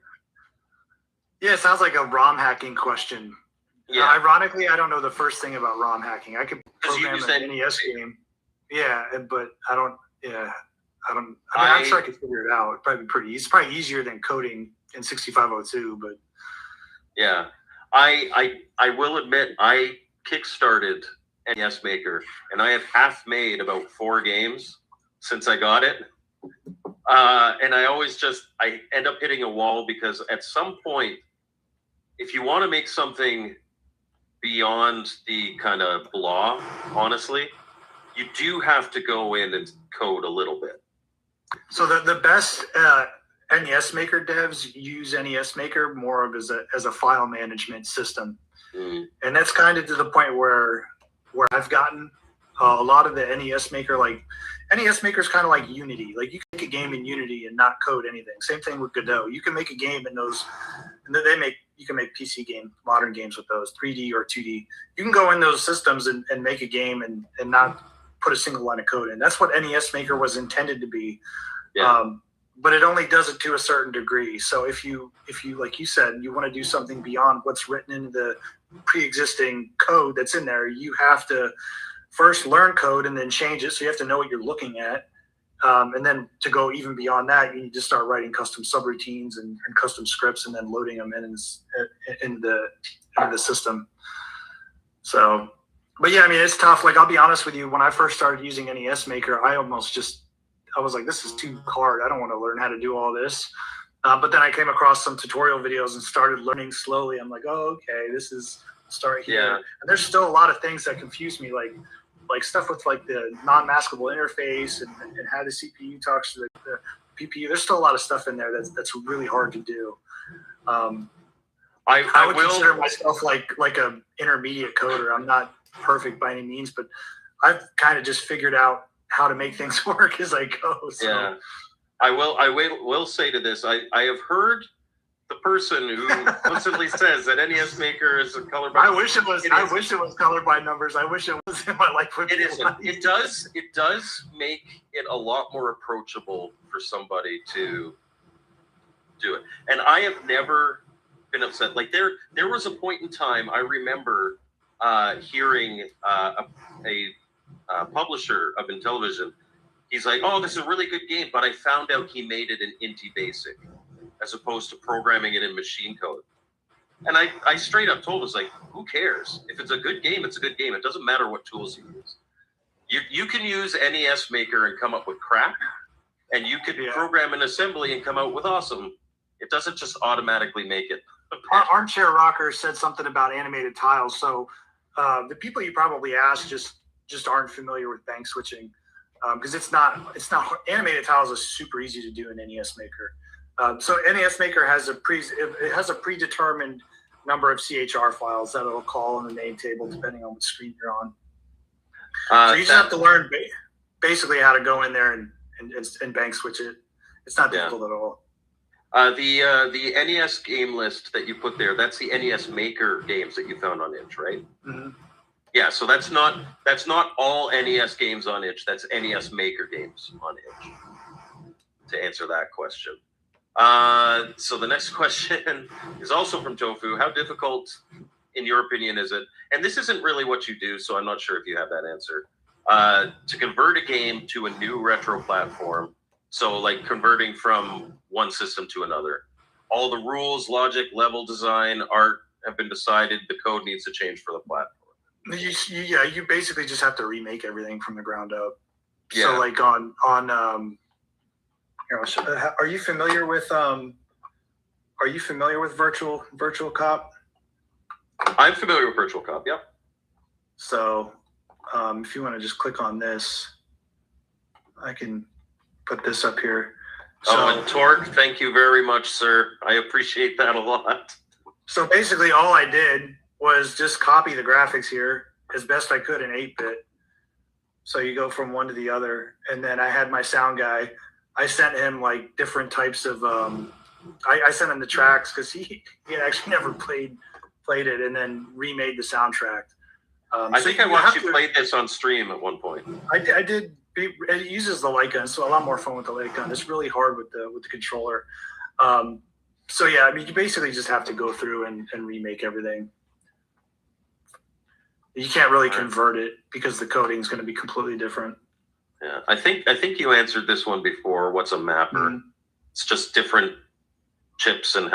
Yeah, it sounds like a ROM hacking question. Yeah. Ironically, I don't know the first thing about ROM hacking. I could program an NES game. Yeah, but I don't. Yeah, I don't. I'm sure I could figure it out. It'd probably be pretty easy. It's probably easier than coding in 6502. But yeah, I will admit I kickstarted NES Maker, and I have half made about 4 games since I got it. And I end up hitting a wall, because at some point, if you want to make something beyond the kind of blah, honestly, you do have to go in and code a little bit. So the best NES Maker devs use NES Maker more of as a file management system. And that's kind of to the point where I've gotten a lot of the NES Maker, like NES Maker is kind of like Unity. Like you can make a game in Unity and not code anything. Same thing with Godot. You can make a game in those, and you can make PC modern games with those, 3D or 2D. You can go in those systems and make a game and not put a single line of code in. That's what NES Maker was intended to be. Yeah. But it only does it to a certain degree. So if you, like you said, you want to do something beyond what's written in the pre-existing code that's in there, you have to first learn code and then change it. So you have to know what you're looking at. And then to go even beyond that, you need to start writing custom subroutines and custom scripts and then loading them in the system. So, but yeah, I mean, it's tough. Like, I'll be honest with you, when I first started using NES Maker, I was like, this is too hard. I don't want to learn how to do all this. But then I came across some tutorial videos and started learning slowly. I'm like, oh, okay, this is start here. Yeah. And there's still a lot of things that confuse me, like stuff with like the non-maskable interface and how the CPU talks to the PPU. There's still a lot of stuff in there that's really hard to do. I would consider myself like a intermediate coder. I'm not perfect by any means, but I've kind of just figured out how to make things work as I go. So. Yeah. I will say to this, I have heard the person who constantly says that NES Maker is a color by. I wish it was color by numbers. I wish it was in my life. It isn't. It does make it a lot more approachable for somebody to do it. And I have never been upset. Like there was a point in time I remember hearing a publisher of Intellivision. He's like, oh, this is a really good game, but I found out he made it in Inti Basic as opposed to programming it in machine code. And I straight up told him, like, who cares? If it's a good game, it's a good game. It doesn't matter what tools you use. You can use NES Maker and come up with crap, and you could program an assembly and come out with awesome. It doesn't just automatically make it. Armchair Rocker said something about animated tiles. So the people you probably asked just aren't familiar with bank switching. Because it's not animated tiles is super easy to do in NES Maker. So NES Maker has a predetermined number of CHR files that it'll call in the name table depending on what screen you're on. So you just have to learn basically how to go in there and bank switch it. It's not difficult at all. The NES game list that you put there, that's the NES Maker games that you found on itch, right? Mm-hmm. Yeah, so that's not all NES games on itch. That's NES Maker games on itch. To answer that question. So the next question is also from Tofu. How difficult, in your opinion, is it? And this isn't really what you do, so I'm not sure if you have that answer. To convert a game to a new retro platform. So like converting from one system to another. All the rules, logic, level design, art have been decided. The code needs to change for the platform. You basically just have to remake everything from the ground up. Yeah. So like on are you familiar with Virtual Cop? I'm familiar with Virtual Cop, yeah. So if you want to just click on this, I can put this up here. So, and Torque, thank you very much, sir. I appreciate that a lot. So basically all I did was just copy the graphics here as best I could in 8-bit. So you go from one to the other. And then I had my sound guy. I sent him like different types of, I sent him the tracks because he had actually never played it and then remade the soundtrack. I think I watched you play this on stream at one point. I did. It uses the light gun, so a lot more fun with the light gun. It's really hard with the controller. So yeah, I mean, you basically just have to go through and remake everything. You can't really convert it because the coding is going to be completely different. Yeah, I think you answered this one before. What's a mapper? Mm-hmm. It's just different chips and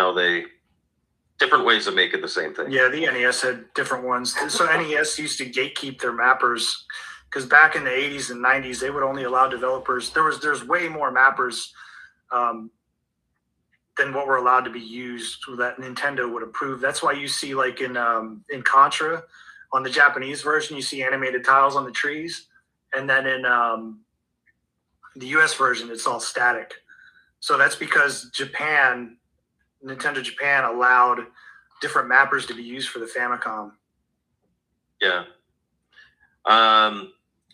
different ways of making the same thing. Yeah, the NES had different ones. So NES used to gatekeep their mappers because back in the 80s and 90s, they would only allow developers. There's way more mappers than what were allowed to be used that Nintendo would approve. That's why you see like in Contra, on the Japanese version, you see animated tiles on the trees. And then in the US version, it's all static. So that's because Nintendo Japan allowed different mappers to be used for the Famicom. Yeah.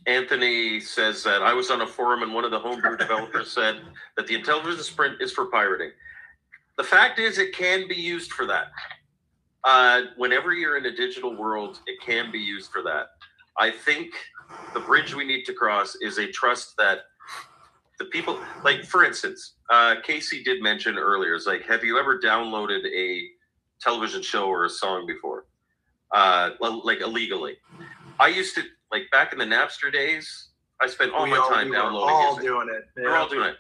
Anthony says that I was on a forum and one of the homebrew developers said that the Intellivision Sprint is for pirating. The fact is it can be used for that. Whenever you're in a digital world, it can be used for that. I think the bridge we need to cross is a trust that the people, like for instance, Casey did mention earlier, it's like, have you ever downloaded a television show or a song before? Like illegally. I used to, like back in the Napster days, I spent all my time downloading all music. doing it. We're all doing it.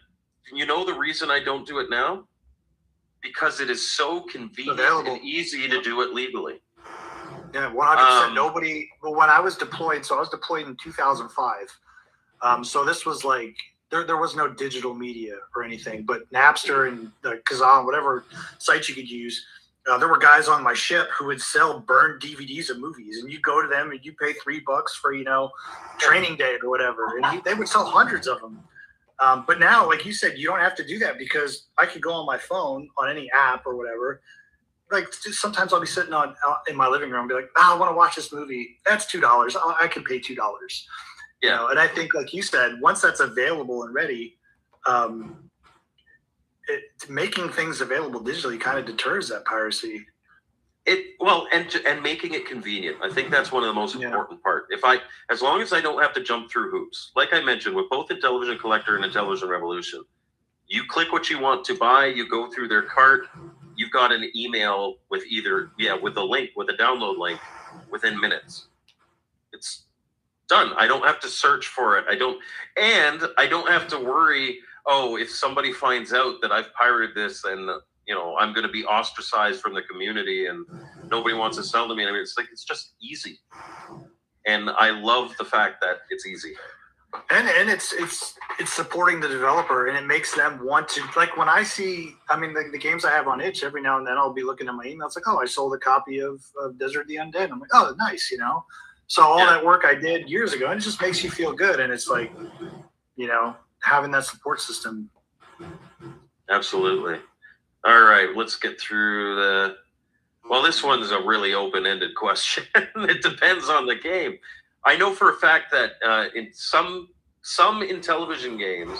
You know the reason I don't do it now? Because it is so convenient and easy to do it legally. Yeah, 100%. Nobody. Well, when I was deployed, so I was deployed in 2005. So this was there was no digital media or anything, but Napster and the Kazaa, whatever sites you could use, there were guys on my ship who would sell burned DVDs of movies, and you go to them and you pay $3 for, training day or whatever, and they would sell hundreds of them. But now, like you said, you don't have to do that because I could go on my phone on any app or whatever. Like sometimes I'll be sitting in my living room and be like, I want to watch this movie. That's $2. I can pay $2. Yeah. And I think, like you said, once that's available and ready, making things available digitally kind of deters that piracy. And making it convenient. I think that's one of the most important part. As long as I don't have to jump through hoops, like I mentioned with both Intellivision Collector and Intellivision Revolution, you click what you want to buy, you go through their cart, you've got an email with with a link, with a download link within minutes. It's done. I don't have to search for it. I don't have to worry, if somebody finds out that I've pirated this and I'm going to be ostracized from the community and nobody wants to sell to me. I mean, it's just easy. And I love the fact that it's easy. And it's supporting the developer, and it makes them want to, like when I see, the games I have on itch, every now and then I'll be looking at my email. It's like, I sold a copy of Desert of the Undead. I'm like, oh, nice, So all that work I did years ago, and it just makes you feel good. And it's like, having that support system. Absolutely. All right, let's get through this one's a really open-ended question. It depends on the game. I know for a fact that in some Intellivision games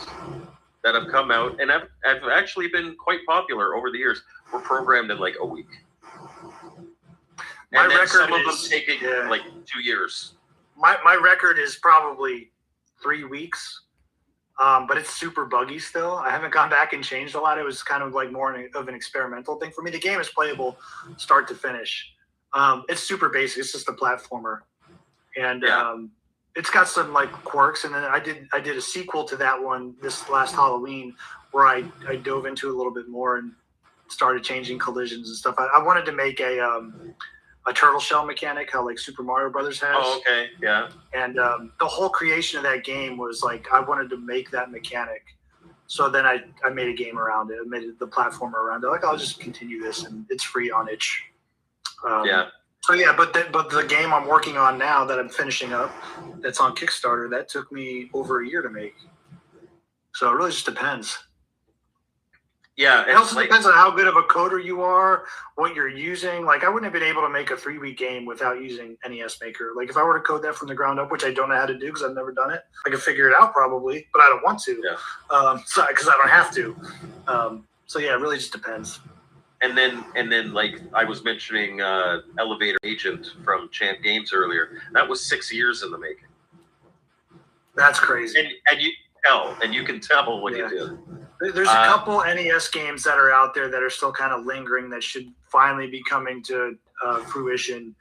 that have come out and have actually been quite popular over the years were programmed in like a week. My record some of them taking like 2 years. My record is probably 3 weeks, but it's super buggy still. I haven't gone back and changed a lot. It was kind of like more of an experimental thing for me. The game is playable start to finish. It's super basic. It's just a platformer. And it's got some like quirks, and then I did a sequel to that one this last Halloween where I dove into it a little bit more and started changing collisions and stuff. I wanted to make a turtle shell mechanic, how like Super Mario Brothers has. Oh, okay, yeah. And the whole creation of that game was like I wanted to make that mechanic. So then I made a game around it. I made the platformer around it. Like I'll just continue this, and it's free on itch. So but the game I'm working on now that I'm finishing up, that's on Kickstarter, that took me over a year to make. So it really just depends. Yeah, it also depends on how good of a coder you are, what you're using. Like I wouldn't have been able to make a 3-week game without using NES Maker. Like if I were to code that from the ground up, which I don't know how to do because I've never done it, I could figure it out probably, but I don't want to. Yeah. Because I don't have to. It really just depends. And then, like I was mentioning, Elevator Agent from Champ Games earlier. That was 6 years in the making. That's crazy. And you can tell when you do. There's a couple NES games that are out there that are still kind of lingering that should finally be coming to fruition,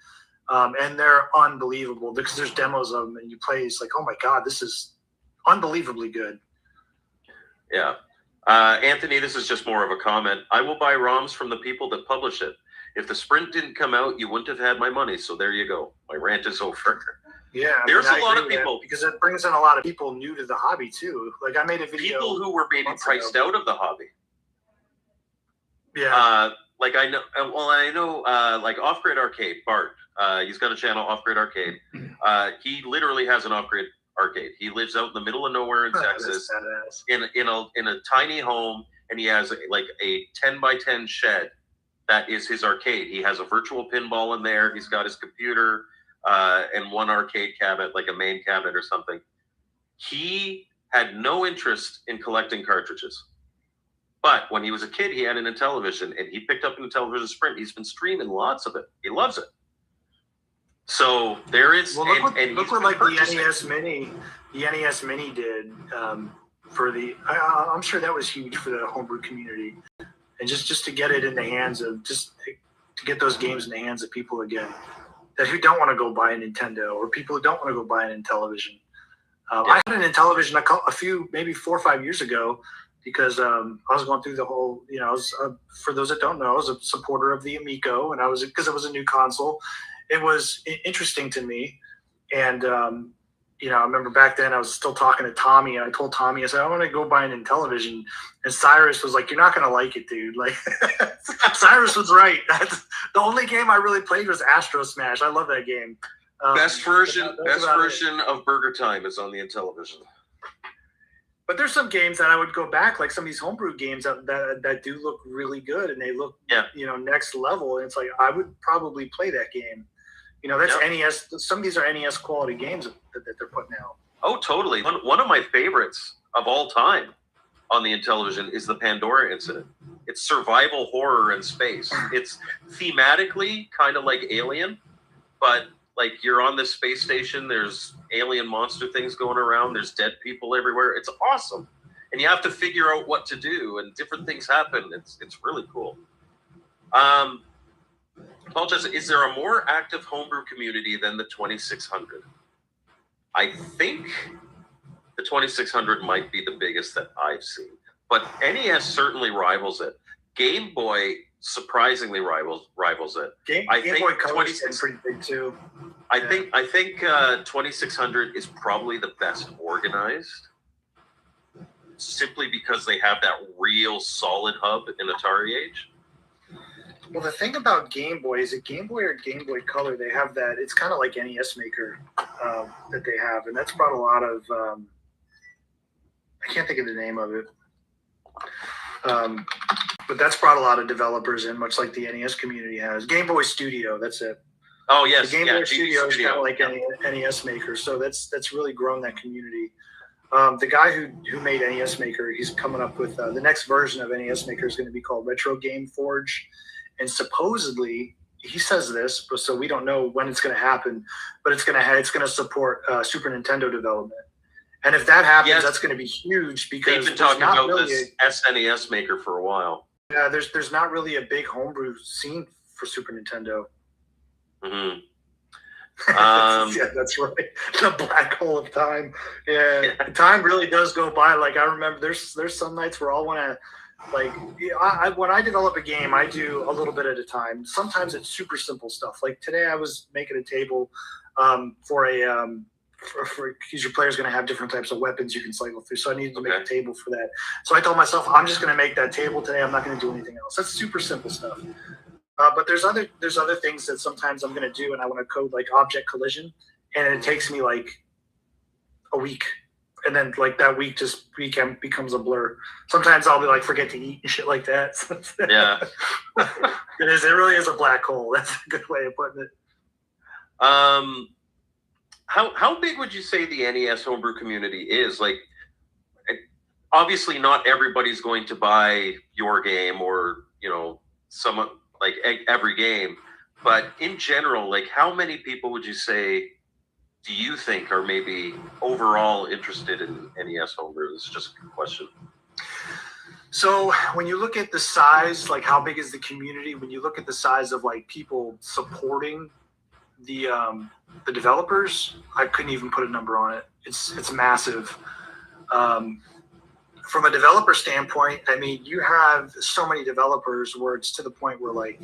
and they're unbelievable because there's demos of them and you play. It's like, oh my god, this is unbelievably good. Yeah. Anthony, this is just more of a comment. I will buy ROMs from the people that publish it. If the Sprint didn't come out, you wouldn't have had my money. So there you go. My rant is over. Yeah, there's a lot of people because it brings in a lot of people new to the hobby too. Like I made a video. People who were maybe priced out of the hobby. Yeah. Like I know. Like Off Grid Arcade, Bart. He's got a channel, Off Grid Arcade. He literally has an Off Grid Arcade. He lives out in the middle of nowhere in Texas, in a tiny home, and he has like a 10x10 shed that is his arcade. He has a virtual pinball in there. He's got his computer and one arcade cabinet, like a main cabinet or something. He had no interest in collecting cartridges, but when he was a kid, he had an Intellivision, and he picked up an Intellivision Sprint. He's been streaming lots of it. He loves it. So there is. Well, look what like the NES Mini did for the. I'm sure that was huge for the homebrew community, and just to get it in the hands of to get those games in the hands of people again who don't want to go buy a Nintendo or people who don't want to go buy an Intellivision. I had an Intellivision a few maybe 4 or 5 years ago because I was going through the whole. I was for those that don't know, I was a supporter of the Amico, and because it was a new console. It was interesting to me, and I remember back then I was still talking to Tommy, and I told Tommy, I said, I want to go buy an Intellivision. And Cyrus was like, you're not going to like it, dude. Like, Cyrus was right. The only game I really played was Astro Smash. I love that game. Best version of Burger Time is on the Intellivision. But there's some games that I would go back, like some of these homebrew games that do look really good, and they look, next level. And it's like, I would probably play that game. That's NES. Some of these are NES quality games that they're putting out. Oh, totally. One of my favorites of all time on the Intellivision is the Pandora Incident. It's survival horror in space. It's thematically kind of like Alien, but like you're on this space station, there's alien monster things going around, there's dead people everywhere. It's awesome. And you have to figure out what to do, and different things happen. It's really cool. Paul says, is there a more active homebrew community than the 2600? I think the 2600 might be the biggest that I've seen, but NES certainly rivals it. Game Boy surprisingly rivals it. Game Boy Color is pretty big too. I think 2600 is probably the best organized, simply because they have that real solid hub in Atari Age. Well, the thing about Game Boy is that Game Boy or Game Boy Color, they have that. It's kind of like NES Maker that they have, and that's brought a lot of. I can't think of the name of it, but that's brought a lot of developers in, much like the NES community has. Game Boy Studio, that's it. Oh yes, the Game Boy Studio is kind of like NES Maker, so that's really grown that community. The guy who made NES Maker, he's coming up with the next version of NES Maker is going to be called Retro Game Forge. And supposedly, he says this, but so we don't know when it's going to happen, but it's going to support Super Nintendo development. And if that happens, that's going to be huge, because they've been talking about this SNES Maker for a while. Yeah, there's not really a big homebrew scene for Super Nintendo. Mm-hmm. Yeah, that's right. The black hole of time. Yeah, time really does go by. Like, I remember there's some nights where I'll want to. Like, when I develop a game, I do a little bit at a time. Sometimes it's super simple stuff. Like today, I was making a table for because your player's going to have different types of weapons you can cycle through. So I needed to make a table for that. So I told myself, I'm just going to make that table today. I'm not going to do anything else. That's super simple stuff. But there's other things that sometimes I'm going to do, and I want to code like object collision, and it takes me like a week. And then like that week just becomes a blur. Sometimes I'll be like, forget to eat and shit like that. Yeah. It really is a black hole. That's a good way of putting it. How big would you say the NES homebrew community is? Like, obviously not everybody's going to buy your game or, someone like every game, but in general, like how many people would you say do you think are maybe overall interested in NES homebrew? It's just a question. So when you look at the size, like how big is the community? When you look at the size of like people supporting the developers, I couldn't even put a number on it. It's massive. From a developer standpoint, I mean, you have so many developers where it's to the point where like,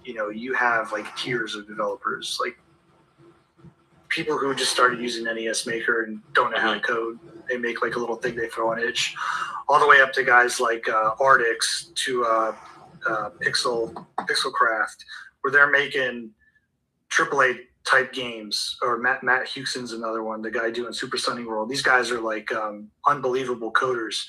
you have like tiers of developers, like people who just started using NES Maker and don't know how to code. They make like a little thing they throw on itch, all the way up to guys like Ardix to Pixelcraft, where they're making AAA type games. Or Matt Hugson's another one, the guy doing Super Sunny World. These guys are like unbelievable coders.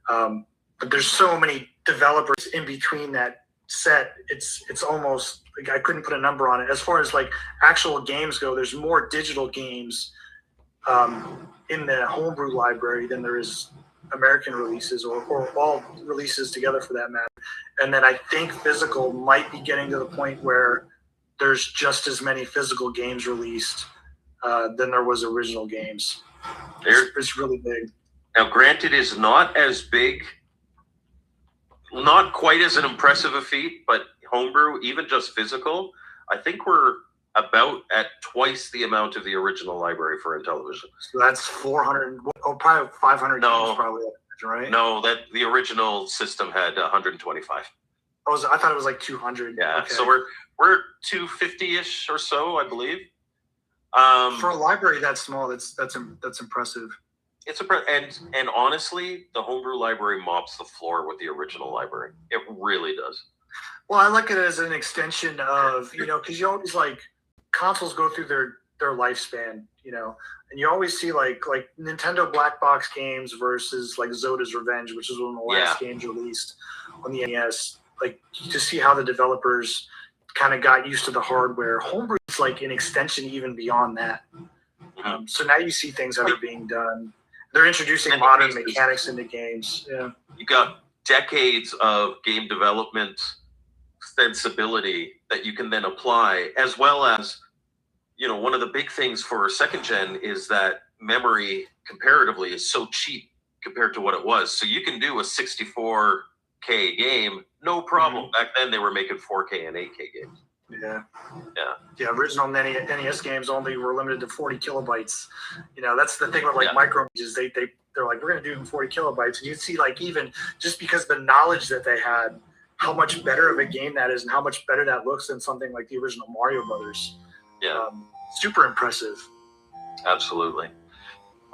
But there's so many developers in between that set. It's almost like I couldn't put a number on it. As far as like actual games go, there's more digital games in the homebrew library than there is American releases or all releases together for that matter. And then I think physical might be getting to the point where there's just as many physical games released than there was original games. It's really big. Now, granted, is not as big, not quite as an impressive a feat, but homebrew, even just physical, I think we're about at twice the amount of the original library for Intellivision. So that's 400, probably 500 games probably, right? No, that the original system had 125. I thought it was like 200. Yeah, okay. so we're 250-ish or so, I believe. For a library that small, that's impressive. It's and honestly, the homebrew library mops the floor with the original library. It really does. Well, I look at it as an extension of, because you always like consoles go through their lifespan, and you always see like Nintendo black box games versus like Zoda's Revenge, which is one of the last games released on the NES. Like to see how the developers kind of got used to the hardware. Homebrew is like an extension even beyond that. So now you see things that are being done. They're introducing modern mechanics into games. Yeah, you got decades of game development sensibility that you can then apply, as well as, one of the big things for second gen is that memory comparatively is so cheap compared to what it was. So you can do a 64K game, no problem. Back then they were making 4K and 8K games. Yeah. Original NES games only were limited to 40 kilobytes. That's the thing with like micro images. They're like, we're going to do 40 kilobytes. And you see like even just because the knowledge that they had, how much better of a game that is and how much better that looks than something like the original Mario Brothers. Yeah. Super impressive. Absolutely.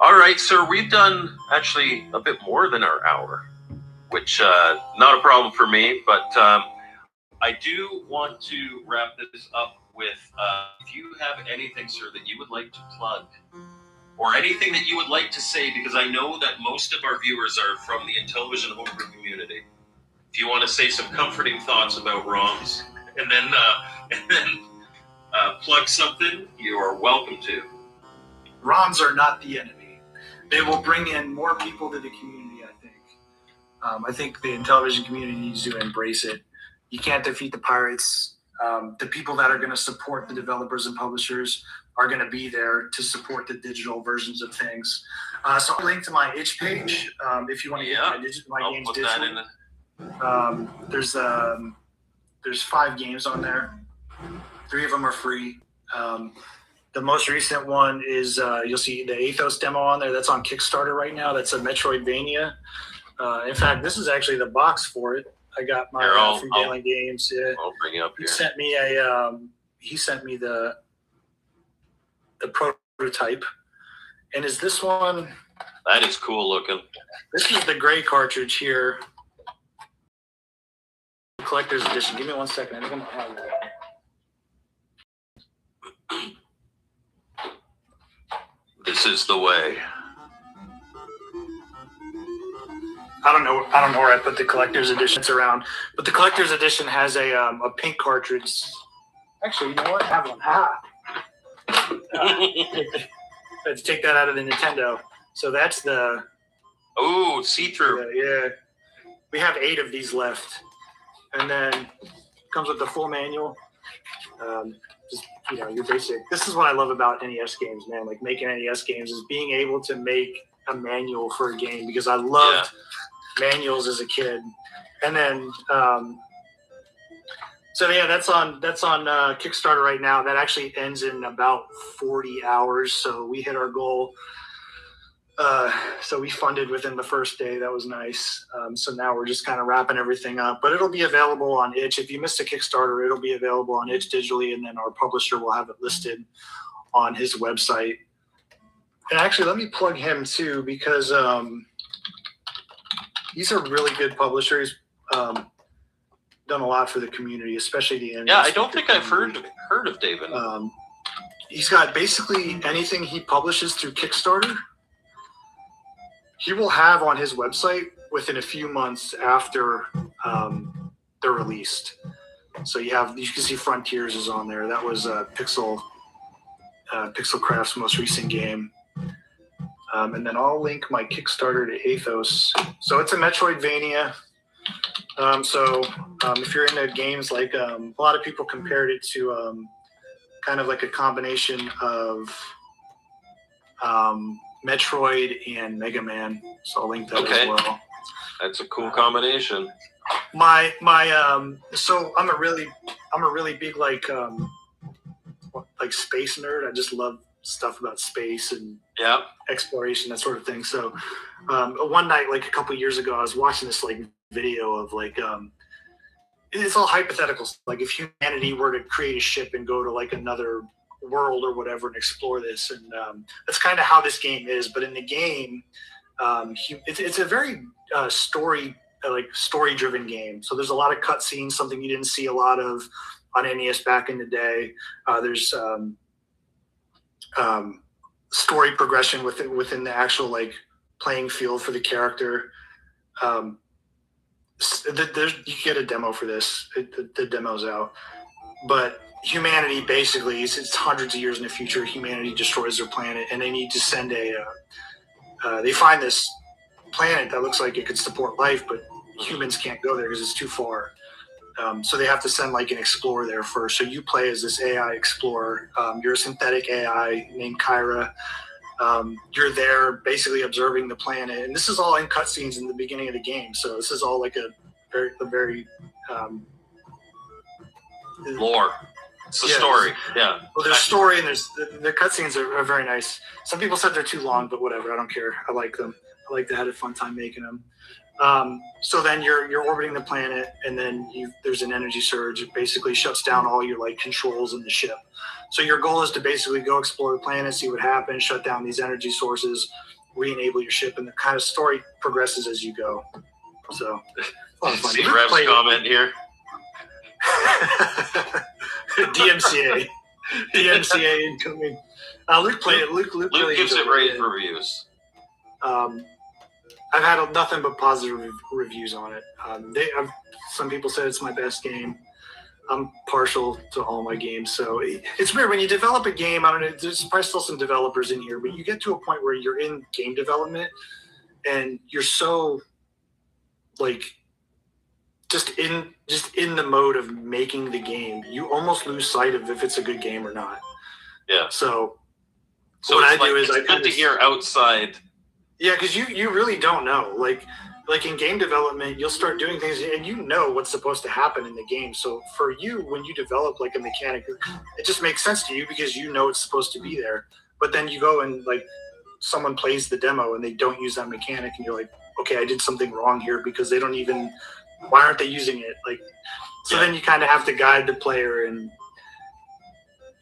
All right, sir, we've done actually a bit more than our hour, which not a problem for me, but I do want to wrap this up with if you have anything, sir, that you would like to plug or anything that you would like to say, because I know that most of our viewers are from the Intellivision homebrew community. If you want to say some comforting thoughts about ROMs and then plug something, you are welcome to. ROMs are not the enemy. They will bring in more people to the community, I think. I think the Intellivision community needs to embrace it. You can't defeat the pirates. The people that are going to support the developers and publishers are going to be there to support the digital versions of things. So I'll link to my itch page if you want to get my games digital. There's 5 games on there. 3 of them are free. The most recent one is you'll see the Athos demo on there. That's on Kickstarter right now. That's a Metroidvania. In fact, this is actually the box for it. I got my from Galen Games. Yeah. I'll bring you up here. He sent me the prototype. And is this one? That is cool looking. This is the gray cartridge here. Collector's edition. Give me 1 second. I think I'm gonna have that. This is the way. I don't know where I put the collector's edition. It's around, but the collector's edition has a pink cartridge. Actually, you know what? I have one. Let's take that out of the Nintendo. So that's the. Oh, see-through. Yeah, we have 8 of these left, and then comes with the full manual. Just your basic. This is what I love about NES games, man. Like making NES games is being able to make a manual for a game, because I loved manuals as a kid. And then that's on Kickstarter right now. That actually ends in about 40 hours. So we hit our goal. So we funded within the first day. That was nice. So now we're just kind of wrapping everything up, but it'll be available on itch. If you missed a Kickstarter, it'll be available on itch digitally, and then our publisher will have it listed on his website. And actually, let me plug him too, because he's a really good publisher. He's done a lot for the community, especially the NES. Yeah, I don't think I've heard of David. He's got basically anything he publishes through Kickstarter, he will have on his website within a few months after they're released. So you can see Frontiers is on there. That was Pixel Craft's most recent game. And then I'll link my Kickstarter to Athos. So it's a Metroidvania. If you're into games, like a lot of people compared it to kind of like a combination of Metroid and Mega Man. So I'll link that as well. That's a cool combination. So I'm a really big like space nerd. I just love stuff about space and exploration, that sort of thing. So one night, like a couple years ago, I was watching this like video of like it's all hypothetical. Like if humanity were to create a ship and go to like another world or whatever and explore this. And that's kind of how this game is. But in the game, it's a very story-driven game. So there's a lot of cutscenes, something you didn't see a lot of on NES back in the day. There's story progression within the actual like playing field for the character. You get a demo for this. The demo's out. But humanity basically, it's hundreds of years in the future. Humanity destroys their planet, and they need to send they find this planet that looks like it could support life, but humans can't go there because it's too far. So they have to send like an explorer there first. So you play as this AI explorer. You're a synthetic AI named Kyra. You're there basically observing the planet, and this is all in cutscenes in the beginning of the game. So this is all like a very Lore. It's a story. Yeah. Well, there's story, and there's the cutscenes are very nice. Some people said they're too long, but whatever. I don't care. I like them. I like to have a fun time making them. So then you're orbiting the planet, and then there's an energy surge. It basically shuts down all your like controls in the ship. So your goal is to basically go explore the planet, see what happens, shut down these energy sources, re-enable your ship, and the kind of story progresses as you go. So, see Rev's comment here. DMCA incoming. Luke played it. Luke really gives it rave reviews. I've had nothing but positive reviews on it. Some people said it's my best game. I'm partial to all my games, so it's weird when you develop a game. I don't know. There's probably still some developers in here, but you get to a point where you're in game development and you're so like just in the mode of making the game, you almost lose sight of if it's a good game or not. Yeah. So what I do is it's good to hear outside. Yeah, because you really don't know. Like in game development, you'll start doing things and you know what's supposed to happen in the game. So for you, when you develop like a mechanic, it just makes sense to you because you know it's supposed to be there. But then you go and like someone plays the demo and they don't use that mechanic, and you're like, okay, I did something wrong here because they don't even. Why aren't they using it? Like, so then you kind of have to guide the player, and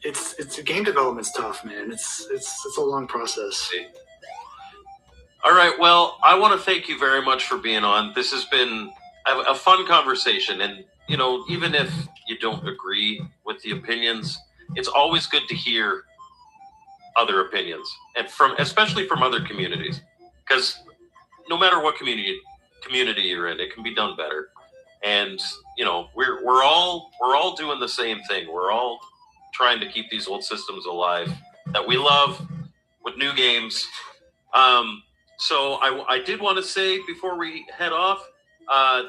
it's game development's tough, man. It's a long process. All right. Well, I want to thank you very much for being on. This has been a fun conversation, and even if you don't agree with the opinions, it's always good to hear other opinions, and especially from other communities, because no matter what community you're in, it can be done better. And we're all doing the same thing. We're all trying to keep these old systems alive that we love with new games. So I did want to say before we head off,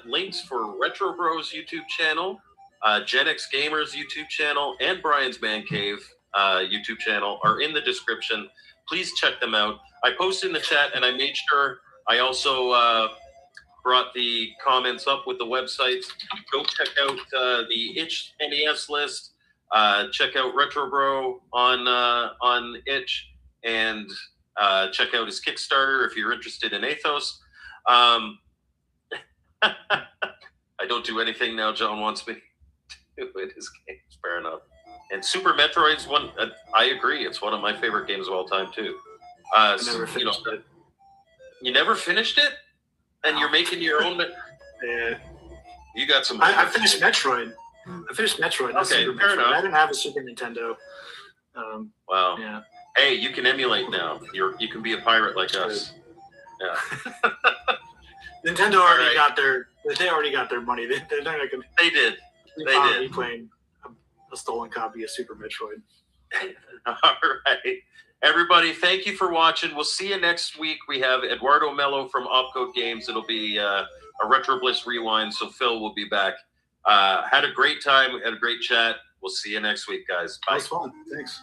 links for Retro Bros YouTube channel, Gen X Gamers YouTube channel, and Brian's Man Cave YouTube channel are in the description. Please check them out. I posted in the chat, and I made sure I also brought the comments up with the websites. Go check out the Itch NES list. Check out Retro Bro on Itch, and check out his Kickstarter if you're interested in Athos. I don't do anything now John wants me to do in his games. Fair enough. And Super Metroid's one. I agree. It's one of my favorite games of all time too. I never finished it. You never finished it? And you're making your own. Yeah. You got some. I finished Metroid. Okay, fair enough. I didn't have a Super Nintendo. Wow. Yeah. Hey, you can emulate now. You can be a pirate like us. Yeah. Nintendo already got their. They already got their money. They're not gonna. They did. They did. Playing a stolen copy of Super Metroid. All right. Everybody, thank you for watching. We'll see you next week. We have Eduardo Mello from Opcode Games. It'll be a Retro Bliss rewind, so Phil will be back. Had a great time, had a great chat. We'll see you next week, guys. Bye. That was fun. Thanks.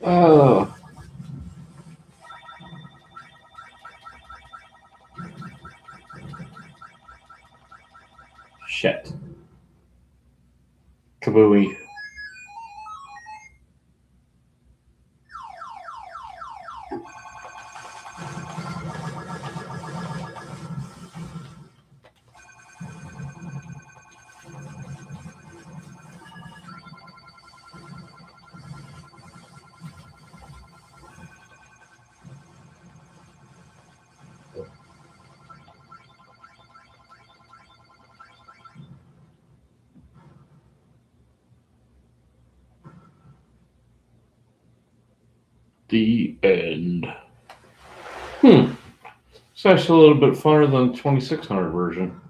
Oh. Shit. Kabooey. The end. It's actually a little bit funner than the 2600 version.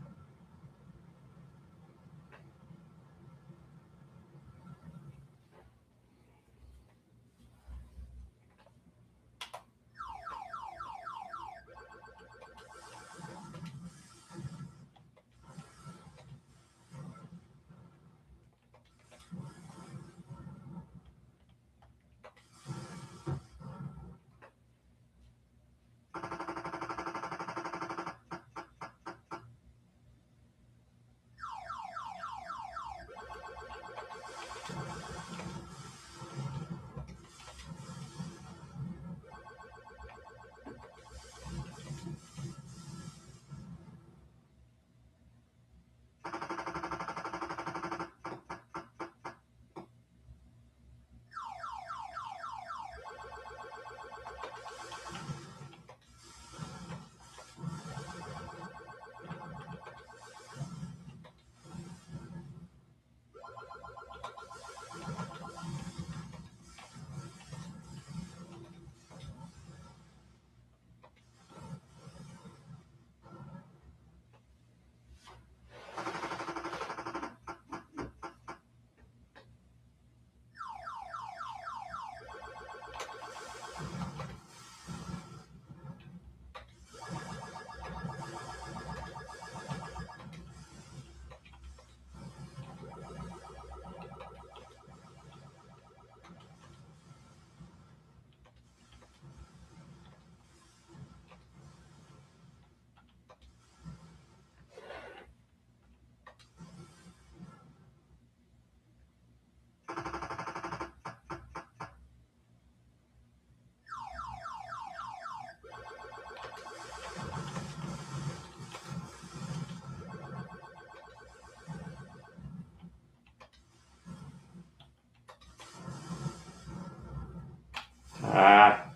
Ah.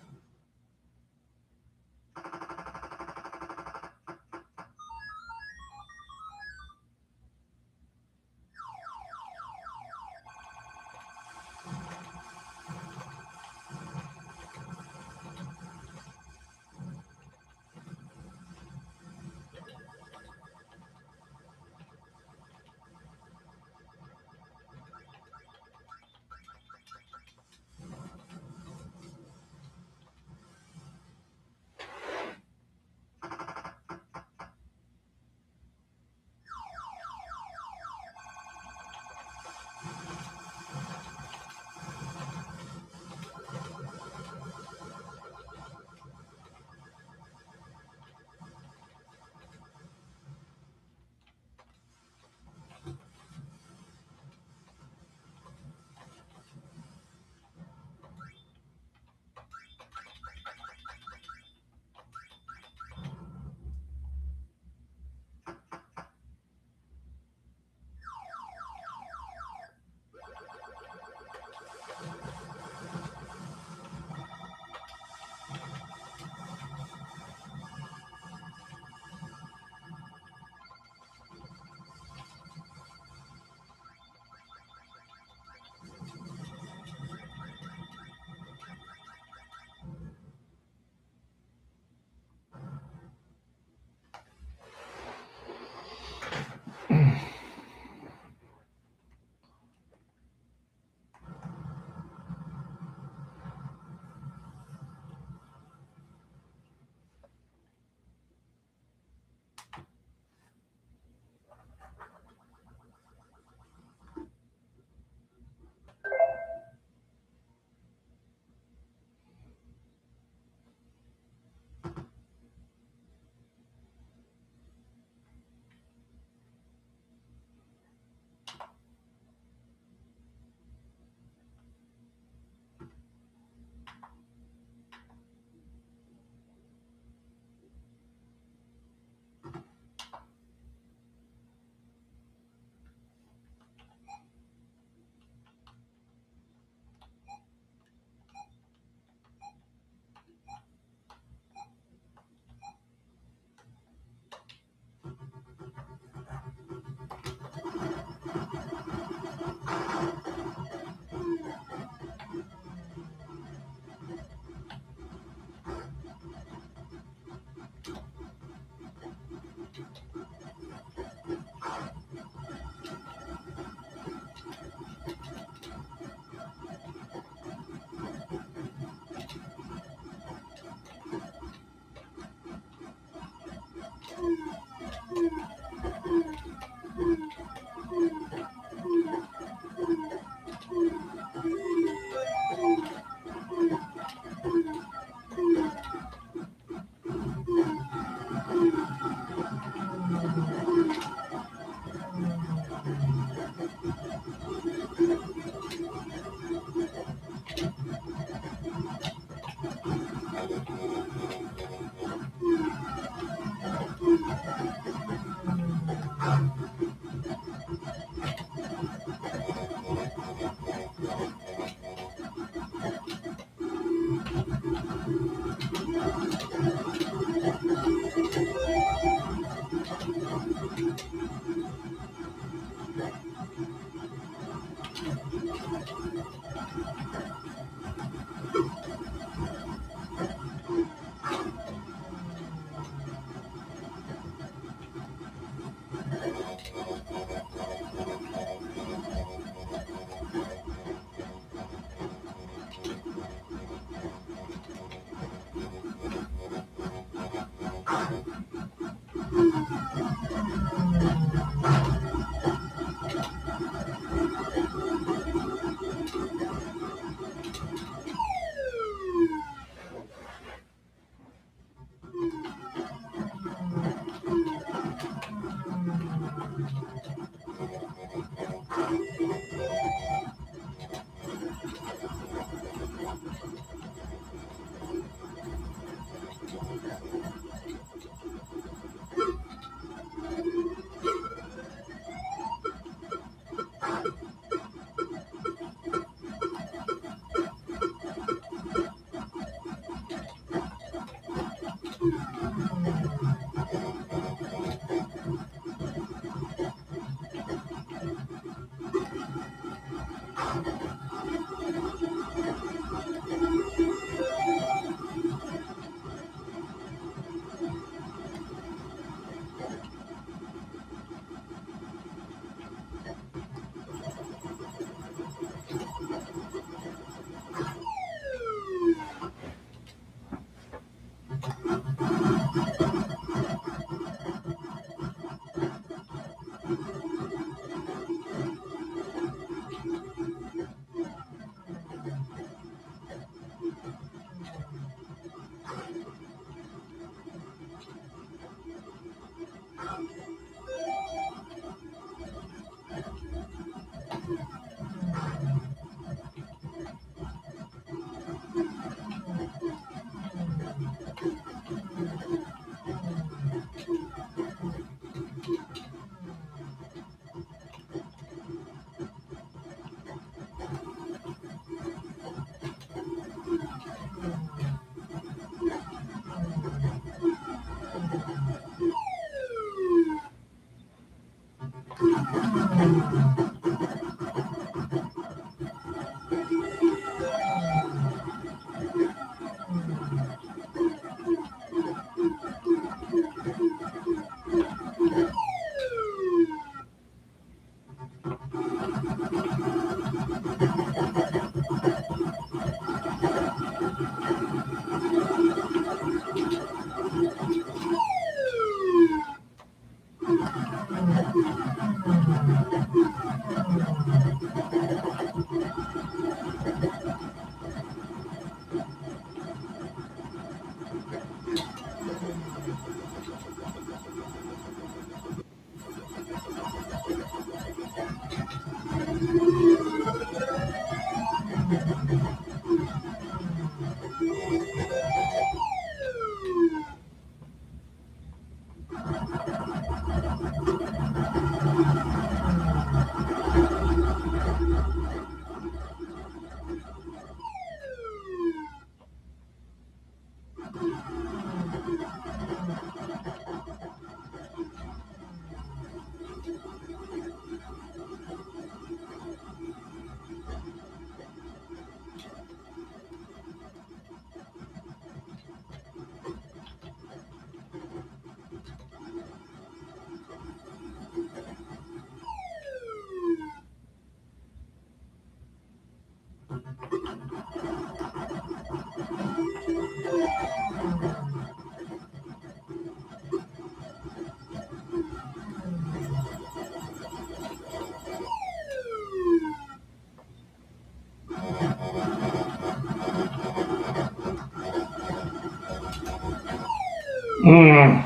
Mm.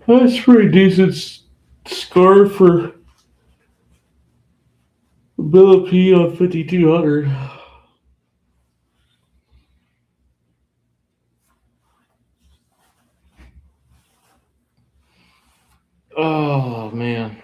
That's pretty decent score for ability on 5200. Oh man.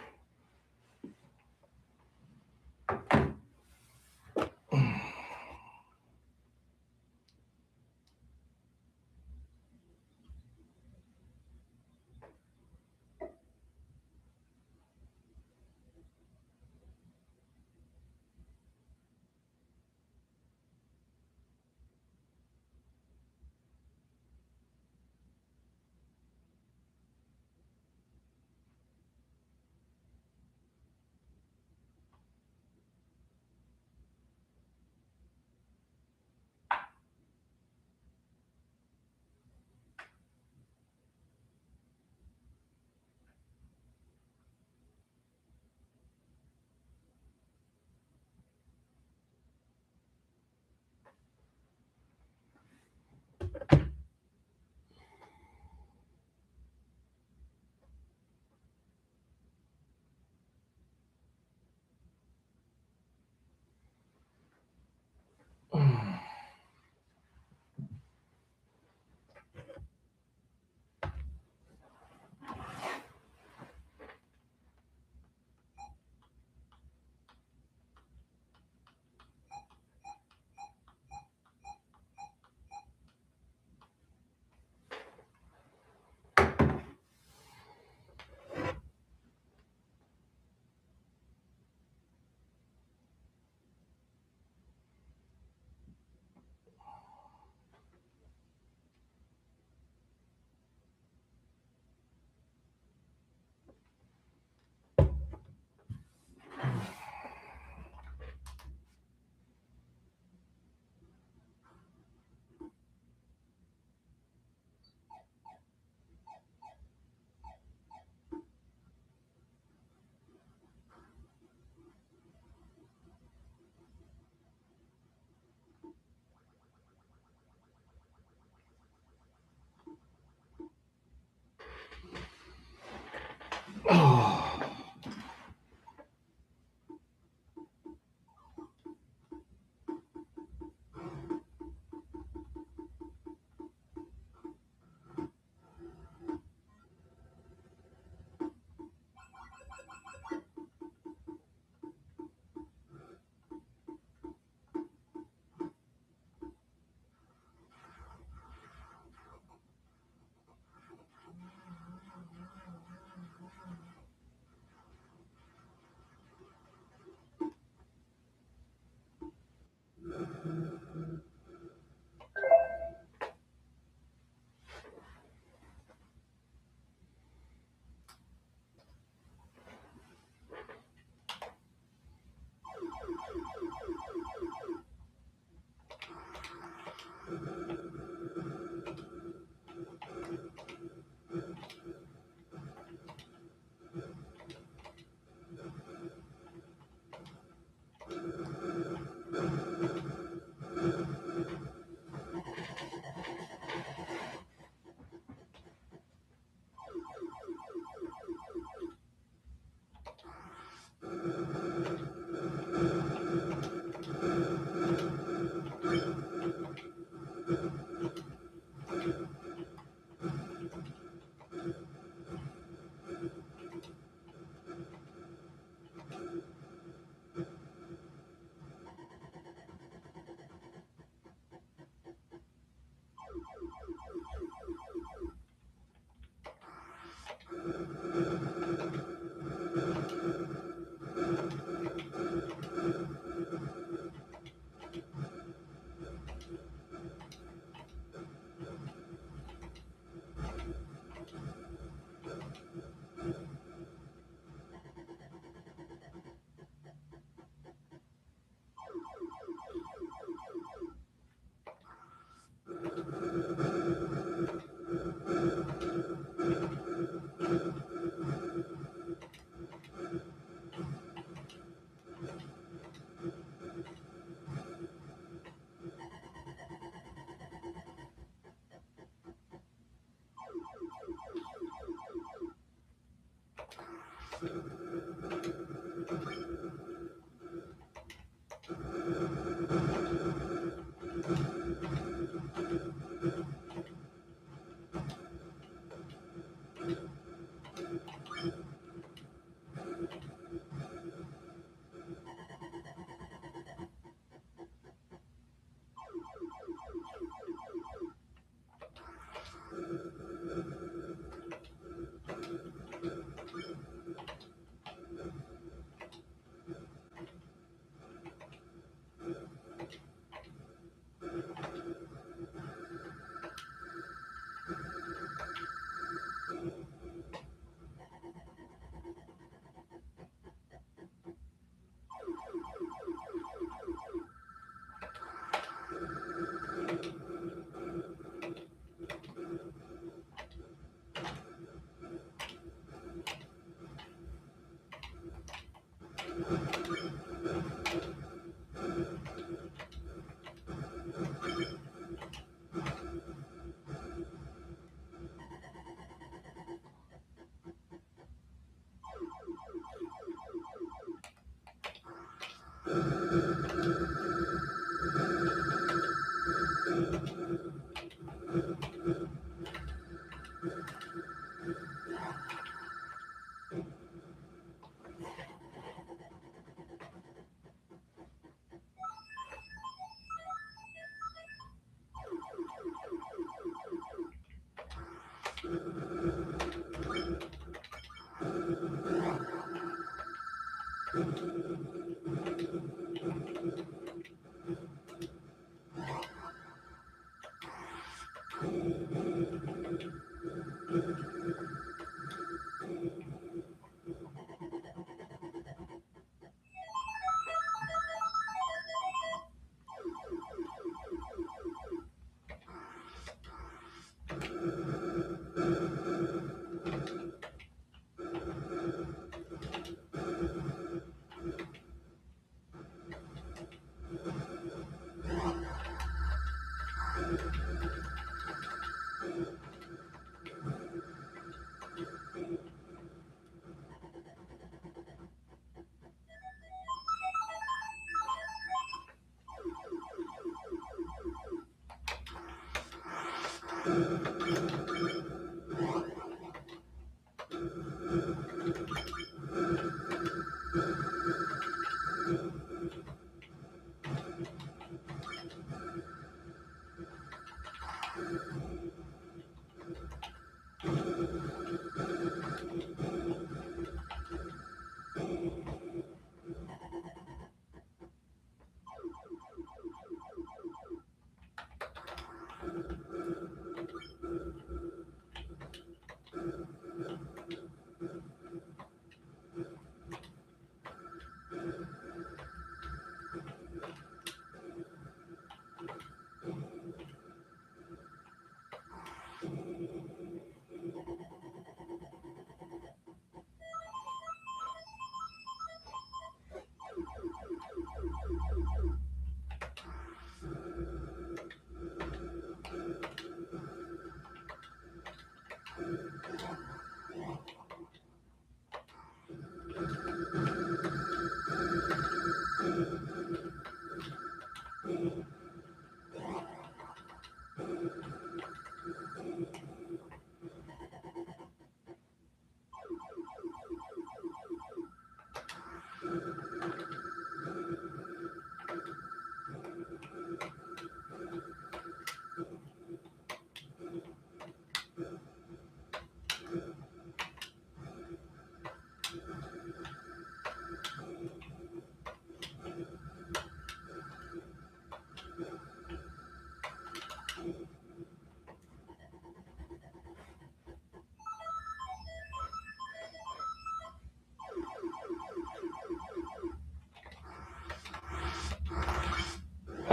Oh.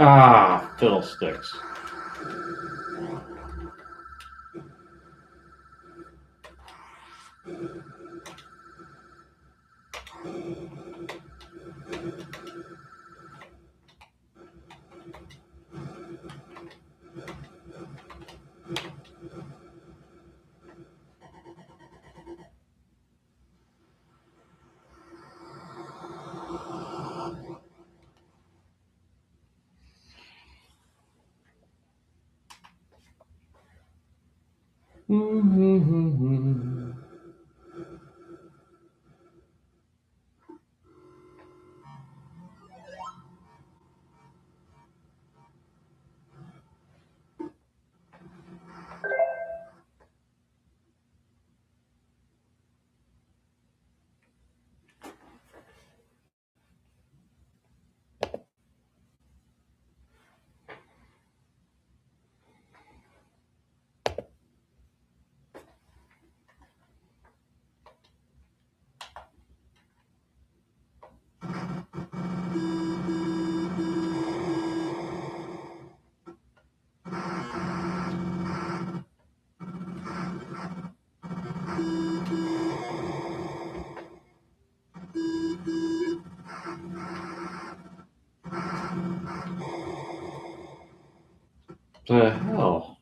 Ah, fiddlesticks. The hell?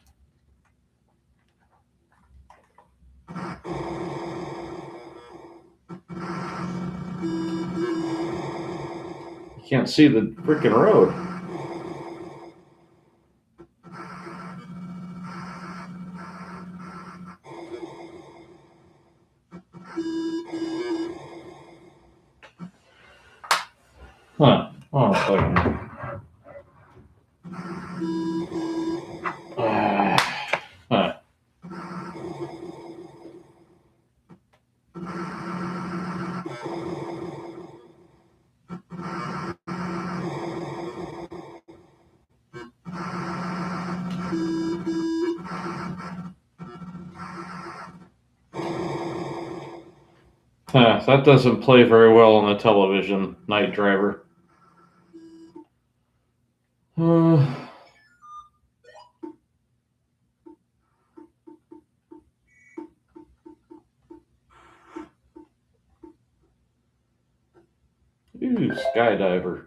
You can't see the freaking road. Huh. Oh, a second. Huh. Huh. That doesn't play very well on the television, Night Driver. Ooh, Skydiver.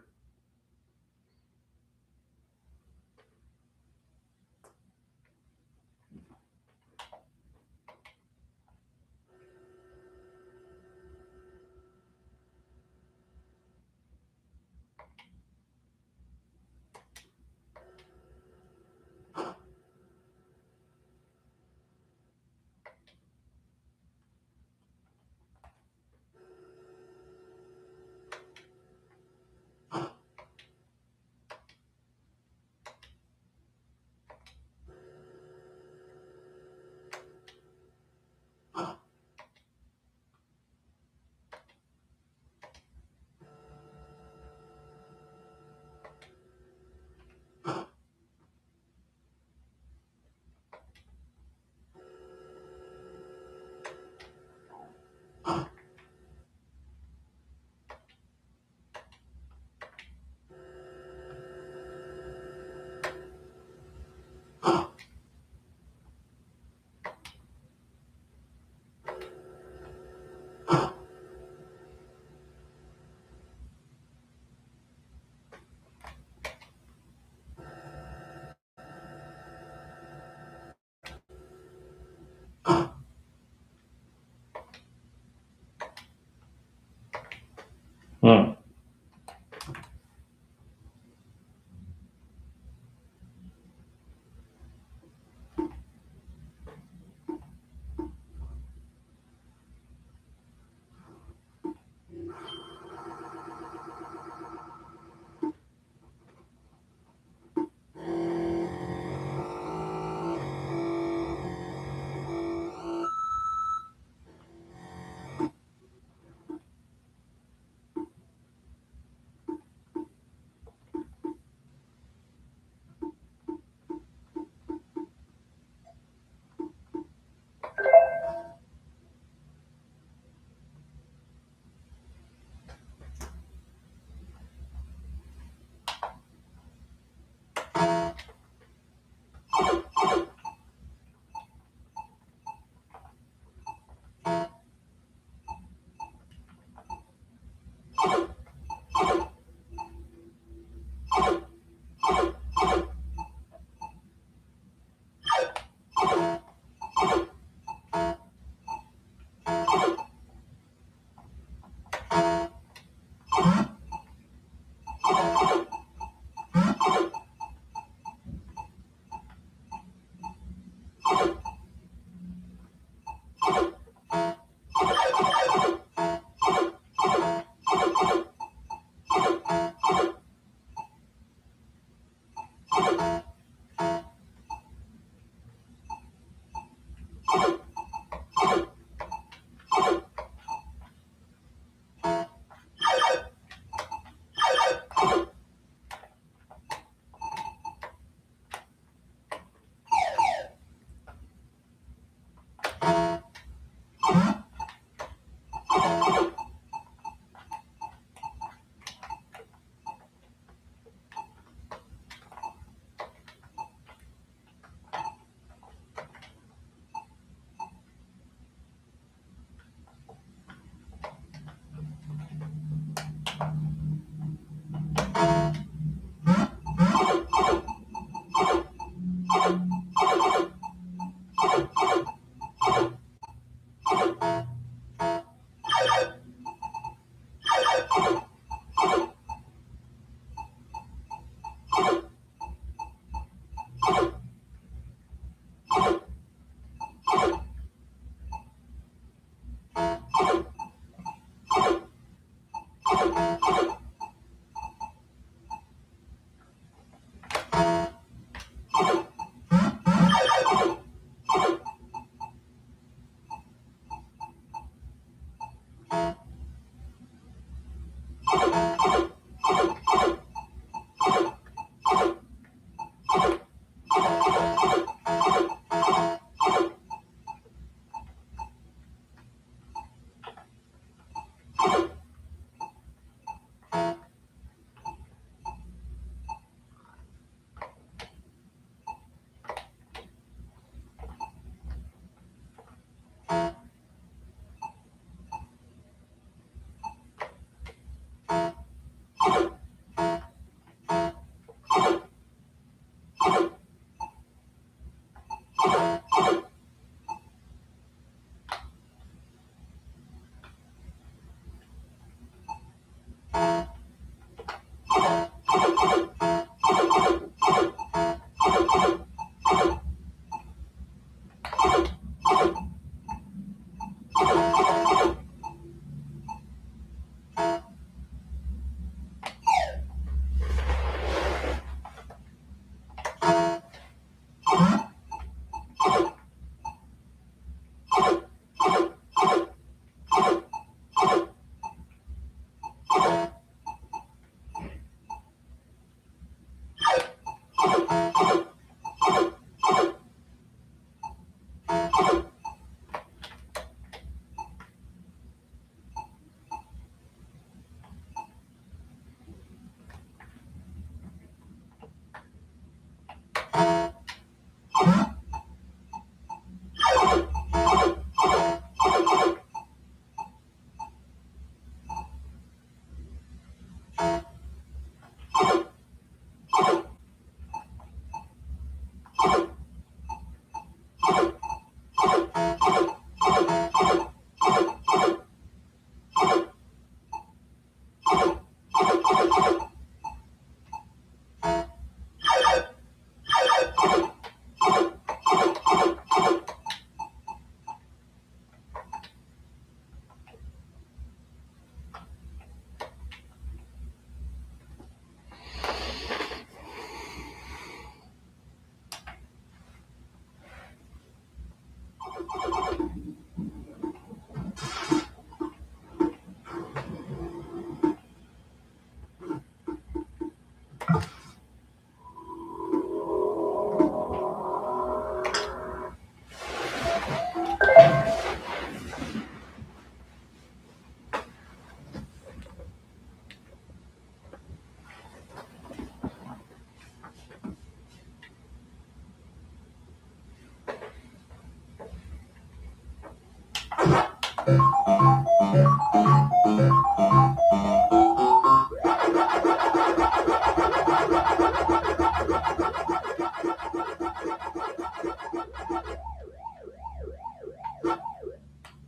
Huh.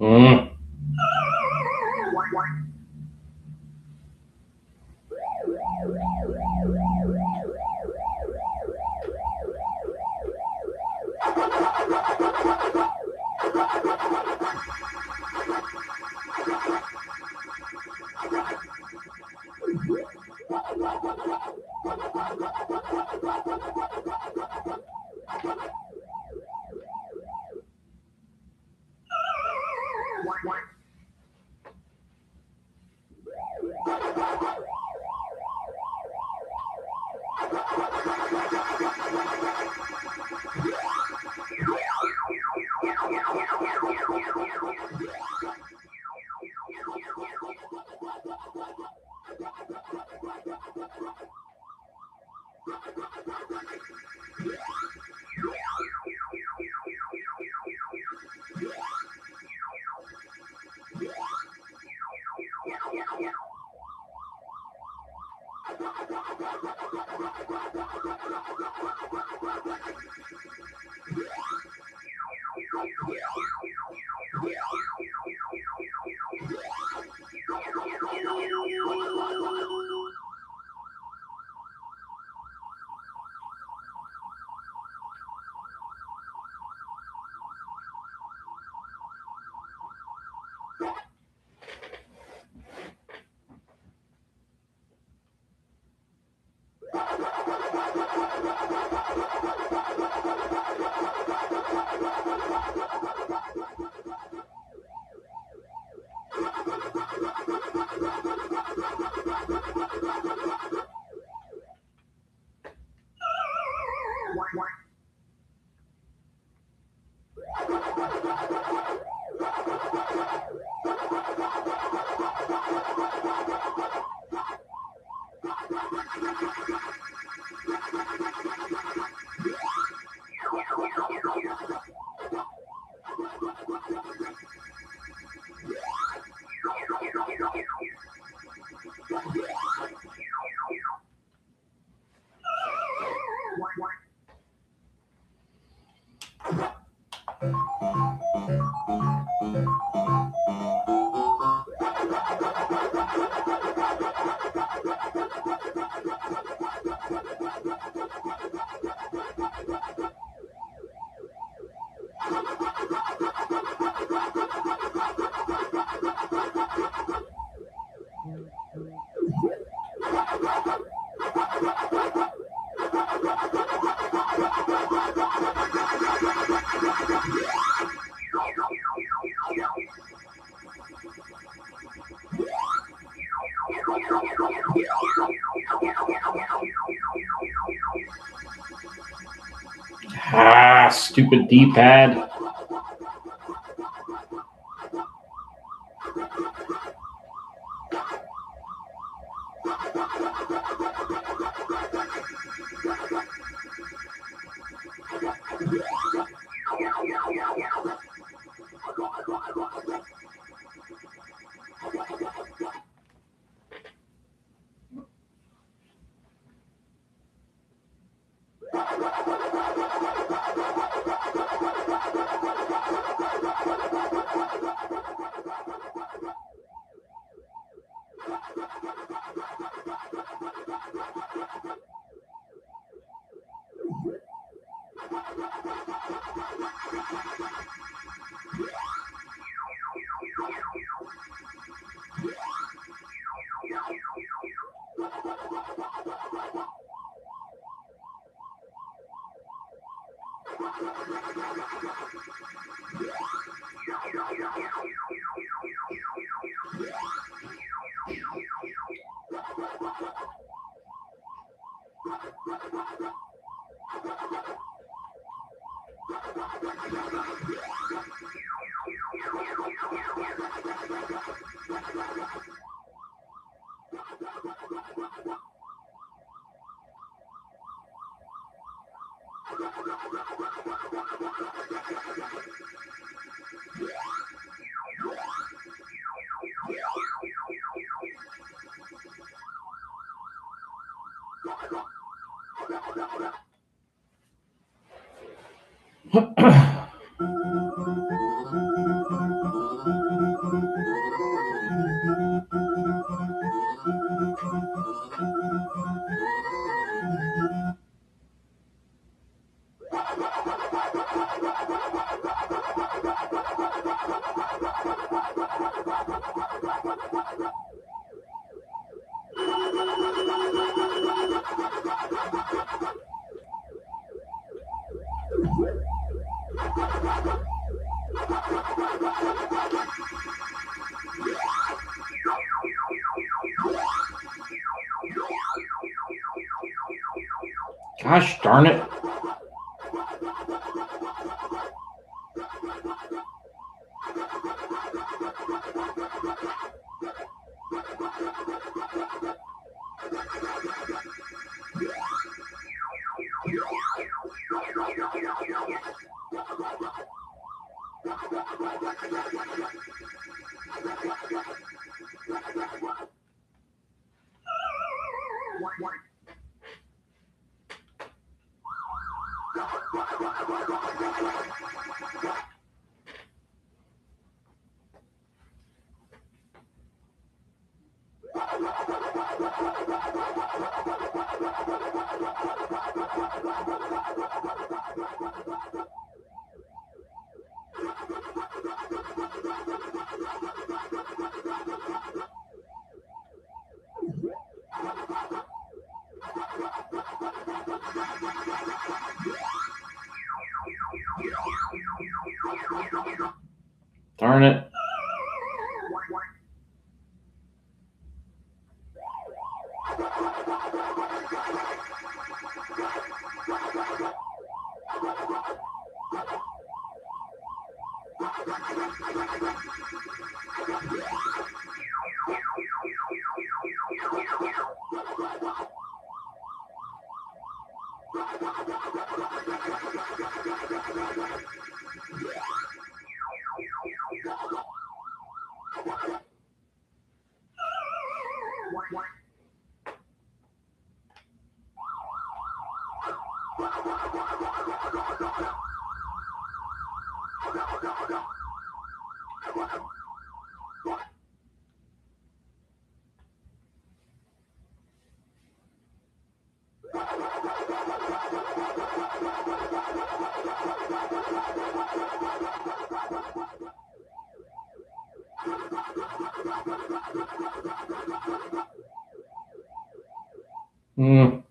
Mm. Ah, stupid D-pad. Gosh darn it. Mm.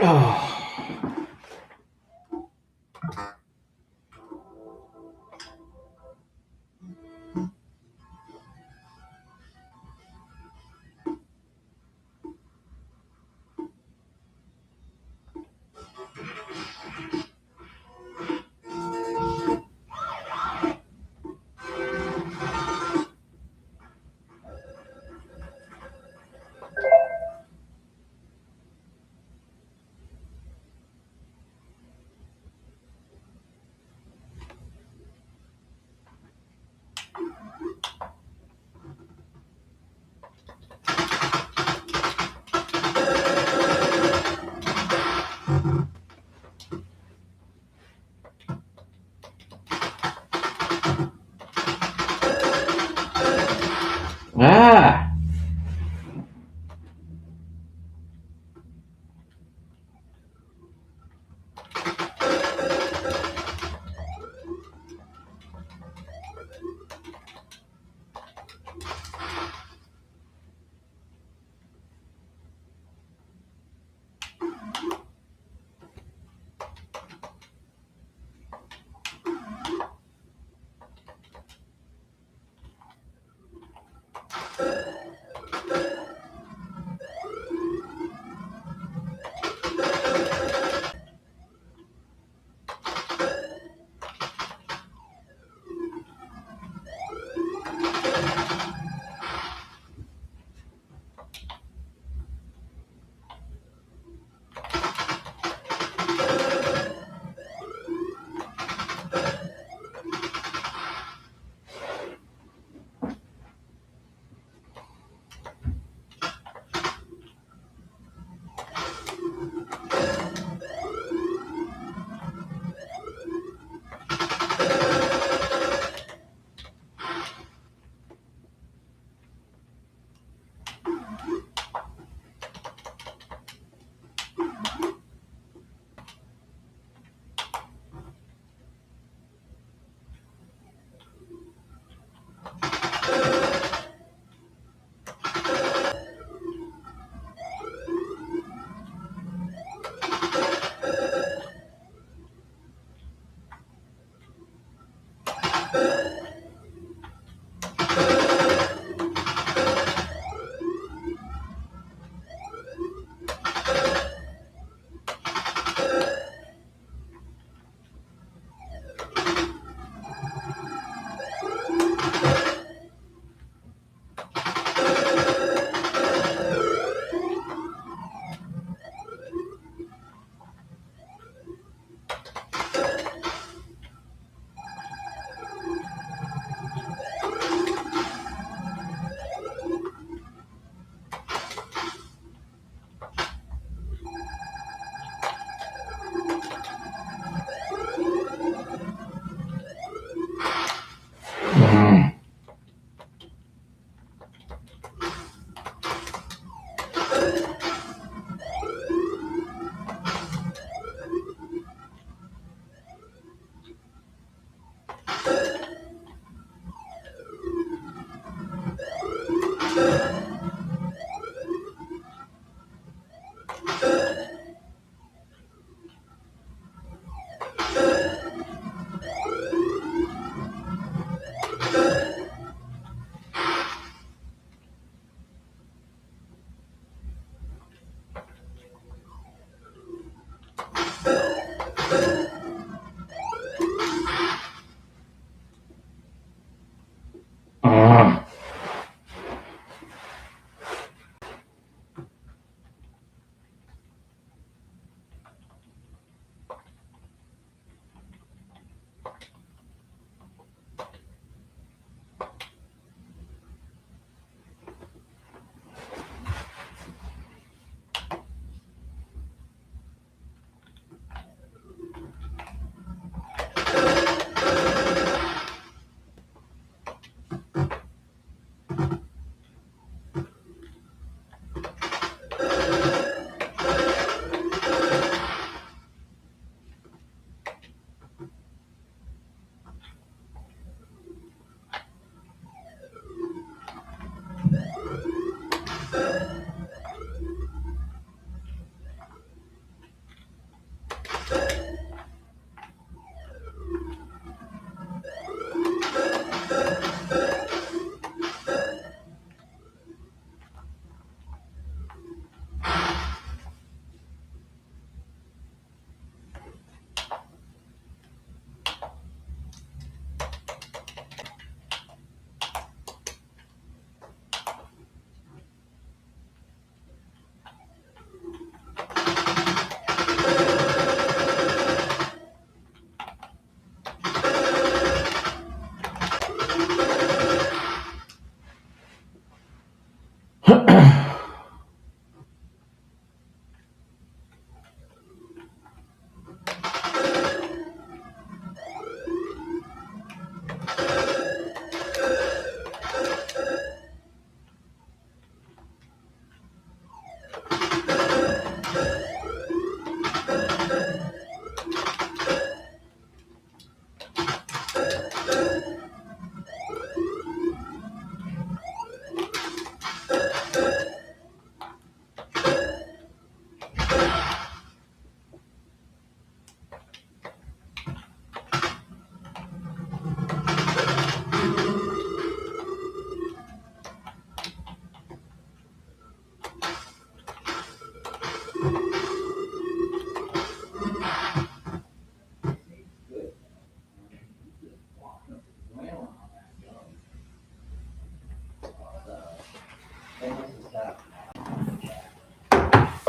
Oh. Ah.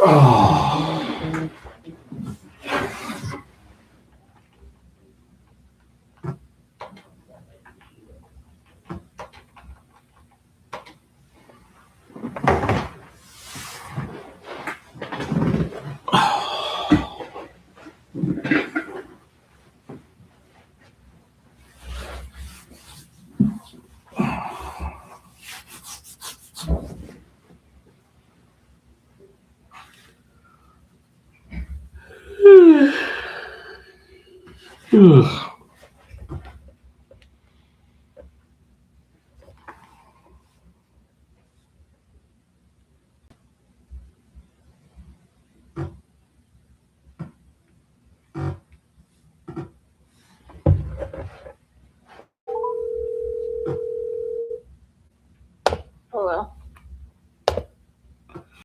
Oh. Ugh. Hello.